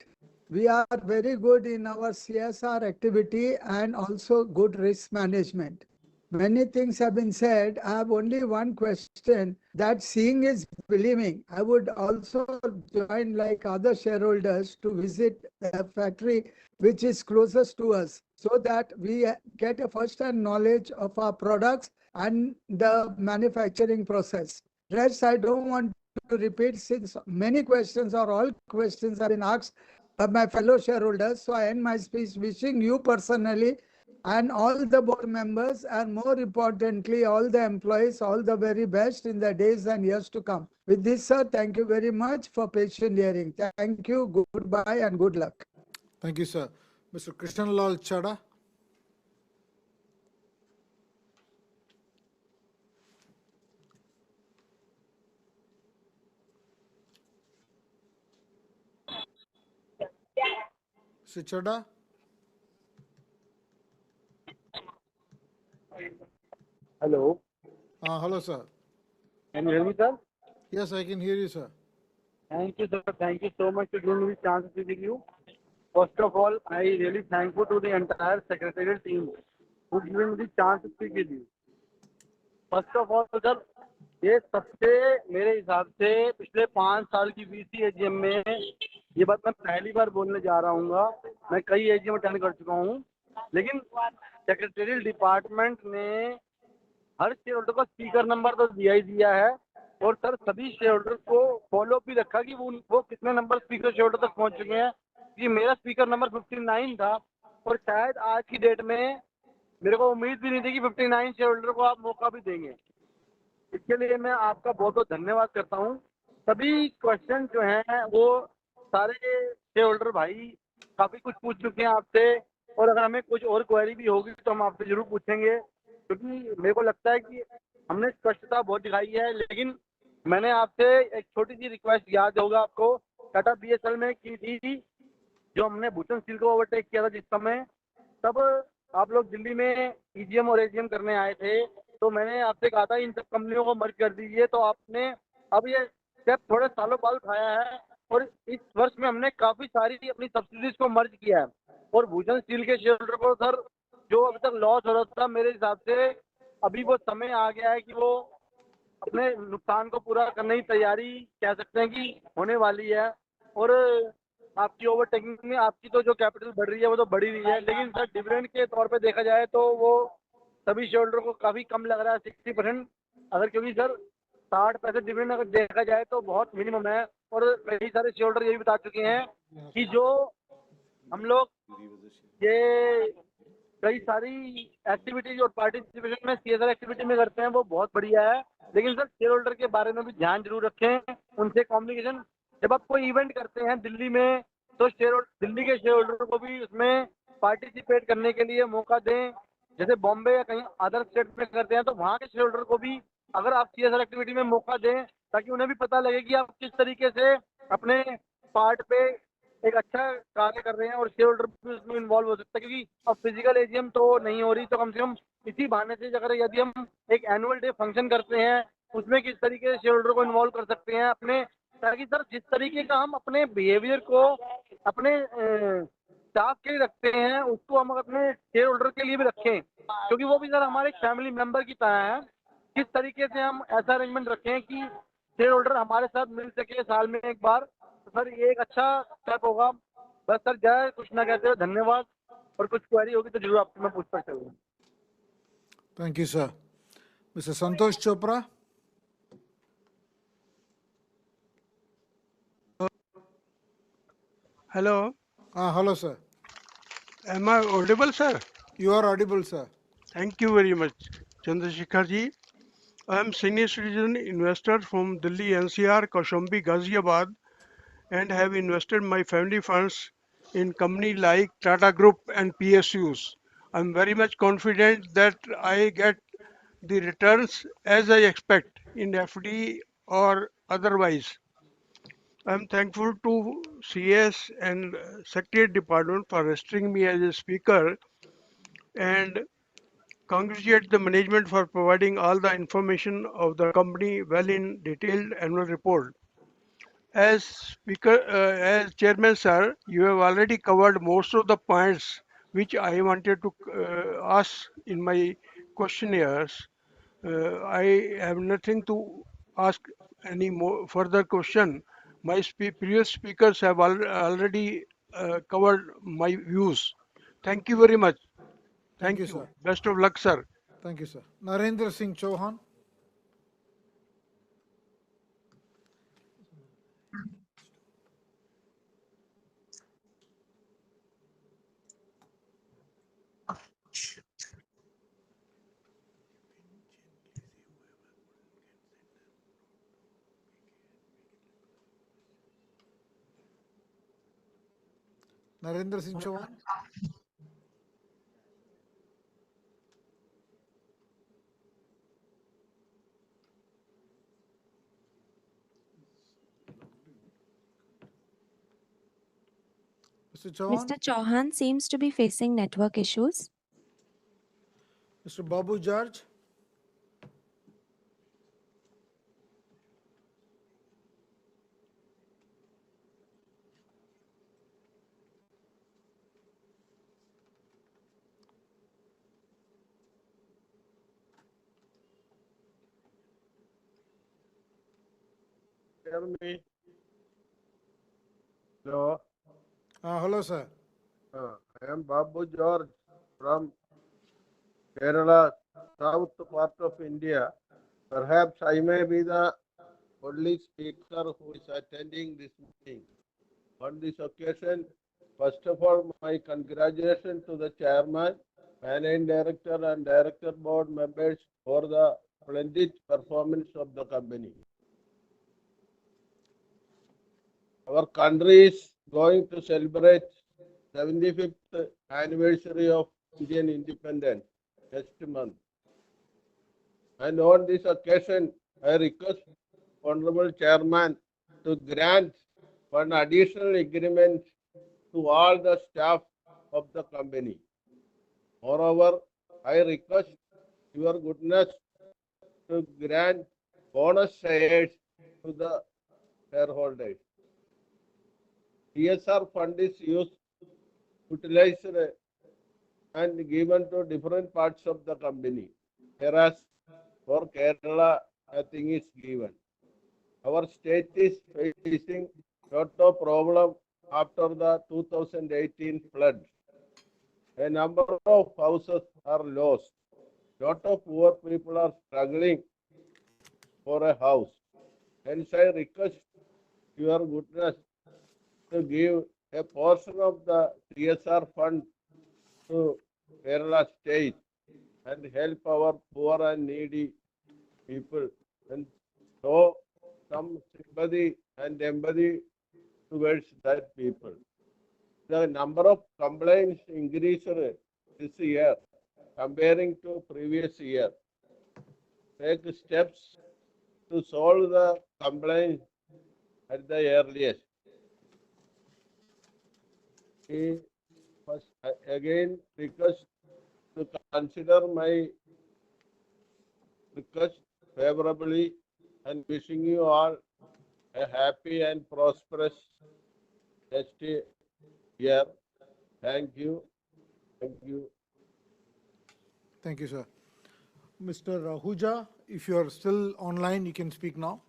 We are very good in our CSR activity and also good risk management. Many things have been said. I have only one question, that seeing is believing. I would also join like other shareholders to visit a factory which is closest to us, so that we get a first-hand knowledge of our products and the manufacturing process. Rest, I don't want to repeat, since many questions or all questions have been asked by my fellow shareholders. So I end my speech wishing you personally and all the board members, and more importantly, all the employees, all the very best in the days and years to come. With this, sir, thank you very much for patient hearing. Thank you, goodbye, and good luck. Thank you, sir. Mr. Krishnalal Chada. Mr. Chada. Hello. Hello, sir. Can you hear me, sir? Yes, I can hear you, sir. Thank you, sir. Thank you so much for giving me the chance to speak with you. First of all, I really thankful to the entire secretarial team who giving me the chance to speak with you. First of all, sir, ये सबसे मेरे हिसाब से पिछले 5 साल की BC AGM में ये बात मैं पहली बार बोलने जा रहा हूँ। मैं कई एजीएम अटेंड कर चुका हूँ, लेकिन सेक्रेटरियल डिपार्टमेंट ने हर शेयर होल्डर को स्पीकर नंबर तो दिया ही दिया है, और सर सभी शेयर होल्डर को फॉलो भी रखा कि वो कितने नंबर स्पीकर शेयर होल्डर तक पहुंच चुके हैं। कि मेरा स्पीकर नंबर 59 था, और शायद आज की डेट में मेरे को उम्मीद भी नहीं थी कि 59 शेयर होल्डर को आप मौका भी देंगे। इसके लिए मैं आपका बहुत बहुत धन्यवाद करता हूँ। सभी क्वेश्चन जो हैं वो सारे शेयर होल्डर भाई काफी कुछ पूछ चुके हैं आपसे, और अगर हमें कुछ और क्वेरी भी होगी तो हम आपसे जरूर पूछेंगे, क्योंकि मेरे को लगता है कि हमने स्पष्टता बहुत दिखाई है। लेकिन मैंने आपसे एक छोटी सी रिक्वेस्ट, याद होगा आपको, टाटा बीएसएल में की थी, जो हमने भूषण स्टील को ओवरटेक किया था जिस समय, तब आप लोग दिल्ली में ईजीएम और एजीएम करने आए थे, तो मैंने आपसे कहा था इन सब कंपनियों को मर्ज कर दीजिए। तो आपने अब ये स्टेप थोड़े सालों बाद उठाया है, और इस वर्ष में हमने काफी सारी अपनी सब्सिडीज को मर्ज किया है। और भूषण स्टील के शेयर होल्डर को सर जो अभी तक लॉस हो रहा था, मेरे हिसाब से अभी वो समय आ गया है कि वो अपने नुकसान को पूरा करने की तैयारी कह सकते हैं कि होने वाली है। और आपकी ओवरटेकिंग में आपकी तो जो कैपिटल बढ़ रही है वो तो बढ़ ही रही है, लेकिन सर डिविडेंड के तौर पे देखा जाए तो वो सभी शेयर होल्डर को काफी कम लग रहा है, 60%। अगर क्योंकि सर 60 पैसे डिविडेंड अगर देखा जाए तो बहुत मिनिमम है। और कई सारे शेयर होल्डर ये भी बता चुके हैं कि जो हम लोग ये कई सारी एक्टिविटीज और पार्टिसिपेशन में सीएसआर एक्टिविटी में करते हैं वो बहुत बढ़िया है, लेकिन सर शेयर होल्डर के बारे में भी ध्यान जरूर रखें, उनसे कम्युनिकेशन। जब आप कोई इवेंट करते हैं दिल्ली में तो दिल्ली के शेयर होल्डर को भी उसमें पार्टिसिपेट करने के लिए मौका दें। जैसे बॉम्बे या कहीं अदर स्टेट में करते हैं तो वहाँ के शेयर होल्डर को भी अगर आप सीएसआर एक्टिविटी में मौका दें, ताकि उन्हें भी पता लगे कि आप किस तरीके से अपने पार्ट पे एक अच्छा कार्य कर रहे हैं, और शेयर होल्डर भी उसमें इन्वॉल्व हो सकता है। क्योंकि अब फिजिकल एजीएम तो नहीं हो रही, तो कम से कम इसी बहाने से अगर यदि हम एक एनुअल डे फंक्शन करते हैं उसमें किस तरीके से शेयर होल्डर को इन्वॉल्व कर सकते हैं अपने, ताकि सर जिस तरीके का हम अपने बिहेवियर को अपने स्टाफ के लिए रखते हैं उसको हम अपने शेयर होल्डर के लिए भी रखें, क्योंकि वो भी सर हमारे फैमिली मेंबर की तरह है। किस तरीके से हम ऐसा अरेंजमेंट रखें कि शेयर होल्डर हमारे साथ मिल सके साल में एक बार, तो सर ये एक अच्छा स्टेप होगा। बस सर जय कुछ ना कहते हुए धन्यवाद, और कुछ क्वेरी होगी तो जरूर आपसे मैं पूछ सकता हूँ। Thank you, sir. Mr. Santosh Chopra. Hello. Hello, sir. Am I audible, sir? You are audible, sir. Thank you very much, Chandrasekaran ji. I am senior citizen investor from Delhi NCR, Kaushambi, Ghaziabad, and have invested my family funds in companies like Tata Group and PSUs. I am very much confident that I get the returns as I expect in FD or otherwise. I am thankful to CS and Secretariat Department for registering me as a speaker, and congratulate the management for providing all the information of the company well in detailed annual report. As chairman, sir, you have already covered most of the points which I wanted to ask in my questionnaires. I have nothing to ask any more further question. My previous speakers have already covered my views. Thank you very much. Thank you, Thank you. sir. Best of luck, sir. Thank you, sir. Narendra Singh Chauhan. Narendra Singh Chauhan. Mr. Chauhan. Mr. Chauhan seems to be facing network issues. Mr. Babu George. Hear me? Hello. Hello, sir. I am Babu George from Kerala, south part of India. Perhaps I may be the only speaker who is attending this meeting. On this occasion, first of all, my congratulations to the chairman, managing director, and director board members for the splendid performance of the company. Our country is going to celebrate 75th anniversary of Indian independence next month. And on this occasion, I request Honorable Chairman to grant one additional agreement to all the staff of the company. Moreover, I request your goodness to grant bonus shares to the shareholders. CSR fund is utilized and given to different parts of the company, whereas for Kerala, nothing is given. Our state is facing lot of problem after the 2018 flood. A number of houses are lost. Lot of poor people are struggling for a house. Hence, I request your goodness to give a portion of the CSR fund to Kerala state and help our poor and needy people and show some sympathy and empathy towards that people. The number of complaints increased this year comparing to previous year. Take steps to solve the complaints at the earliest. He must again request to consider my request favorably and wishing you all a happy and prosperous next year. Thank you. Thank you. Thank you, sir. Mr. Ahuja, if you are still online, you can speak now.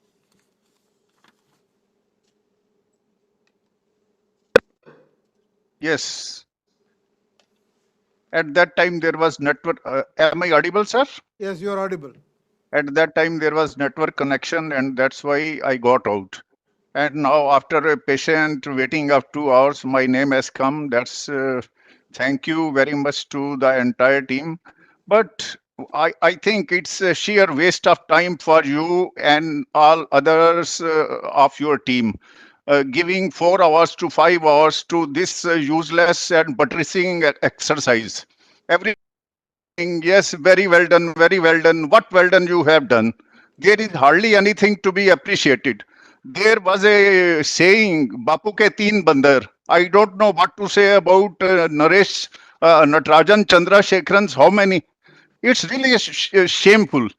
Yes. At that time, there was network. Am I audible, sir? Yes, you are audible. At that time, there was network connection, and that's why I got out. And now, after a patient waiting of 2 hours, my name has come. That's thank you very much to the entire team. But I think it's a sheer waste of time for you and all others of your team. Giving 4 hours to 5 hours to this useless and buttressing exercise. Everything, yes, very well done, very well done. What well done you have done. There is hardly anything to be appreciated. There was a saying, Bapu ke teen bandar. I don't know what to say about Naresh, Natarajan Chandrasekaran's how many. It's really shameful.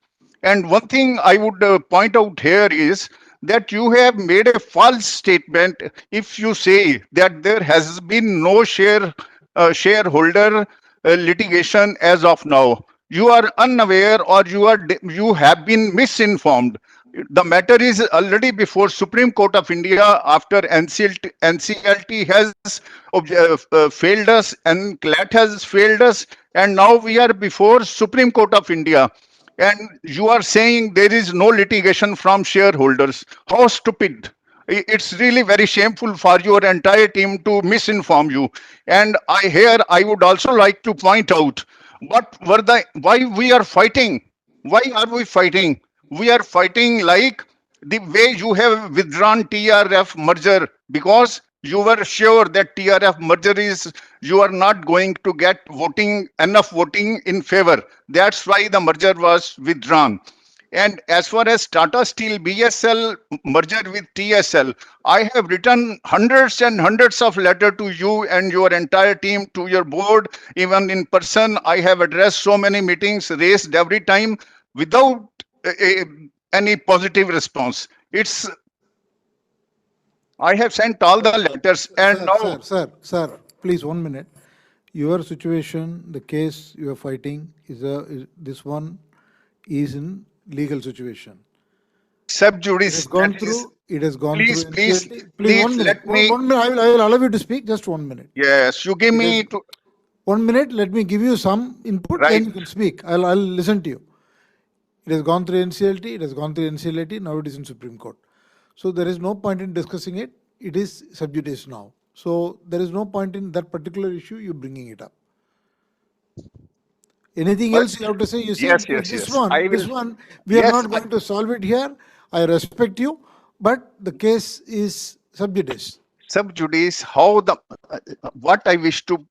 And one thing I would point out here is that you have made a false statement if you say that there has been no shareholder litigation as of now. You are unaware or you have been misinformed. The matter is already before Supreme Court of India after NCLT has failed us and CLAT has failed us, and now we are before Supreme Court of India. And you are saying there is no litigation from shareholders. How stupid. It's really very shameful for your entire team to misinform you. And I would also like to point out why we are fighting. Why are we fighting? We are fighting like the way you have withdrawn TRF merger because You were sure that TRF merger is, you are not going to get enough voting in favor. That's why the merger was withdrawn. And as far as Tata Steel BSL merger with TSL, I have written hundreds and hundreds of letters to you and your entire team, to your board, even in person. I have addressed so many meetings, raised every time without any positive response. I have sent all the letters, and now Sir, please 1 minute. Your situation, the case you are fighting this one is in legal situation. sub It has judice. gone That is, through. It has gone through please, NCLT. Please, 1 minute. let me. 1 minute. I will allow you to speak. Just 1 minute. Yes, you give It is me to. 1 minute. Let me give you some input. Right. Then you can speak. I'll listen to you. It has gone through NCLT. It has gone through NCLT. Now it is in Supreme Court. So there is no point in discussing it. It is sub judice now. So there is no point in that particular issue you bringing it up. Anything But else you have to say? You see, yes, this I one, will. we are Yes, not going to solve it here. I respect you, but the case is sub judice. Sub judice. How the what I wish to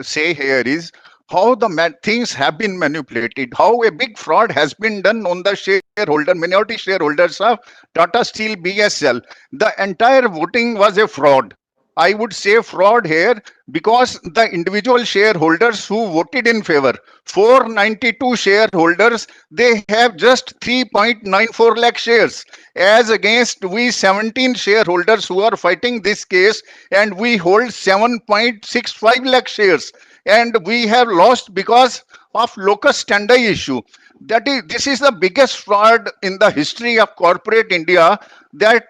say here is how the things have been manipulated. How a big fraud has been done on the minority shareholders of Tata Steel BSL. The entire voting was a fraud. I would say fraud here because the individual shareholders who voted in favor, 492 shareholders, they have just 3.94 lakh shares, as against we 17 shareholders who are fighting this case, and we hold 7.65 lakh shares, and we have lost because of locus standi issue. This is the biggest fraud in the history of corporate India, that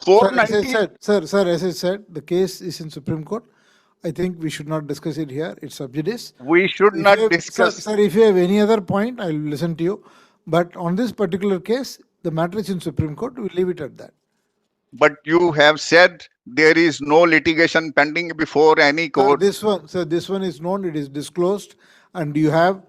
Sir, as I 490. said, as I said, the case is in Supreme Court. I think we should not discuss it here. It's sub judice. We should If you not have, discuss. sir, if you have any other point, I'll listen to you. But on this particular case, the matter is in Supreme Court. We'll leave it at that. But you have said there is no litigation pending before any court. This one is known. It is disclosed, and you have,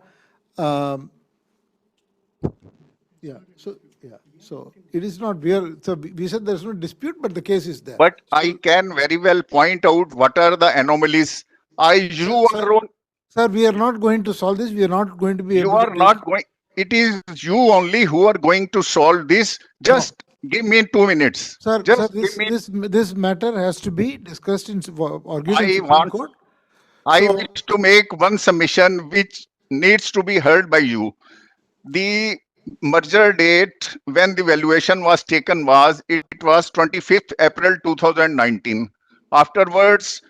So it is not. We said there is no dispute, but the case is there. But I can very well point out what are the anomalies. Sir, we are not going to solve this. We are not going to be You able to are not going. It is you only who are going to solve this. Just give me 2 minutes. Sir, this matter has to be discussed in argued in Supreme Court. I wish to make one submission which needs to be heard by you. The merger date when the valuation was taken was 25th April 2019. Afterwards,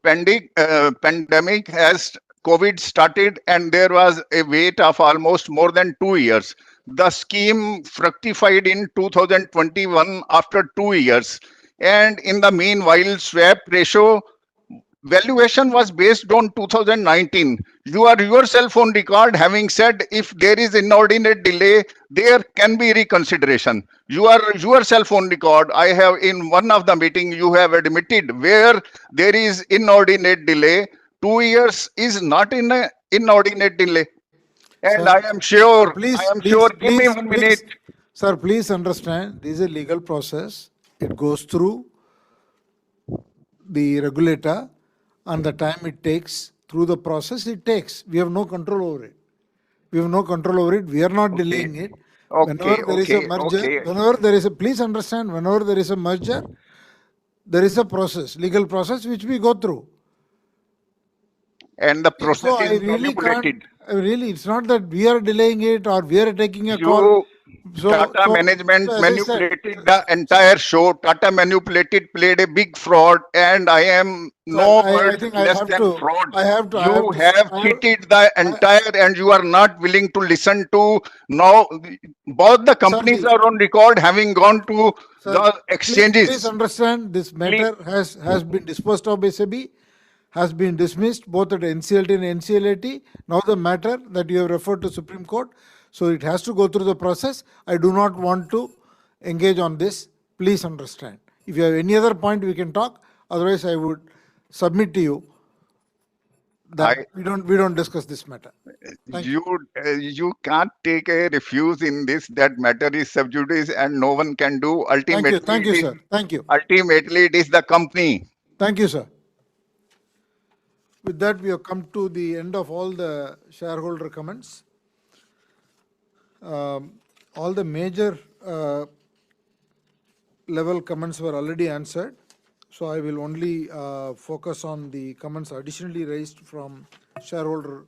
pandemic has COVID started, and there was a wait of almost more than 2 years. The scheme fructified in 2021 after 2 years, and in the meanwhile, swap ratio valuation was based on 2019. You are yourself on record having said if there is inordinate delay, there can be reconsideration. You are yourself on record. I have in one of the meeting you have admitted where there is inordinate delay. 2 years is not in a inordinate delay. And Sir, I am sure, give me 1 minute. Sir, please understand, this is a legal process. It goes through the regulator, and the time it takes through the process, it takes. We have no control over it. We have no control over it. We are not delaying it. Whenever there is a merger, please understand, whenever there is a merger, there is a process, legal process, which we go through. And the process So is manipulated. Really, it's not that we are delaying it or we are taking a call. Tata management manipulated the entire show. Tata played a big fraud, and I am less than fraud. You have cheated the entire, and you are not willing to listen to. Now, both the companies are on record having gone to the exchanges. Please understand, this matter has been disposed of by SEBI, has been dismissed both at NCLT and NCLAT. Now the matter that you have referred to Supreme Court, so it has to go through the process. I do not want to engage on this. Please understand. If you have any other point, we can talk. Otherwise, I would submit to you that we don't discuss this matter. Thank you. You can't take a refuse in this. That matter is sub judice and no one can do. Thank you, sir. Thank you. Ultimately, it is the company. Thank you, sir. With that, we have come to the end of all the shareholder comments. All the major level comments were already answered. So I will only focus on the comments additionally raised from shareholder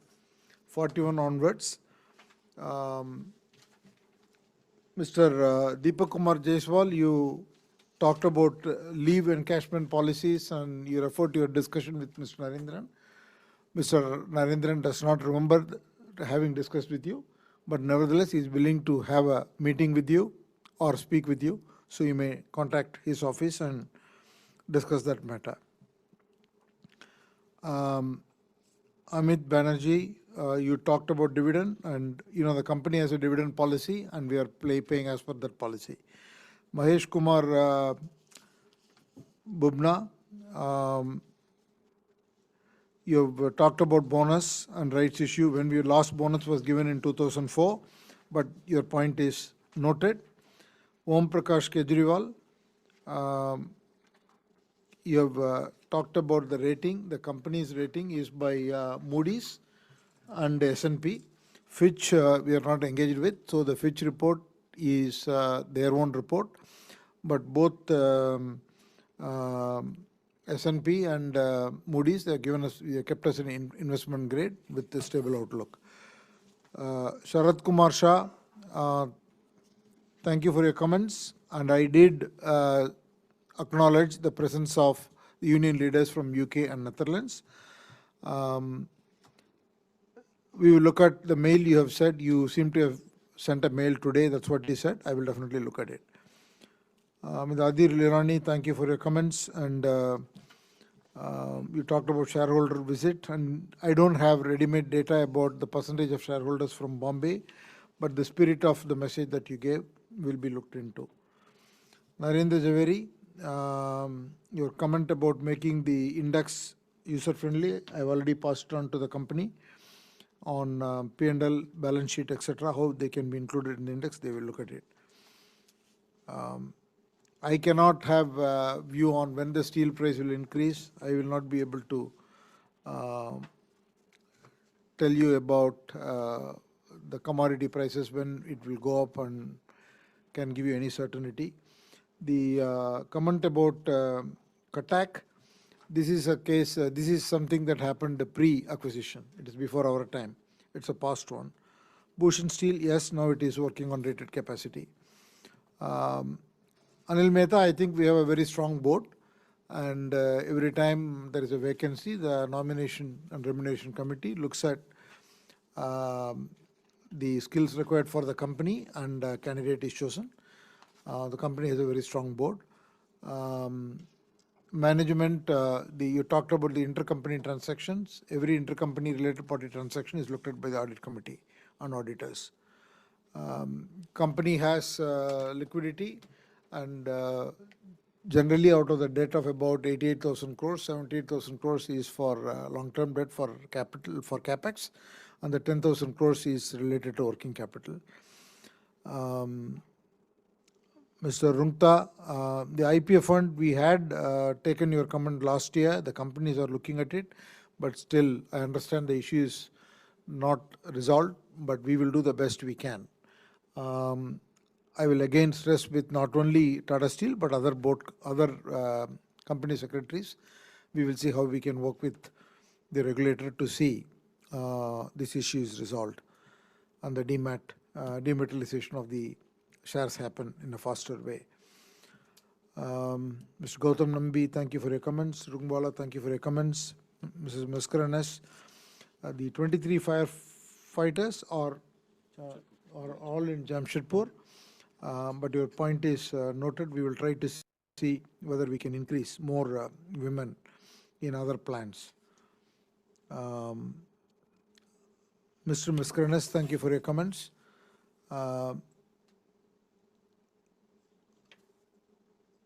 41 onwards. Mr. Deepak Kumar Jaiswal, you talked about leave encashment policies and you referred to your discussion with Mr. Narendran. Mr. Narendran does not remember having discussed with you, but nevertheless, he is willing to have a meeting with you or speak with you. So you may contact his office and discuss that matter. Amit Banerjee, you talked about dividend, and the company has a dividend policy, and we are paying as per that policy. Mahesh Kumar Bubna, you have talked about bonus and rights issue. When your last bonus was given in 2004, but your point is noted. Om Prakash Kejriwal, you have talked about the rating. The company's rating is by Moody's and S&P. Fitch, we are not engaged with. So the Fitch report is their own report. But both S&P and Moody's, they have kept us in investment grade with a stable outlook. Sharat Kumar Shah, thank you for your comments. And I did acknowledge the presence of the union leaders from UK and Netherlands. We will look at the mail you have said. You seem to have sent a mail today. That's what he said. I will definitely look at it. Mr. Adir Lirani, thank you for your comments. And you talked about shareholder visit. And I don't have ready-made data about the percentage of shareholders from Bombay, but the spirit of the message that you gave will be looked into. Narendra Javeri, your comment about making the index user-friendly, I've already passed it on to the company on P&L, balance sheet, etc., how they can be included in the index. They will look at it. I cannot have a view on when the steel price will increase. I will not be able to tell you about the commodity prices when it will go up and can give you any certainty. The comment about Katak, this is a case, this is something that happened pre-acquisition. It is before our time. It's a past one. Bhushan Steel, yes, now it is working on rated capacity. Anil Mehta, I think we have a very strong board, and every time there is a vacancy, the nomination and remuneration committee looks at the skills required for the company, and a candidate is chosen. The company has a very strong board. Management, you talked about the intercompany transactions. Every intercompany related party transaction is looked at by the audit committee and auditors. Company has liquidity, and generally out of the debt of about 88,000 crores, 78,000 crores is for long-term debt for capital, for capex, and the 10,000 crores is related to working capital. Mr. Rungta, the IPF fund, we had taken your comment last year. The companies are looking at it, but still, I understand the issue is not resolved, but we will do the best we can. I will again stress with not only Tata Steel, but other company secretaries. We will see how we can work with the regulator to see this issue is resolved and the dematerialization of the shares happen in a faster way. Mr. Gautam Nambi, thank you for your comments. Rungbala, thank you for your comments. Mrs. Maskaranas, the 23 firefighters are all in Jamshedpur, but your point is noted. We will try to see whether we can increase more women in other plants. Mr. Maskaranas, thank you for your comments.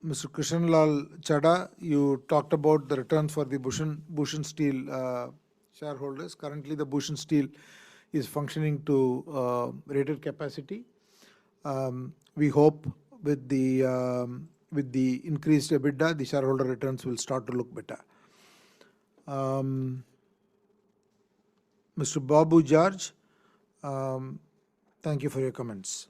Mr. Krishanlal Chada, you talked about the returns for the Bhushan Steel shareholders. Currently, the Bhushan Steel is functioning to rated capacity. We hope with the increased EBITDA, the shareholder returns will start to look better. Mr. Babu George, thank you for your comments.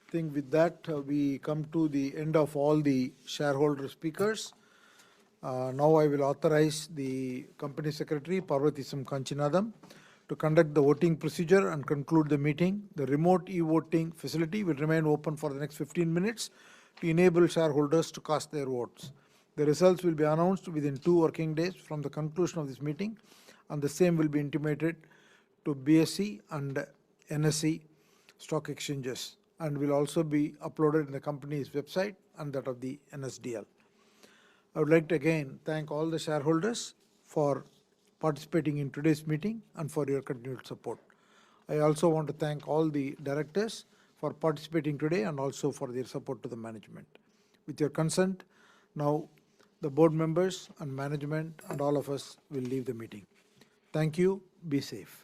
I think with that, we come to the end of all the shareholder speakers. Now I will authorize the Company Secretary, Parvatisam Kanchinadam, to conduct the voting procedure and conclude the meeting. The remote e-voting facility will remain open for the next 15 minutes to enable shareholders to cast their votes. The results will be announced within 2 working days from the conclusion of this meeting, and the same will be intimated to BSE and NSE stock exchanges, and will also be uploaded in the company's website and that of the NSDL. I would like to again thank all the shareholders for participating in today's meeting and for your continued support. I also want to thank all the directors for participating today and also for their support to the management. With your consent, now the board members and management and all of us will leave the meeting. Thank you. Be safe.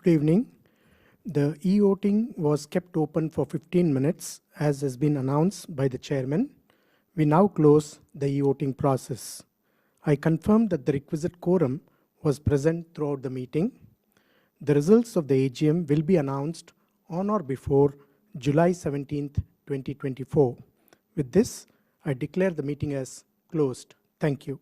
Good evening. The e-voting was kept open for 15 minutes as has been announced by the chairman. We now close the e-voting process. I confirm that the requisite quorum was present throughout the meeting. The results of the AGM will be announced on or before July 17th, 2024. With this, I declare the meeting as closed. Thank you.